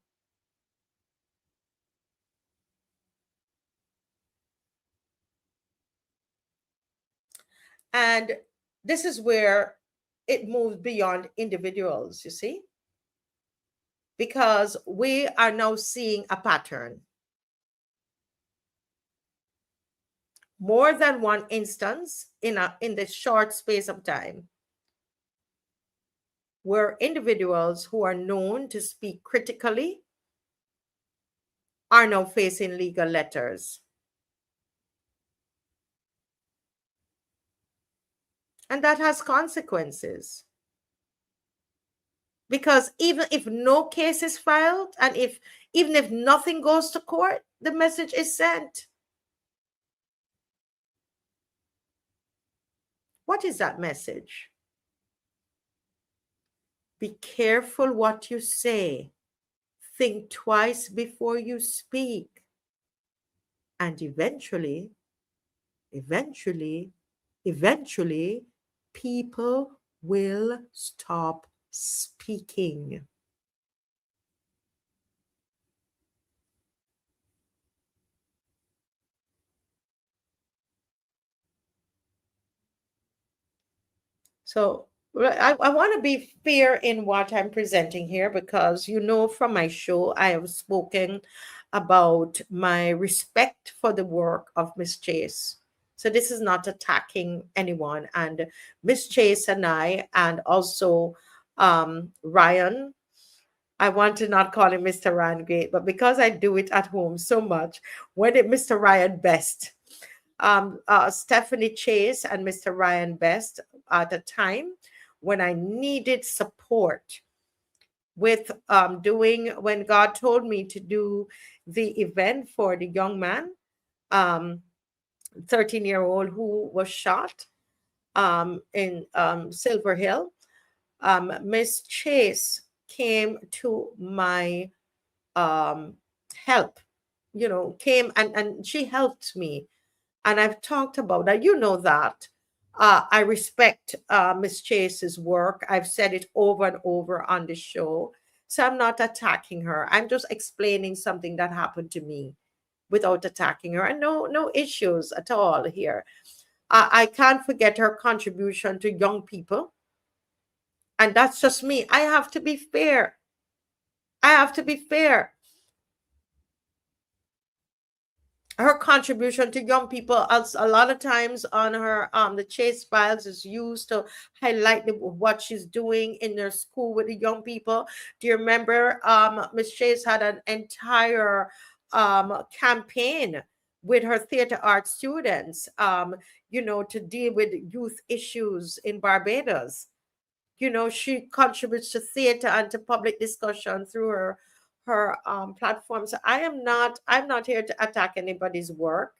And this is where it moves beyond individuals, you see? Because we are now seeing a pattern. More than one instance in this short space of time where individuals who are known to speak critically are now facing legal letters. And that has consequences. Because even if no case is filed and even if nothing goes to court, the message is sent. What is that message? Be careful what you say. Think twice before you speak. And eventually, people will stop speaking. So I want to be fair in what I'm presenting here, because you know from my show I have spoken about my respect for the work of Miss Chase. So this is not attacking anyone. And Miss Chase and I, and also Ryan, I want to not call him Mr. Ryan Great, but because I do it at home so much, when it Mr. Ryan Best, Stephanie Chase and Mr. Ryan Best, at a time when I needed support with when God told me to do the event for the young man, 13-year-old who was shot. in Silver Hill, Miss Chase came to my help, came and she helped me. And I've talked about that. You know that. I respect Miss Chase's work. I've said it over and over on the show. So I'm not attacking her. I'm just explaining something that happened to me without attacking her. And no issues at all here. I can't forget her contribution to young people. And that's just me. I have to be fair. I have to be fair. Her contribution to young people, as a lot of times on her the Chase files is used to highlight what she's doing in their school with the young people. Do you remember Miss Chase had an entire campaign with her theater art students to deal with youth issues in Barbados? She contributes to theater and to public discussion through her platform. So I'm not here to attack anybody's work.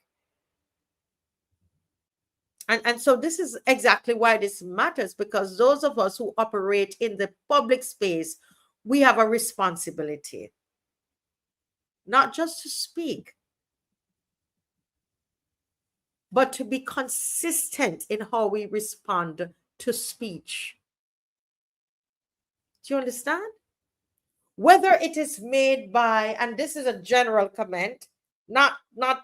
And so this is exactly why this matters, because those of us who operate in the public space, we have a responsibility, not just to speak, but to be consistent in how we respond to speech. Do you understand? Whether it is made by, and this is a general comment, not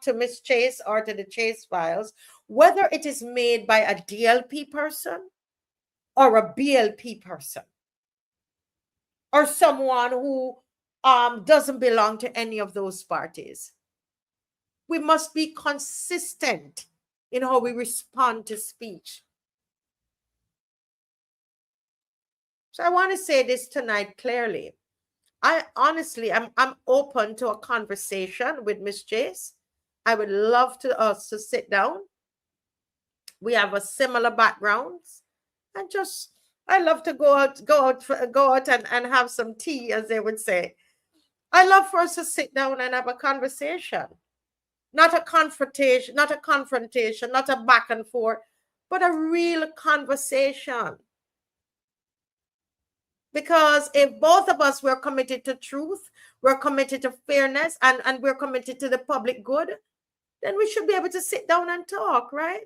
to Miss Chase or to the Chase files, whether it is made by a DLP person or a BLP person or someone who doesn't belong to any of those parties. We must be consistent in how we respond to speech. So I want to say this tonight clearly. I honestly, I'm open to a conversation with Miss Chase. I would love us to sit down. We have a similar backgrounds, and I love to go out and have some tea, as they would say. I love for us to sit down and have a conversation, not a confrontation, not a back and forth, but a real conversation. Because if both of us were committed to truth, we're committed to fairness, and we're committed to the public good, then we should be able to sit down and talk, right?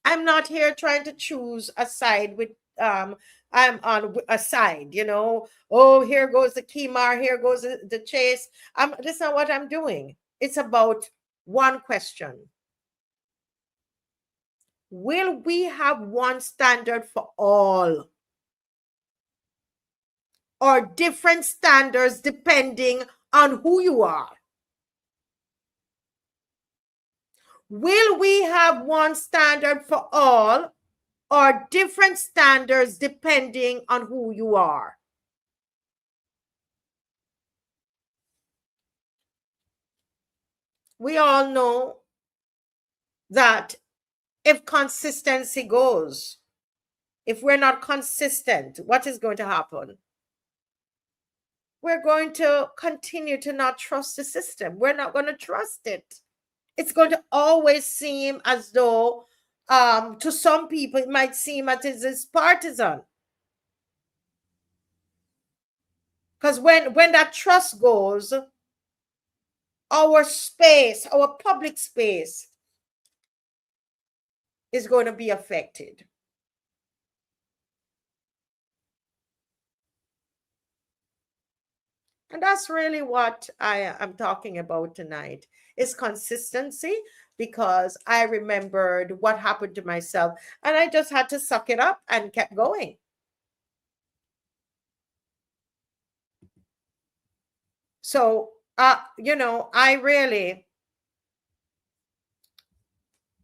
I'm not here trying to choose a side with, I'm on a side, oh, here goes the KEMART, here goes the Chase. That's not what I'm doing. It's about one question. Will we have one standard for all? Or different standards depending on who you are? Will we have one standard for all or different standards depending on who you are? We all know that if consistency goes, if we're not consistent, what is going to happen? We're going to continue to not trust the system. We're not going to trust it. It's going to always seem as though, to some people, it might seem as if it's partisan. Because when that trust goes, our space, our public space is going to be affected. And that's really what I am talking about tonight, is consistency, because I remembered what happened to myself and I just had to suck it up and kept going. So, I really,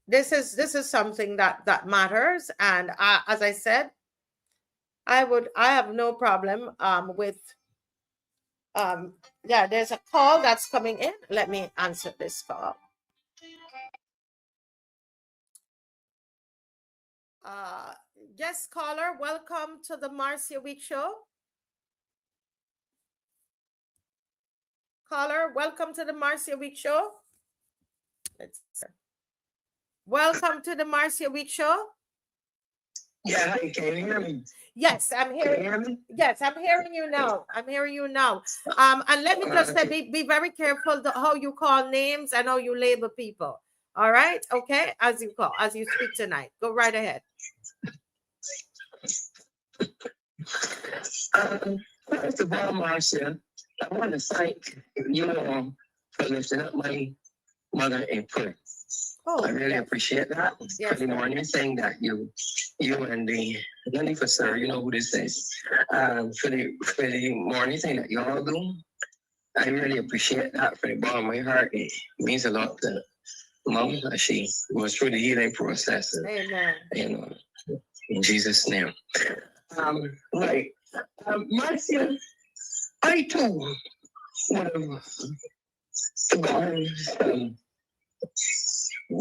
this is something that matters. And as I said, I have no problem with, yeah, there's a call that's coming in. Let me answer this call. Yes, caller, welcome to the Marcia Week Show. Caller, welcome to the Marcia Week Show. Welcome to the Marcia Week Show. Yeah, hi, can you hear me? Yes, I'm Can you hearing. hear me? Yes, I'm hearing you now. I'm hearing you now. And let me just say, be very careful how you call names and how you label people. All right, okay, as you speak tonight. Go right ahead. First of all, Marcia, I want to thank you all for lifting up my mother in prayer. Oh, I really appreciate that. Yes. For the morning thing that you and the Lenny sir, you know who this is. For the morning thing that you all do, I really appreciate that from the bottom of my heart. It means a lot to Mom. She was through the healing process. And, amen. you know, in Jesus' name. Right. Marcia, I too would have gone some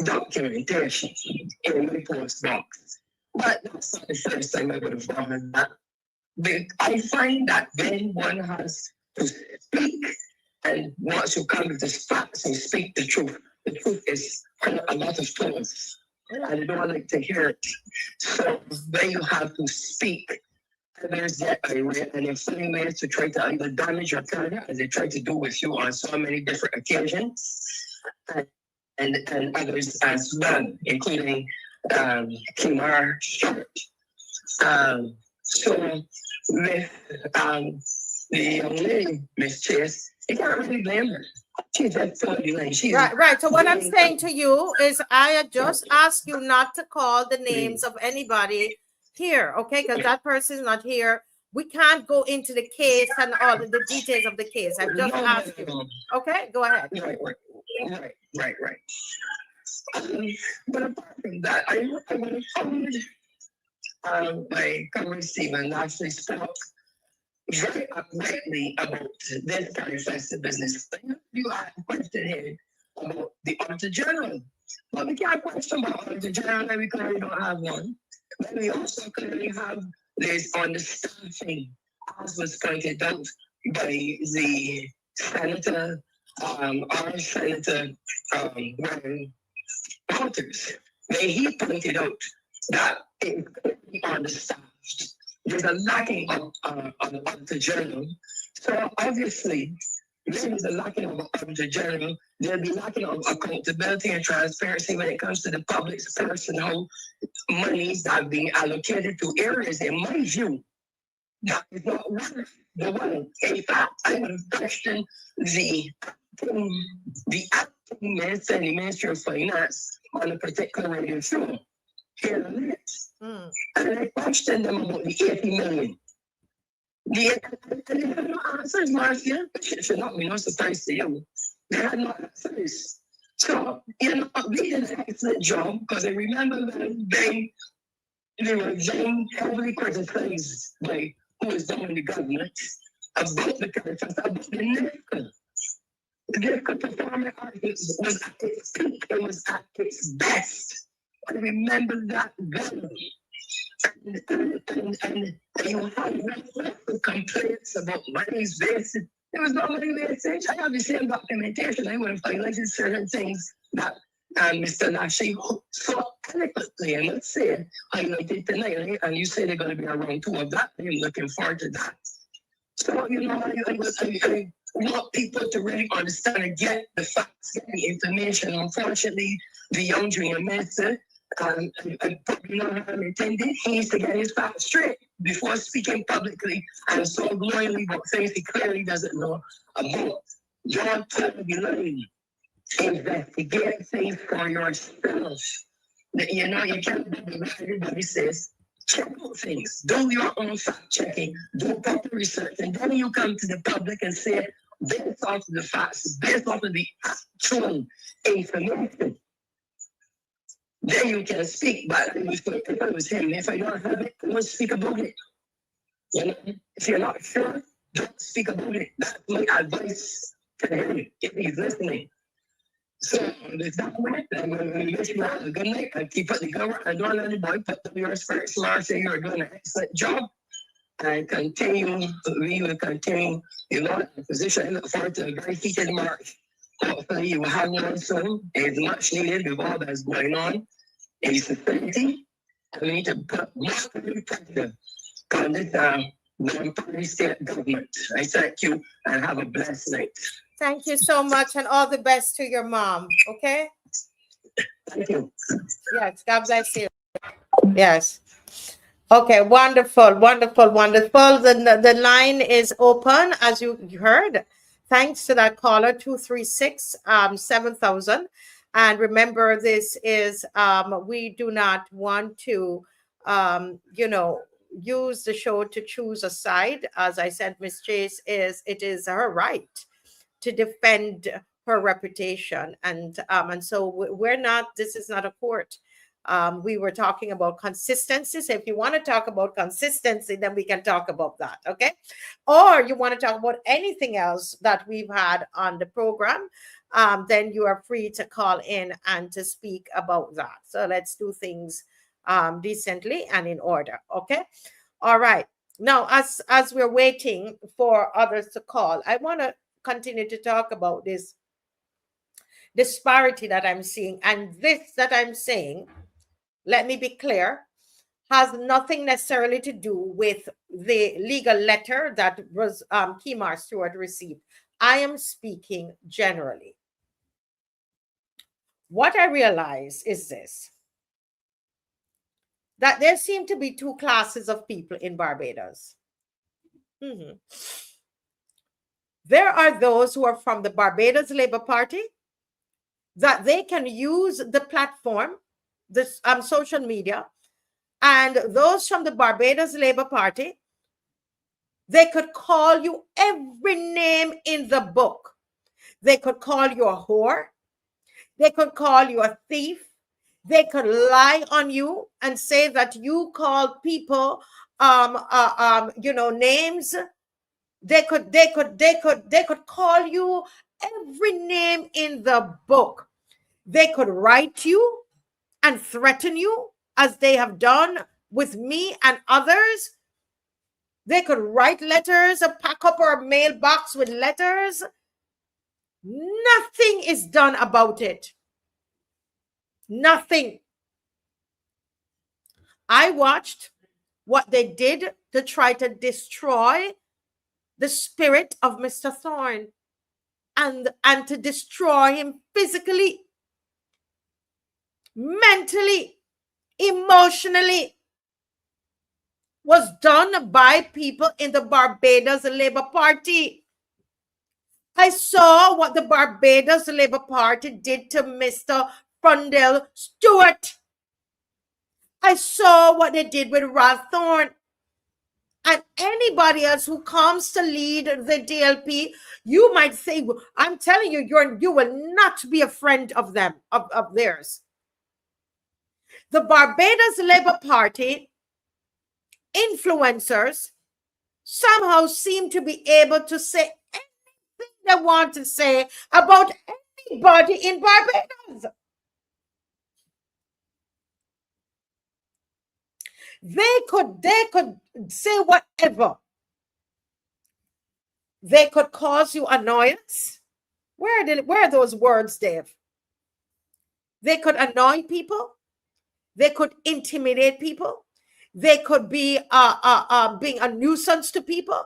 documentation in my post box. But that's not the first time I would have done that. But I find that when one has to speak and wants to come with the facts and speak the truth is a lot of things. And I don't like to hear it. So when you have to speak, there's that area, and if any ways to try to either damage your character, as they try to do with you on so many different occasions, and others as well, including KEMART. So with the young lady, Miss Chase, you can't really blame her. She's just totally like she's right. So what I'm saying to you is I just ask you not to call the names of anybody here, okay? Because that person is not here. We can't go into the case and all the details of the case. I've just asked you. Okay, go ahead. Right. But apart from that, I would have told my comrade Stephen Lashley spoke very uprightly about this Carifesta business. You had a question here about the Auditor General. But we can't question about Auditor General, and we clearly don't have one. But we also clearly have this on the staffing, as was pointed out by the Senator, our Senator, Warren Walters. When he pointed out that it is understaffed. There's a lacking of the journal. So obviously, there is a lacking of the journal. There'll be lacking of accountability and transparency when it comes to the public's personal monies that are being allocated to areas, in my view, that is not worth the money. In fact, I would have questioned the acting minister and the Ministry of Finance on a particular radio show here in a minute. And I questioned them about the 80 million. They had no answers, Marcia. It should not be no surprise to you. They had no answers. So, we did an excellent job because I remember that they were then heavily criticized by who was down in the government about the Carifesta, about the NIFCA. The NIFCA performing arts was at its peak, it was at its best. I remember that well. And you had complaints about money's wasted. There was no money wasted. I have the same documentation. I would have highlighted certain things that Mr. Lashley so eloquently, and let's say, highlighted tonight. And you say they're going to be around 2 of that. I'm looking forward to that. So, I want people to really understand and get the facts, get the information. Unfortunately, the young junior minister, and probably not intended, he needs to get his facts straight before speaking publicly and so glowingly about things he clearly doesn't know about. John told me, lying. Investigate things for yourself. You can't do what everybody says. Check out things. Do your own fact checking. Do proper research. And then you come to the public and say, based off of the facts, based off of the actual information, then you can speak. But if I was him, if I don't have it, I won't speak about it. If you're not sure, don't speak about it. That's my advice to him if he's listening. So with that way, I'm going to wish you all a good night. I keep up the cover. I don't let anybody put yours first. Marcia, you're doing an excellent job. And we will continue the position. I look forward to a very heated March. Hopefully you will have one soon. It's much needed with all that's going on. in society, and we need to put more pressure on this non-party state government. I thank you and have a blessed night. Thank you so much, and all the best to your mom. Okay. Thank you. Yes. God bless you. Yes. Okay. Wonderful. Wonderful. Wonderful. The line is open, as you heard. Thanks to that caller, 236 7000. And remember, this is we do not want to use the show to choose a side. As I said, Miss Chase, it is her right to defend her reputation, and so we're not. This is not a court. We were talking about consistency. So if you want to talk about consistency, then we can talk about that, okay? Or you want to talk about anything else that we've had on the program, then you are free to call in and to speak about that. So let's do things decently and in order, okay? All right. Now, as we're waiting for others to call, I want to continue to talk about this disparity that I'm seeing. And this that I'm saying, let me be clear, has nothing necessarily to do with the legal letter that was KEMART STUART received. I am speaking generally. What I realize is this, that there seem to be two classes of people in Barbados. There are those who are from the Barbados Labour Party, that they can use the platform, this social media, and those from the Barbados Labour Party, they could call you every name in the book. They could call you a whore. They could call you a thief. They could lie on you and say that you called people, names. They could call you every name in the book. They could write you and threaten you, as they have done with me and others. They could write letters, pack up our mailbox with letters. Nothing is done about it. Nothing. I watched what they did to try to destroy the spirit of Mr. Thorne and to destroy him physically, mentally, emotionally, was done by people in the Barbados Labour Party. I saw what the Barbados Labour Party did to Mr. Frundell Stewart. I saw what they did with Ralph Thorne. And anybody else who comes to lead the DLP, you might say, I'm telling you, you will not be a friend of them, of theirs. The Barbados Labour Party influencers somehow seem to be able to say anything they want to say about anybody in Barbados. They could say whatever. They could cause you annoyance. Where are those words, Dave? They could annoy people. They could intimidate people. They could be being a nuisance to people.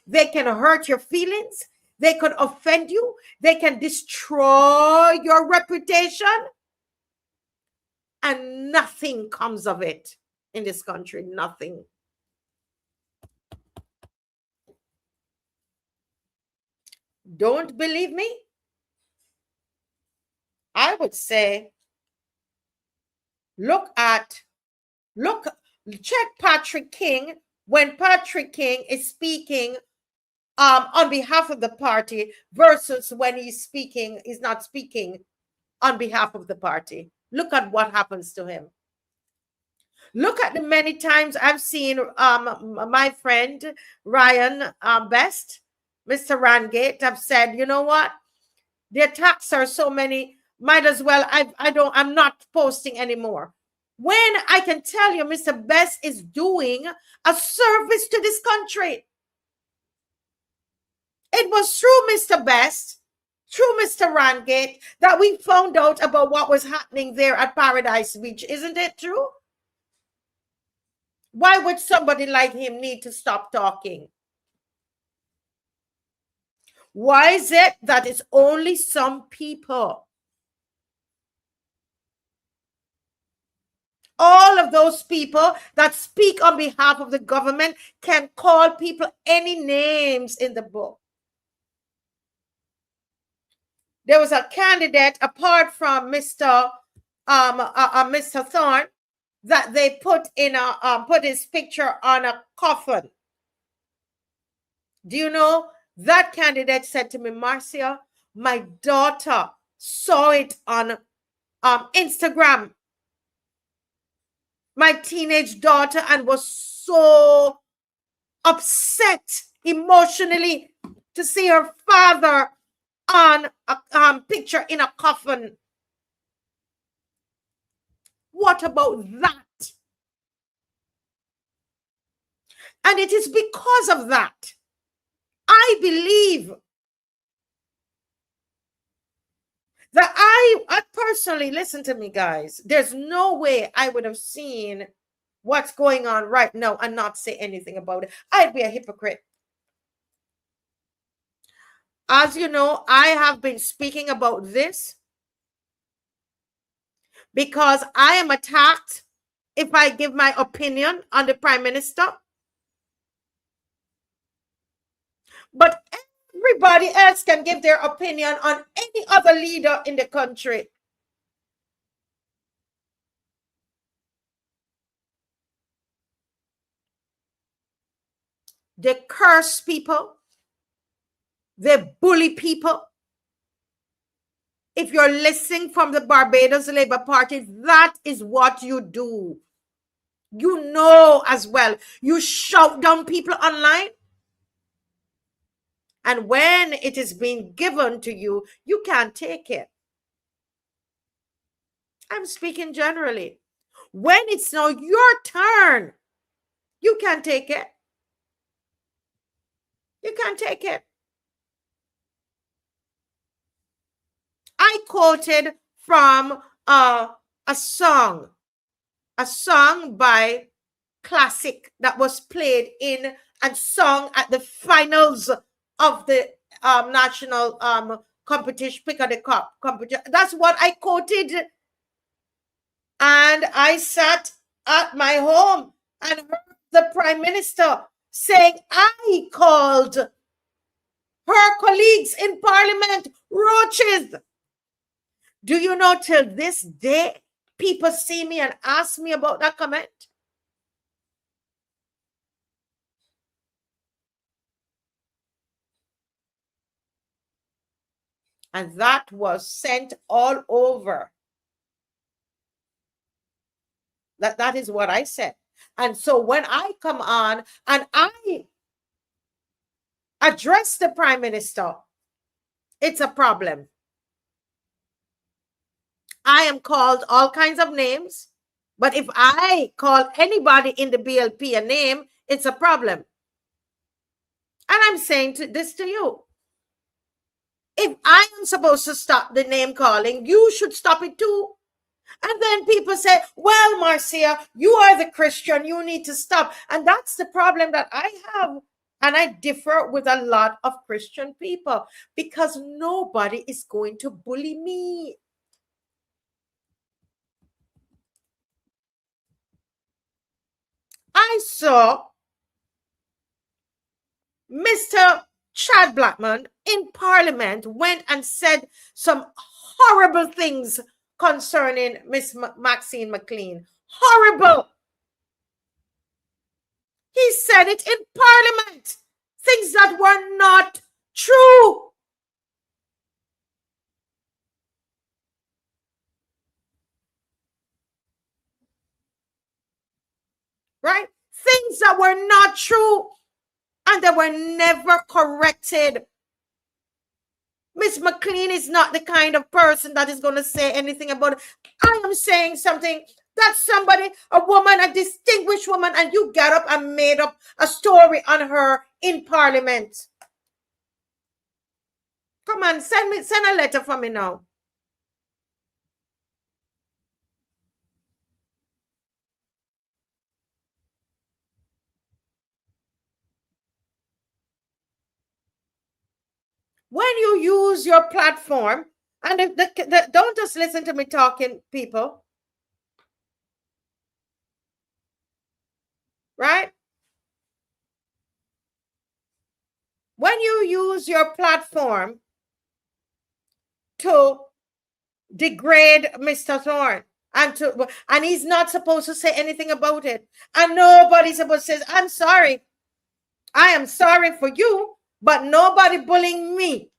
They can hurt your feelings. They could offend you. They can destroy your reputation. And nothing comes of it in this country. Nothing. Don't believe me? I would say, check Patrick King when Patrick King is speaking on behalf of the party versus when he's not speaking on behalf of the party. Look at what happens to him. Look at the many times I've seen my friend Ryan Best, Mr. Rangate, have said, you know what? The attacks are so many, might as well, I'm not posting anymore. When I can tell you, Mr. Best is doing a service to this country. It was through Mr. Best through Mr. Rangate, that we found out about what was happening there at Paradise Beach. Isn't it true? Why would somebody like him need to stop talking? Why is it that it's only some people? All of those people that speak on behalf of the government can call people any names in the book. There was a candidate apart from Mr. Thorne that they put in a put his picture on a coffin. Do you know that candidate said to me, Marcia, my daughter saw it on Instagram, my teenage daughter, and was so upset emotionally to see her father on a picture in a coffin. What about that? And it is because of that, I believe that I personally, listen to me, guys, there's no way I would have seen what's going on right now and not say anything about it. I'd be a hypocrite. As you know, I have been speaking about this because I am attacked if I give my opinion on the Prime Minister. But everybody else can give their opinion on any other leader in the country. They curse people. They bully people. If you're listening from the Barbados Labour Party, that is what you do. You know as well. You shout down people online. And when it is being given to you, you can't take it. I'm speaking generally. When it's now your turn, you can't take it. You can't take it. I quoted from a song by Classic that was played in and sung at the finals of the national competition, Pick of the Cup competition. That's what I quoted. And I sat at my home and heard the Prime Minister saying I called her colleagues in Parliament roaches. Do you know till this day, people see me and ask me about that comment? And that was sent all over. That is what I said. And so when I come on and I address the Prime Minister, it's a problem. I am called all kinds of names, but if I call anybody in the BLP a name, it's a problem. And I'm saying this to you. If I am supposed to stop the name calling, you should stop it too. And then people say, well, Marcia, you are the Christian, you need to stop. And that's the problem that I have. And I differ with a lot of Christian people because nobody is going to bully me. I saw Mr. Chad Blackman in Parliament went and said some horrible things concerning Miss Maxine McLean. Horrible. He said it in Parliament. Things that were not true. Right? Things that were not true. And they were never corrected. Miss McLean is not the kind of person that is going to say anything about it. I am saying something that somebody, a woman, a distinguished woman, and you got up and made up a story on her in Parliament. Come on, send a letter for me now. When you use your platform, and don't just listen to me talking, people. Right? When you use your platform to degrade Mr. Thorne, and he's not supposed to say anything about it, and nobody's supposed to say, I'm sorry. I am sorry for you, but nobody bullying me.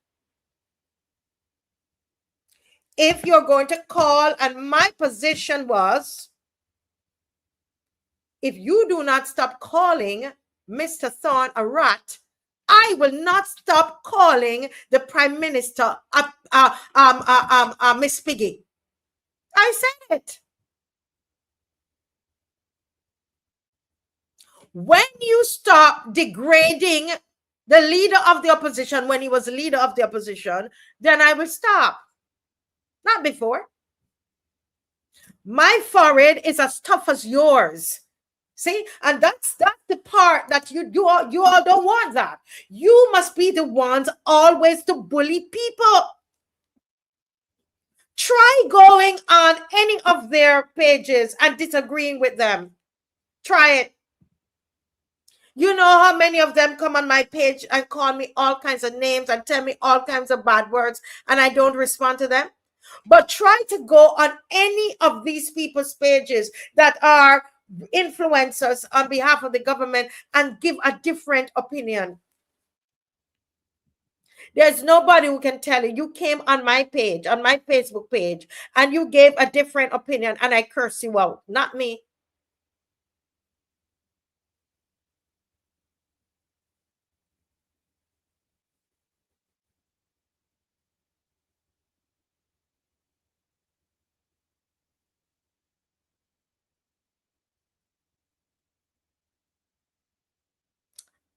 If you're going to call, and my position was, if you do not stop calling Mr. Thorne a rat, I will not stop calling the Prime Minister Miss Piggy. I said it. When you stop degrading the leader of the opposition when he was the leader of the opposition, then I will stop. Not before. My forehead is as tough as yours. See, and that's the part that you all don't want that. You must be the ones always to bully people. Try going on any of their pages and disagreeing with them. Try it. You know how many of them come on my page and call me all kinds of names and tell me all kinds of bad words, and I don't respond to them? But try to go on any of these people's pages that are influencers on behalf of the government and give a different opinion. There's nobody who can tell you. You came on my page, on my Facebook page, and you gave a different opinion and I curse you out. Not me.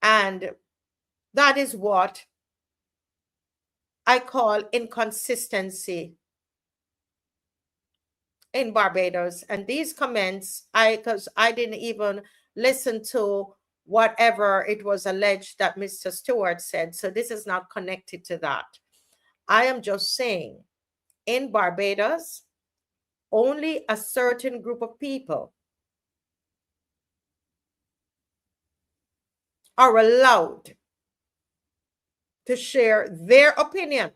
And that is what I call inconsistency in Barbados. And these comments, because I didn't even listen to whatever it was alleged that Mr. Stewart said. So this is not connected to that. I am just saying, in Barbados, only a certain group of people are allowed to share their opinion,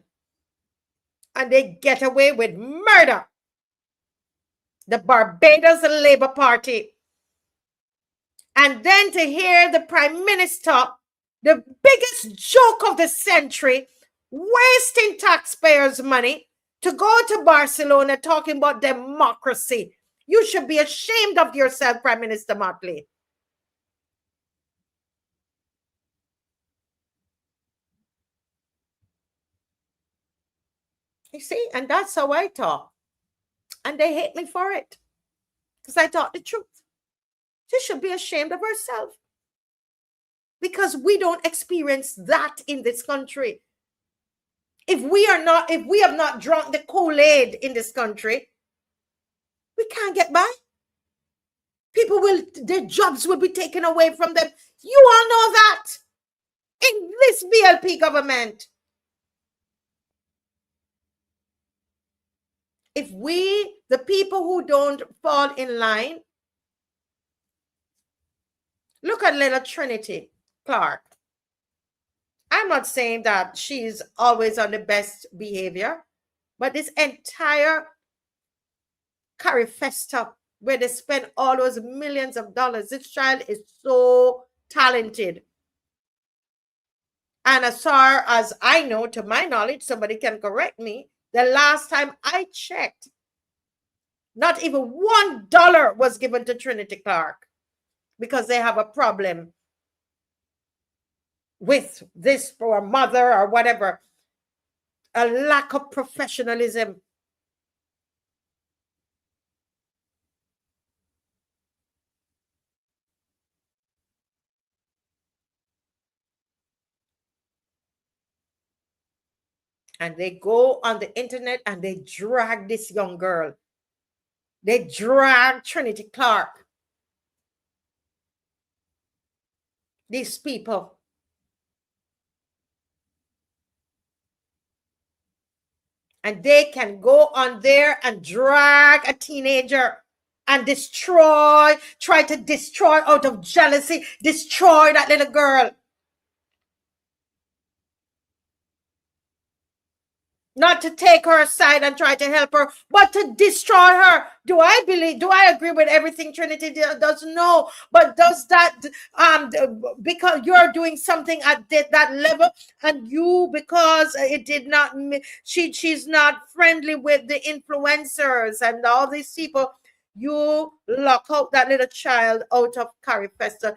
and they get away with murder. The Barbados Labour Party. And then to hear the Prime Minister, the biggest joke of the century, wasting taxpayers' money to go to Barcelona talking about democracy. You should be ashamed of yourself, Prime Minister Motley. You see, and that's how I talk. And they hate me for it because I talk the truth. She should be ashamed of herself because we don't experience that in this country. If we have not drunk the Kool-Aid in this country, we can't get by. Their jobs will be taken away from them. You all know that in this BLP government. If the people who don't fall in line, look at little Trinity Clark. I'm not saying that she's always on the best behavior, but this entire Carifesta, where they spend all those millions of dollars, this child is so talented. And as far as I know, to my knowledge, somebody can correct me, the last time I checked, not even $1 was given to Trinity Clark because they have a problem with this or mother or whatever, a lack of professionalism. And they go on the internet and they drag this young girl. They drag Trinity Clark. These people. And they can go on there and drag a teenager and try to destroy out of jealousy, destroy that little girl. Not to take her aside and try to help her, but to destroy her. Do I agree with everything Trinity does? No. But does that, because you're doing something at that level, and you, because it did not, she's not friendly with the influencers and all these people, you lock out that little child out of Carifesta.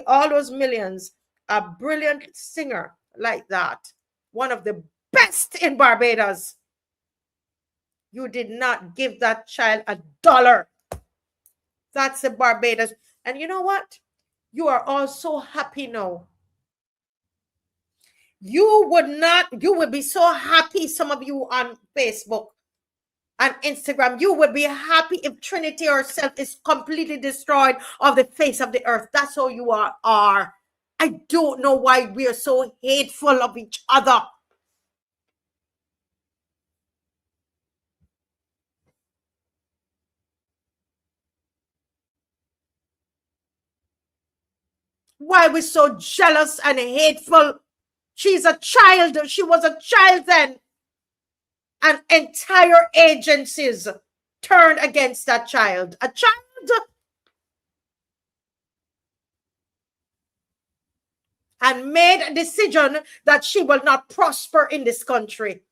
All those millions, a brilliant singer like that, one of the best in Barbados. You did not give that child $1. That's the Barbados. And you know what? You are all so happy now. You would be so happy, some of you on Facebook and Instagram, you would be happy if Trinity herself is completely destroyed off the face of the earth. That's how you are. I don't know why we are so hateful of each other. Why we're so jealous and hateful. She's a child. She was a child then. And entire agencies turned against that child. A child. And made a decision that she will not prosper in this country.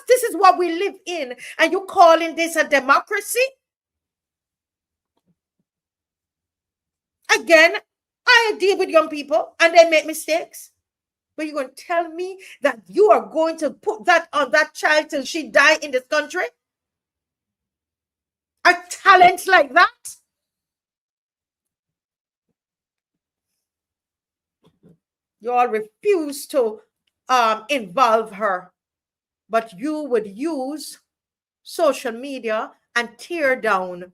This is what we live in. And you calling this a democracy? Again, I deal with young people and they make mistakes. But you're going to tell me that you are going to put that on that child till she die in this country? A talent like that? You all refuse to involve her. But you would use social media and tear down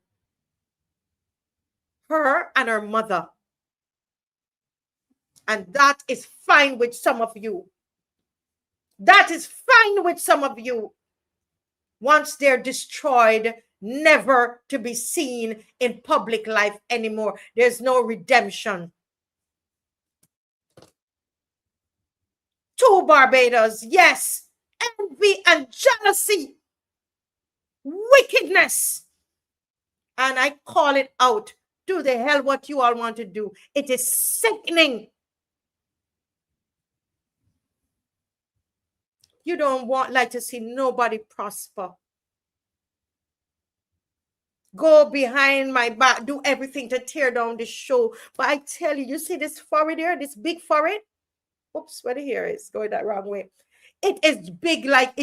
her and her mother. And that is fine with some of you. That is fine with some of you. Once they're destroyed, never to be seen in public life anymore. There's no redemption. To Barbados, yes. Envy and jealousy. Wickedness. And I call it out. Do the hell what you all want to do. It is sickening. You don't like to see nobody prosper. Go behind my back, do everything to tear down the show. But I tell you, you see this forehead here, this big forehead? Oops, where the hair is going that wrong way. It is big like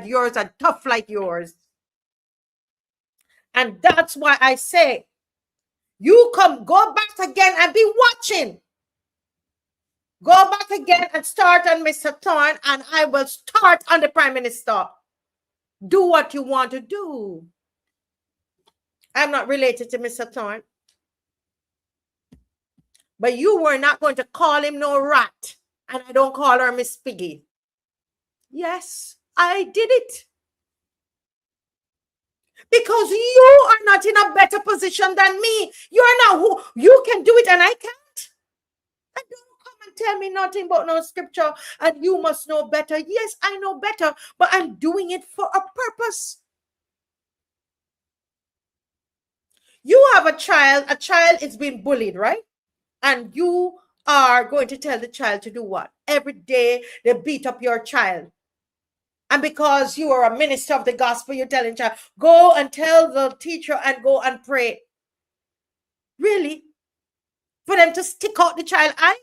yours and tough like yours. And that's why I say, you go back again and be watching. Go back again and start on Mr. Thorne, and I will start on the Prime Minister. Do what you want to do. I'm not related to Mr. Thorne. But you were not going to call him no rat. And I don't call her Miss Piggy. Yes, I did it. Because you are not in a better position than me. You're not who you can do it and I can't. And don't come and tell me nothing but no scripture and you must know better. Yes, I know better, but I'm doing it for a purpose. You have a child is being bullied, right? And you are going to tell the child to do what? Every day they beat up your child. And because you are a minister of the gospel, you're telling child, go and tell the teacher and go and pray. Really? For them to stick out the child eye?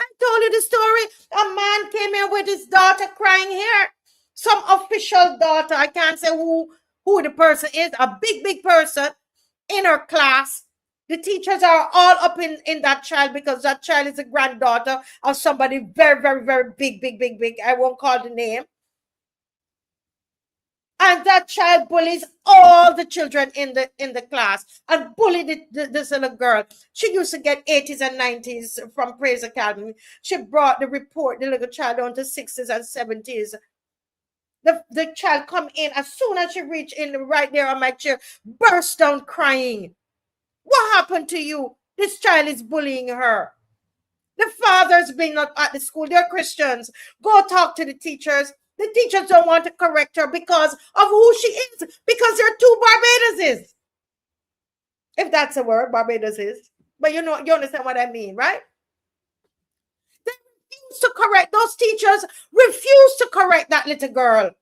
I told you the story. A man came here with his daughter crying here. Some official daughter. I can't say who the person is. A big person in her class. The teachers are all up in that child because that child is a granddaughter of somebody very, very, very big. I won't call the name. And that child bullies all the children in the class and bullied this little girl. She used to get 80s and 90s from Praise Academy. She brought the report, the little child, down to 60s and 70s. The child come in, as soon as she reached in right there on my chair, burst down crying. What happened to you? This child is bullying her. The father's been up at the school. They're Christians. Go talk to the teachers. The teachers don't want to correct her because of who she is, because they're two Barbadoses. If that's a word, Barbados is. But you understand what I mean, right? They refuse to correct, those teachers refuse to correct that little girl.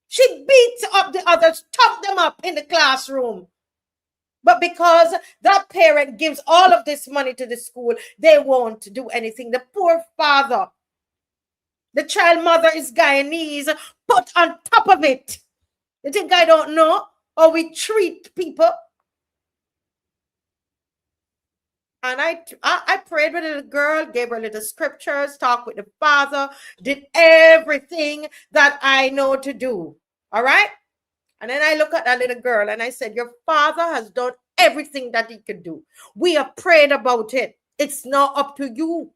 She beats up the others, top them up in the classroom. But because that parent gives all of this money to the school, they won't do anything. The poor father, the child mother is Guyanese, put on top of it. You think I don't know how we treat people? And I prayed with the little girl, gave her little scriptures, talked with the father, did everything that I know to do. All right? And then I look at that little girl and I said, your father has done everything that he could do. We have prayed about it. It's now up to you.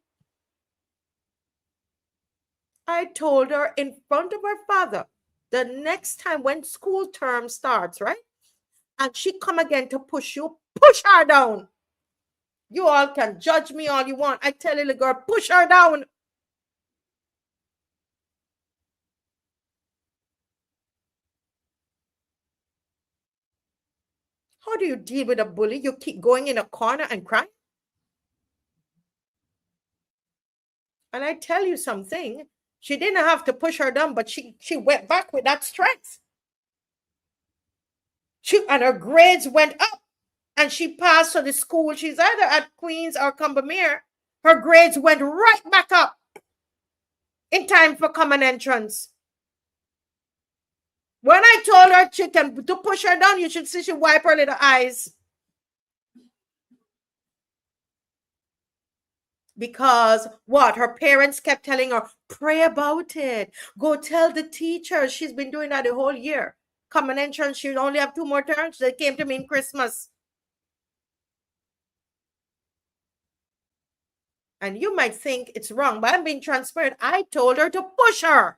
I told her in front of her father, the next time when school term starts, right? And she come again to push you, push her down. You all can judge me all you want. I tell the little girl, push her down. How do you deal with a bully? You keep going in a corner and crying? And I tell you something, she didn't have to push her down, but she went back with that strength. And her grades went up and she passed to the school. She's either at Queens or Combermere. Her grades went right back up in time for common entrance. When I told her to push her down, you should see she wipe her little eyes. Because what? Her parents kept telling her, pray about it. Go tell the teacher. She's been doing that the whole year. Common entrance, she'll only have 2 more terms. They came to me in Christmas. And you might think it's wrong, but I'm being transparent. I told her to push her.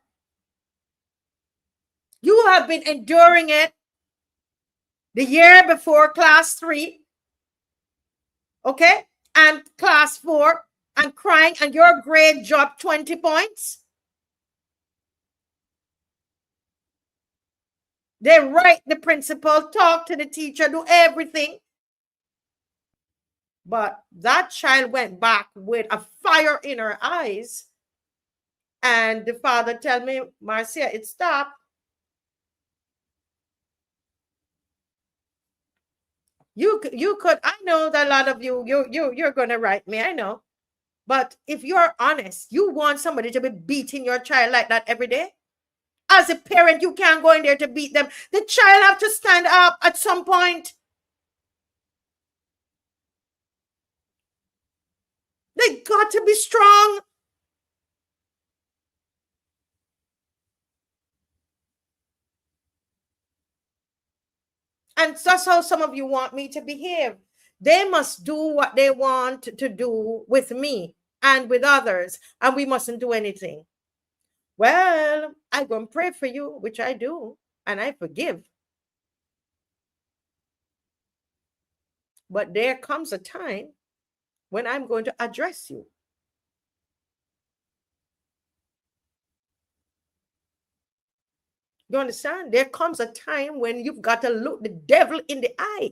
You have been enduring it the year before class 3, okay, and class 4, and crying, and your grade dropped 20 points. They write the principal, talk to the teacher, do everything. But that child went back with a fire in her eyes. And the father tell me, Marcia, it stopped. You could, I know that a lot of you're going to write me, I know. But if you're honest, you want somebody to be beating your child like that every day? As a parent, you can't go in there to beat them. The child have to stand up at some point. They got to be strong. And that's how some of you want me to behave. They must do what they want to do with me and with others, and we mustn't do anything. Well, I go and pray for you, which I do, and I forgive. But there comes a time when I'm going to address you. You understand? There comes a time when you've got to look the devil in the eye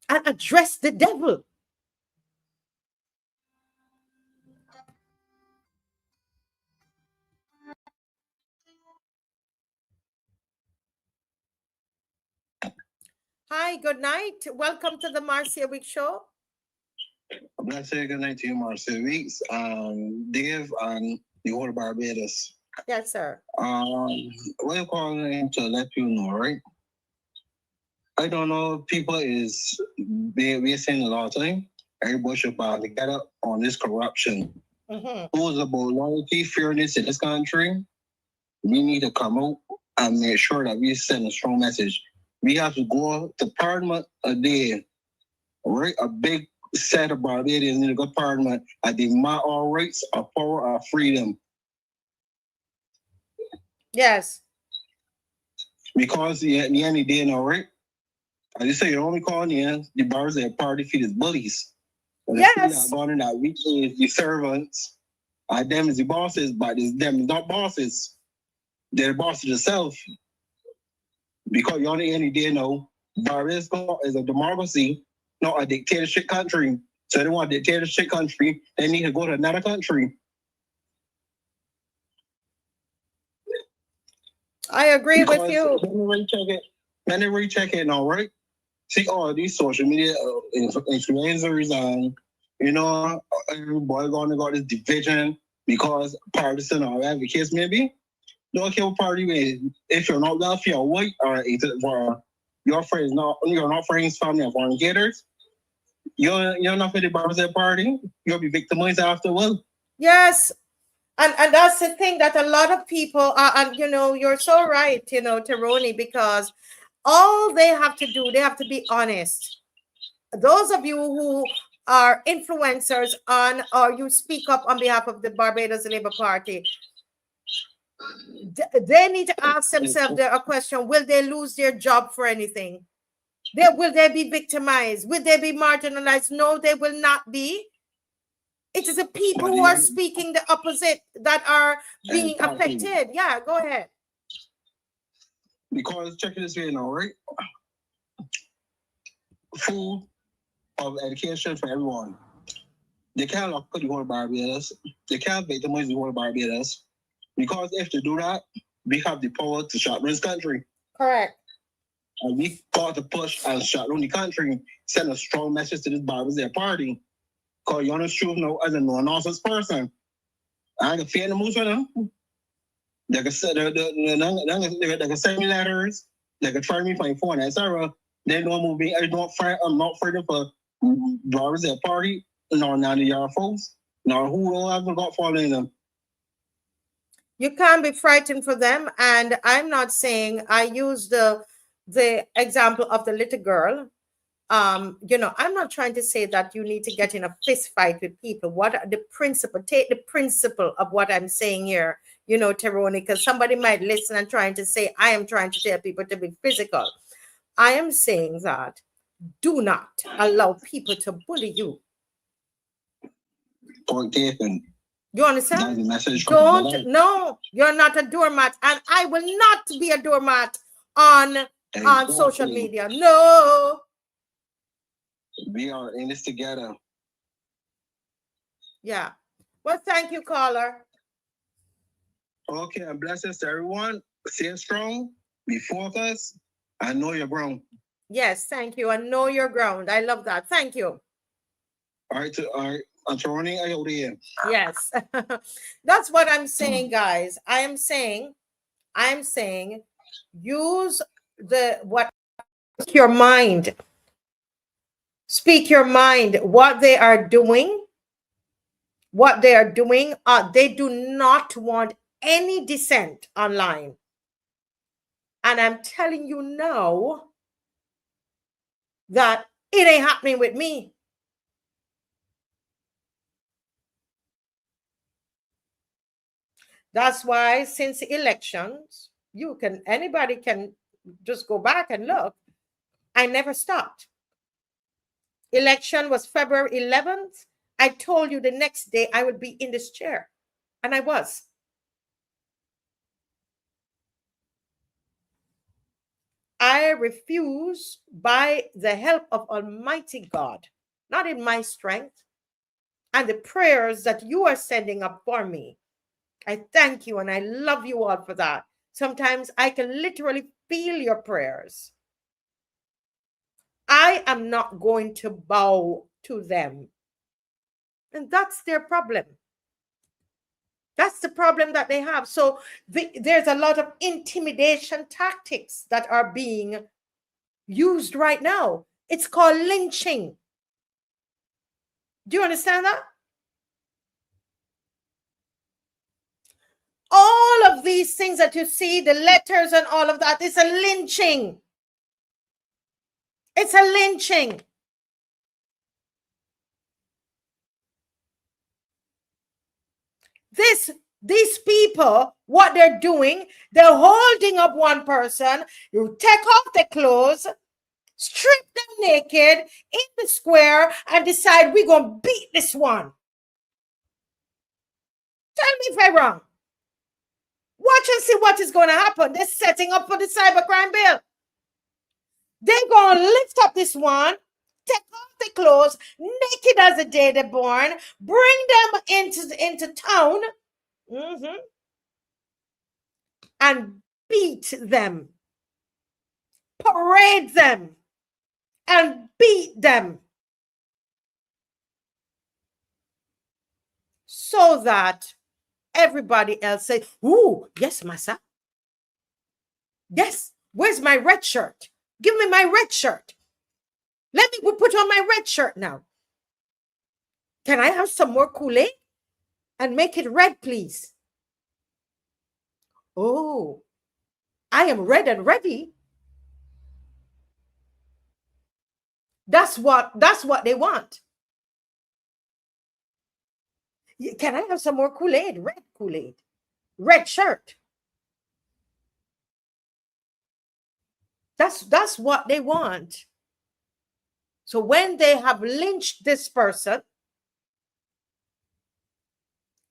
and address the devil. Hi, good night. Welcome to the Marcia Week Show. I'm not saying good night to you, Marcia Weeks, Dave, and the whole Barbados. Yes, sir. We're calling to let you know, right? I don't know. People is we're saying a lot of time. Everybody should band together on this corruption. Who's about loyalty, fairness in this country? We need to come out and make sure that we send a strong message. We have to go to Parliament a day, right? A big set of Barbadians need to go to Parliament and demand our rights, our power, our freedom. Yes. Because the end of the day now, right? As you say, you're only calling the bars that party feed is bullies. But yes. Gone in that week is the servants, them is the bosses, but it's them is not bosses. They're the bosses themselves. Because you're on the end of the day now, Barbados is a democracy, not a dictatorship country. So they want a dictatorship country, they need to go to another country. I agree with you. When they recheck it now, right? See all these social media influencers and everybody gonna got this division because partisan or whatever the case may be. Don't care what party is. If you're not wealthy or white or your friends you're not friends, family or fornicators, you're not for the Barbadian party, you'll be victimized afterwards. Yes. And that's the thing that a lot of people are, and you're so right, Teroni, because all they have to do, they have to be honest. Those of you who are influencers or you speak up on behalf of the Barbados Labour Party, they need to ask themselves a question: will they lose their job for anything? Will they be victimized? Will they be marginalized? No, they will not be. It is the people who are speaking the opposite that are being affected. Yeah, go ahead. Because check this way now, right? Food of education for everyone. They can't lock the whole Barbados. They can't victimize the whole Barbados. Because if they do that, we have the power to shut down this country. Correct. And we got to push and shut down the country, send a strong message to this Barbadian party. Because you're not sure now as a no-nonsense person. I can fear the moves for them. They can send me letters. They can try me for my phone, etc. They don't move me. I'm not fighting for Barbadian party. Nor none of your folks. Nor who ever got following them. You can't be frightened for them. And I'm not saying, I use the example of the little girl. I'm not trying to say that you need to get in a fist fight with people. What are the principle? Take the principle of what I'm saying here, Teroni, because somebody might listen and trying to say, I am trying to tell people to be physical. I am saying that do not allow people to bully you. You understand? No, you're not a doormat, and I will not be a doormat on social media. No. We are in this together. Yeah. Well, thank you, caller. Okay, and blessings to everyone. Stay strong, be focused, and know your ground. Yes, thank you. And know your ground. I love that. Thank you. All right. I'm turning over here. Yes. That's what I'm saying, guys. I am saying, use your mind. Speak your mind. What they are doing, they do not want any dissent online. And I'm telling you now that it ain't happening with me. That's why since the elections, anybody can just go back and look. I never stopped. Election was February 11th. I told you the next day I would be in this chair. And I was. I refuse by the help of Almighty God, not in my strength, and the prayers that you are sending up for me. I thank you and I love you all for that. Sometimes I can literally feel your prayers. I am not going to bow to them. And that's their problem. That's the problem that they have. So there's a lot of intimidation tactics that are being used right now. It's called lynching. Do you understand that? All of these things that you see, the letters and all of that, is a lynching. It's a lynching. These people, what they're doing, they're holding up one person, you take off their clothes, strip them naked in the square, and decide we're going to beat this one. Tell me if I'm wrong. Watch and see what is going to happen. They're setting up for the cybercrime bill. They're going to lift up this one, take off the clothes, naked as the day they're born, bring them into town, and beat them, parade them, and beat them, so that everybody else say, "Ooh, yes, massa. Yes, where's my red shirt? Give me my red shirt. Let me put on my red shirt now. Can I have some more Kool-Aid? And make it red, please. Oh, I am red and ready." That's what they want. Can I have some more Kool-Aid? Red Kool-Aid. Red shirt. That's what they want. So when they have lynched this person,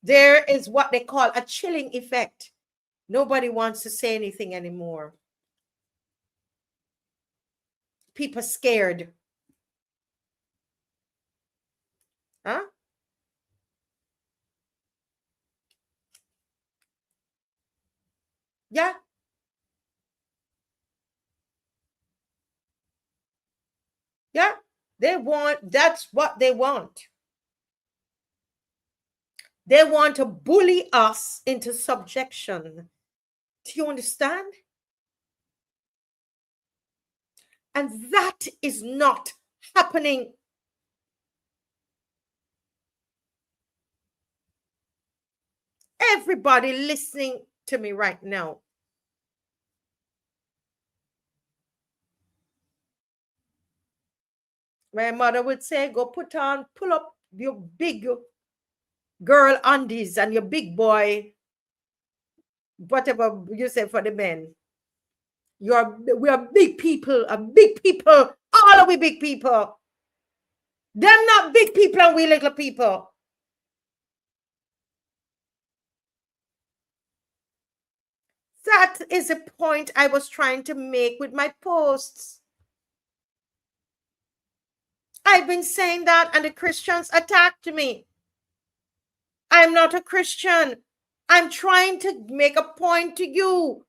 there is what they call a chilling effect. Nobody wants to say anything anymore. People scared. Huh? Yeah. Yeah. That's what they want. They want to bully us into subjection. Do you understand? And that is not happening. Everybody listening to me right now, my mother would say, go pull up your big girl undies and your big boy, whatever you say for the men. We are big people, all of we big people. Them not big people and we little people. That is a point I was trying to make with my posts. I've been saying that and the Christians attacked me. I'm not a Christian. I'm trying to make a point to you.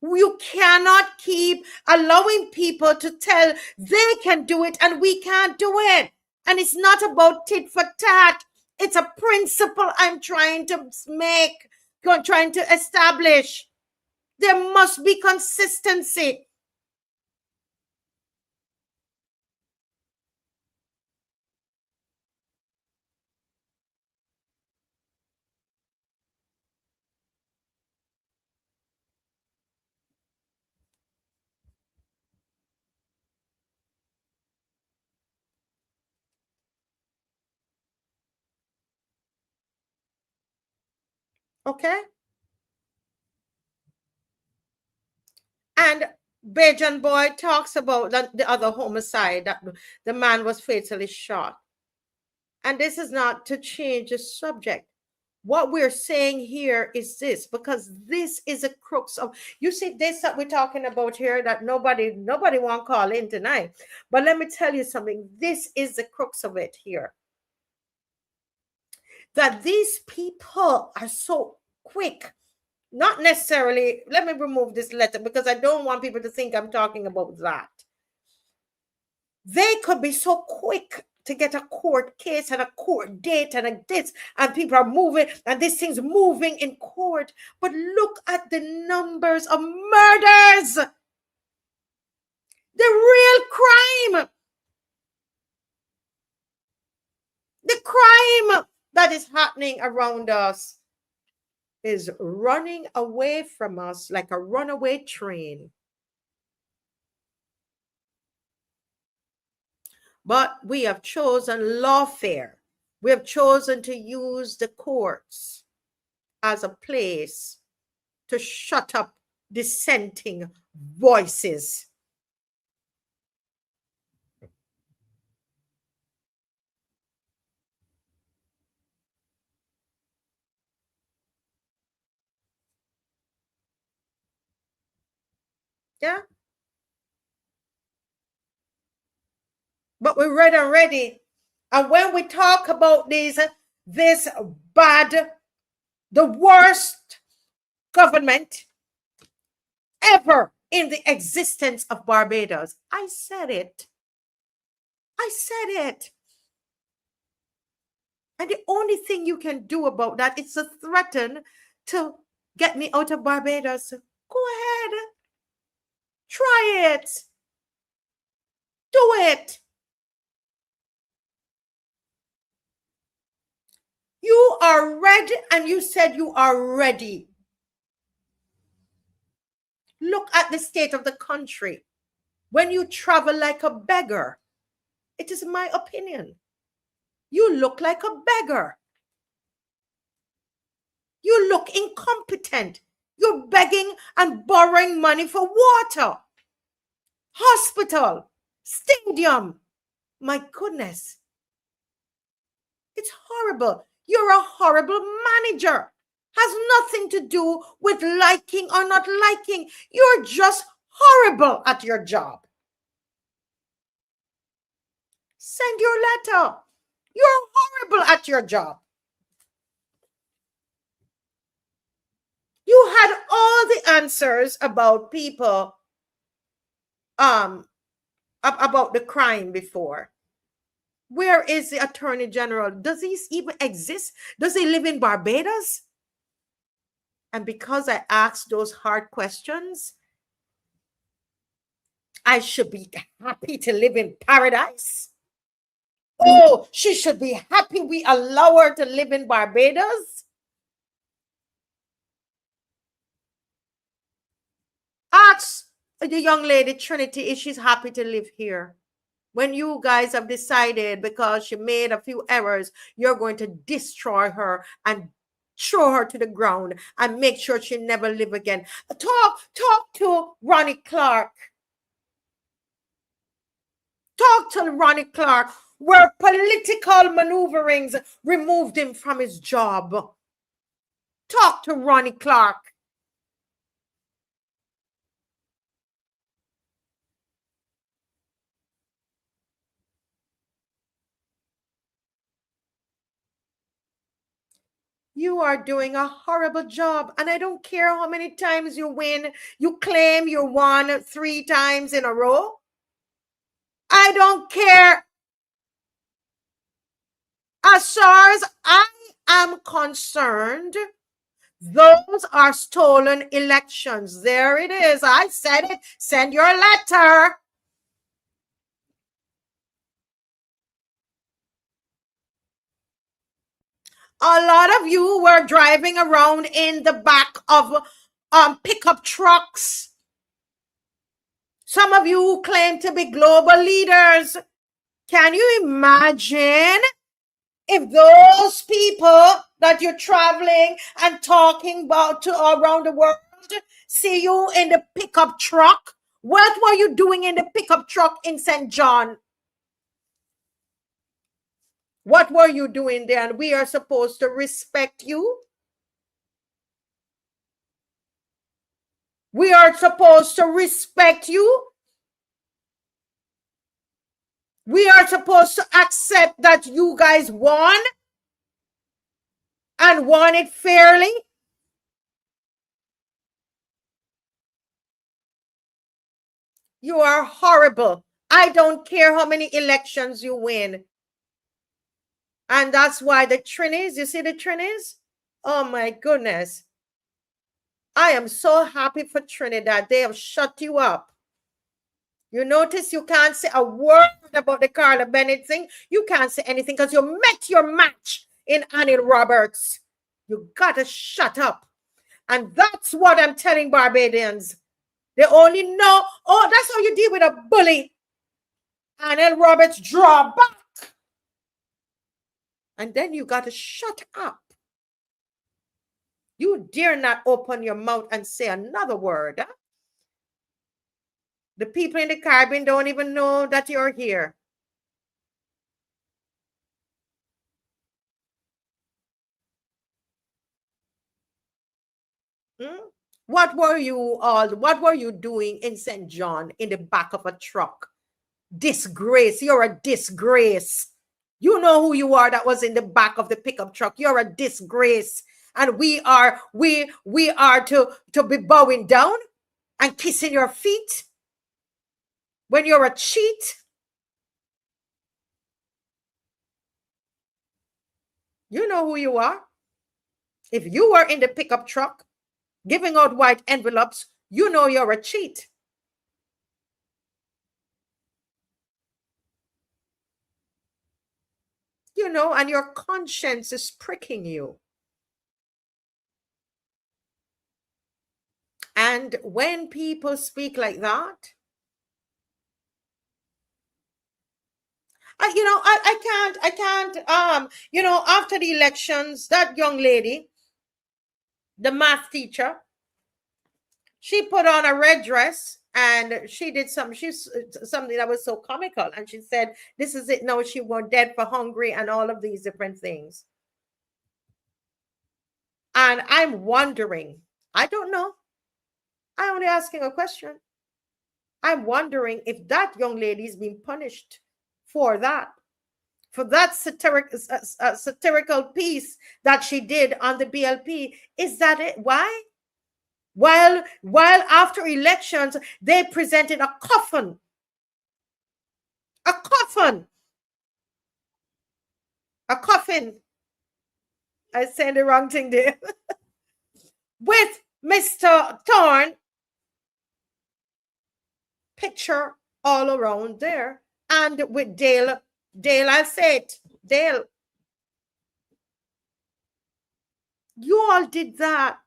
You cannot keep allowing people to tell they can do it and we can't do it. And it's not about tit for tat. It's a principle I'm trying to make, trying to establish. There must be consistency. Okay? And Bajan Boy talks about the other homicide, that the man was fatally shot. And this is not to change the subject. What we're saying here is this, because this is a crux of, you see this that we're talking about here that nobody won't call in tonight. But let me tell you something. This is the crux of it here. That these people are so quick. Not necessarily, let me remove this letter because I don't want people to think I'm talking about that. They could be so quick to get a court case and a court date and a this, and people are moving and this thing's moving in court. But look at the numbers of murders. The real crime. The crime that is happening around us is running away from us like a runaway train. But we have chosen lawfare. We have chosen to use the courts as a place to shut up dissenting voices. Yeah. But we're ready and ready. And when we talk about this bad, the worst government ever in the existence of Barbados, I said it. I said it. And the only thing you can do about that is to threaten to get me out of Barbados. Go ahead. Try it. Do it. You are ready, and you said you are ready. Look at the state of the country. When you travel like a beggar, it is my opinion, you look like a beggar. You look incompetent. You're begging and borrowing money for water, hospital, stadium. My goodness. It's horrible. You're a horrible manager. Has nothing to do with liking or not liking. You're just horrible at your job. Send your letter. You're horrible at your job. You had all the answers about people, about the crime before. Where is the Attorney General? Does he even exist? Does he live in Barbados? And because I asked those hard questions, I should be happy to live in paradise. Oh, she should be happy we allow her to live in Barbados. Ask the young lady Trinity if she's happy to live here. When you guys have decided because she made a few errors, you're going to destroy her and throw her to the ground and make sure she never live again. Talk to Ronnie Clark. Talk to Ronnie Clark, where political maneuverings removed him from his job. Talk to Ronnie Clark. You are doing a horrible job, and I don't care how many times you win. You claim you won 3 times in a row. I don't care. As far as I am concerned, those are stolen elections. There it is. I said it. Send your letter. A lot of you were driving around in the back of pickup trucks. Some of you claim to be global leaders. Can you imagine if those people that you're traveling and talking about to around the world see you in the pickup truck? What were you doing in the pickup truck in St. John? What were you doing there? And we are supposed to respect you. We are supposed to respect you. We are supposed to accept that you guys won and won it fairly. You are horrible. I don't care how many elections you win. And that's why the Trinis, you see the Trinis? Oh my goodness. I am so happy for Trinidad. They have shut you up. You notice you can't say a word about the Carla Bennett thing. You can't say anything because you met your match in Annie Roberts. You gotta shut up. And that's what I'm telling Barbadians. They only know, oh, that's how you deal with a bully. Annie Roberts, draw back. And then you gotta shut up. You dare not open your mouth and say another word. Huh? The people in the Caribbean don't even know that you're here. What were you doing in St. John in the back of a truck? Disgrace. You're a disgrace. You know who you are that was in the back of the pickup truck. You're a disgrace. And we are to be bowing down and kissing your feet when you're a cheat. You know who you are. If you were in the pickup truck giving out white envelopes, you know you're a cheat. You know, and your conscience is pricking you. And when people speak like that, I can't, after the elections, that young lady, the math teacher, she put on a red dress and she did something that was so comical. And she said, this is it now, she went dead for hungry and all of these different things. And I'm wondering, I don't know. I'm only asking a question. I'm wondering if that young lady is being punished for that satirical piece that she did on the BLP. Is that it? Why? While after elections, they presented a coffin. A coffin. A coffin. I said the wrong thing there. With Mr. Thorne picture all around there. And with Dale, I'll say it, Dale. You all did that.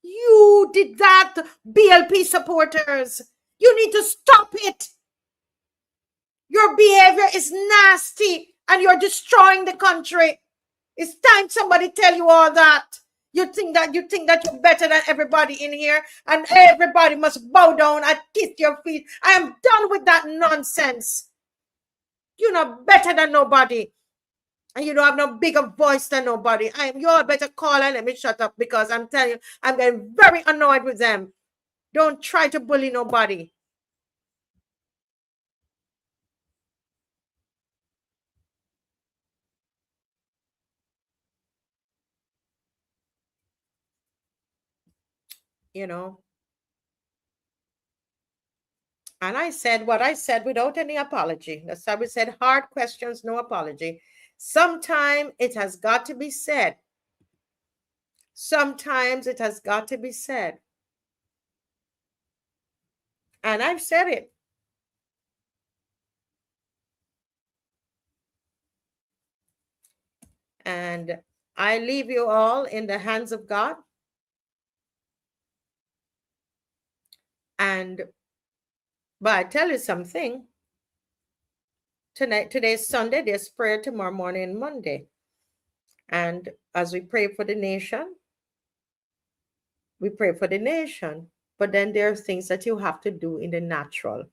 You did that, BLP supporters. You need to stop it. Your behavior is nasty and you're destroying the country. It's time somebody tell you all that. You think that you're better than everybody in here and everybody must bow down and kiss your feet. I am done with that nonsense. You're not better than nobody. And you don't have no bigger voice than nobody. You all better call and let me shut up, because I'm telling you, I'm getting very annoyed with them. Don't try to bully nobody. You know. And I said what I said without any apology. That's why we said hard questions, no apology. Sometime it has got to be said. Sometimes it has got to be said. And I've said it. And I leave you all in the hands of God. But I tell you something. Today's Sunday, there's prayer tomorrow morning and Monday. And as we pray for the nation, we pray for the nation. But then there are things that you have to do in the natural.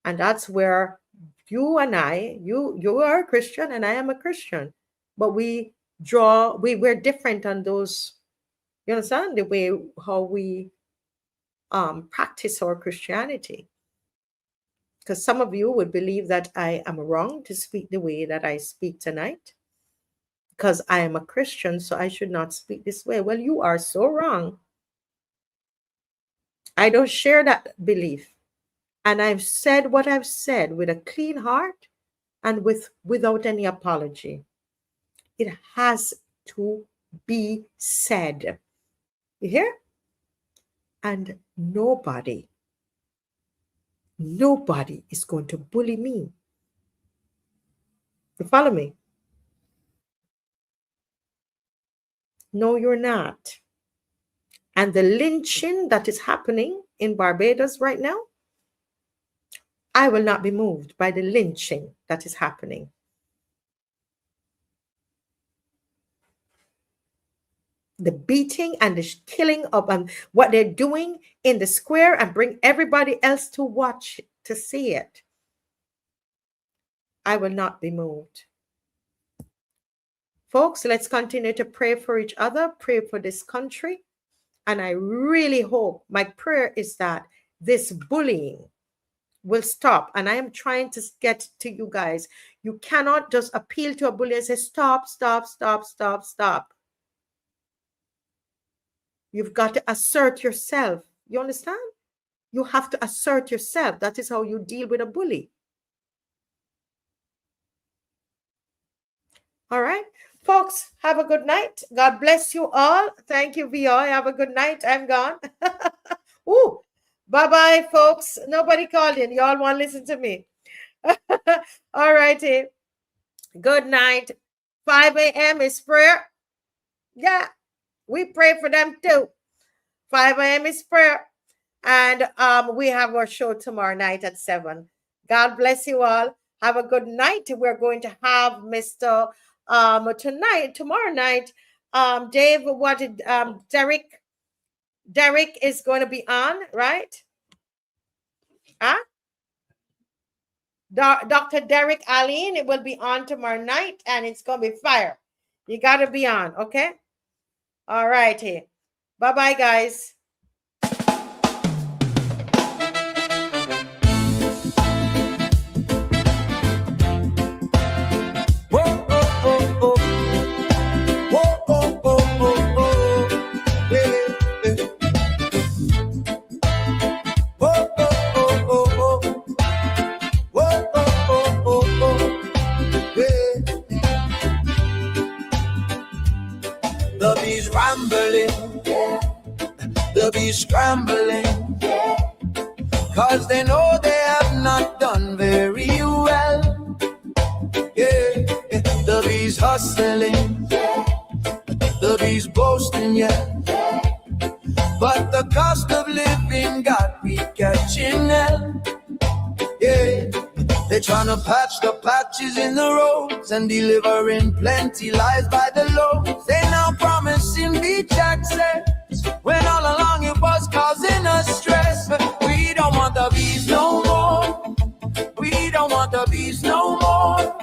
And that's where you and I, you are a Christian and I am a Christian. But we're different on those, you understand, the way how we practice our Christianity. Because some of you would believe that I am wrong to speak the way that I speak tonight, because I am a Christian, so I should not speak this way. Well, you are so wrong. I don't share that belief. And I've said what I've said with a clean heart and without any apology. It has to be said. You hear? And nobody Nobody is going to bully me. You follow me? No, you're not. And the lynching that is happening in Barbados right now, I will not be moved by the lynching that is happening. The beating and the killing of what they're doing in the square, and bring everybody else to watch to see it. I will not be moved. Folks, let's continue to pray for each other, pray for this country. And I really hope, my prayer is that this bullying will stop. And I am trying to get to you guys. You cannot just appeal to a bully and say, stop, stop, stop, stop, stop. You've got to assert yourself. You understand? You have to assert yourself. That is how you deal with a bully. All right. Folks, have a good night. God bless you all. Thank you, VI. Have a good night. I'm gone. Ooh. Bye-bye, folks. Nobody called in. Y'all want to listen to me. All righty. Good night. 5 a.m. is prayer. Yeah. We pray for them too. 5 a.m. is prayer. And we have our show tomorrow night at 7. God bless you all. Have a good night. We're going to have Mr. Tomorrow night, Dave, what did Derek is going to be on, right? Huh? Dr. Derek Aline, it will be on tomorrow night, and it's going to be fire. You got to be on, okay? All righty. Bye-bye, guys. The bees rambling, yeah. The bees scrambling, yeah. 'Cause they know they have not done very well, yeah. The bees hustling, yeah. The bees boasting, yeah. But the cost of living got me catching hell, yeah. They're trying to patch the patches in the roads and delivering plenty lies by the loads. They now promising beach access when all along it was causing us stress. We don't want the bees no more. We don't want the bees no more.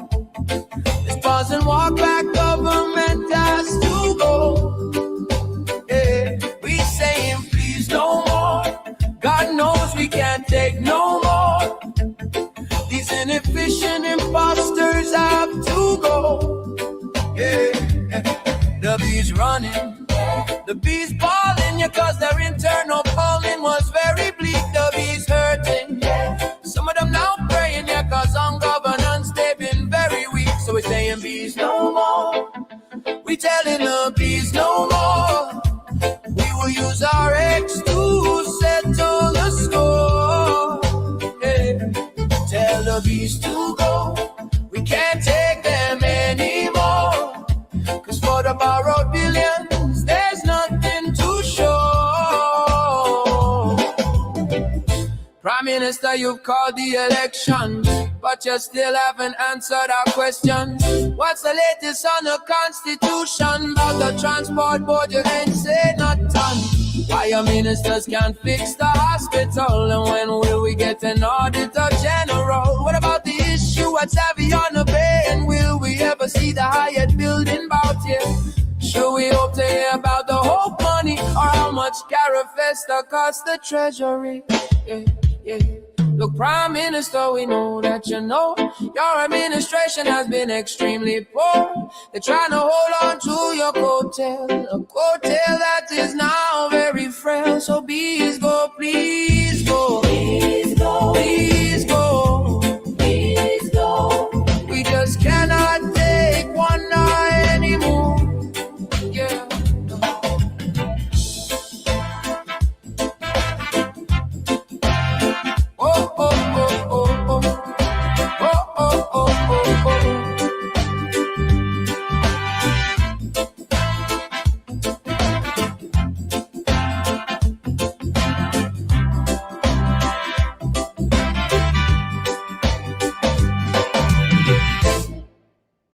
This pause and walk back government has to go. Yeah, we saying please no more. God knows we can't take no more. These inefficient imposters have to go. Yeah, the bees running, the bees balling, yeah, 'cause their internal polling was very bleak. The bees hurting, some of them now praying, yeah, 'cause on governance they've been very weak. So we're saying bees no more. We telling the bees no more. We will use our X to settle the score. Tell the bees to go. We can't take them anymore. 'Cause for the borrowed billions, there's nothing to show. Prime Minister, you've called the election, but you still haven't answered our questions. What's the latest on the Constitution? About the transport board, you ain't said not done. Why your ministers can't fix the hospital? And when will we get an auditor general? What about the issue at Saviana Bay? And will we ever see the Hyatt building bout here? Should we hope to hear about the hope money or how much Carifesta costs the treasury? Yeah. Look, Prime Minister, we know that you know your administration has been extremely poor. They're trying to hold on to your coattail, a coattail that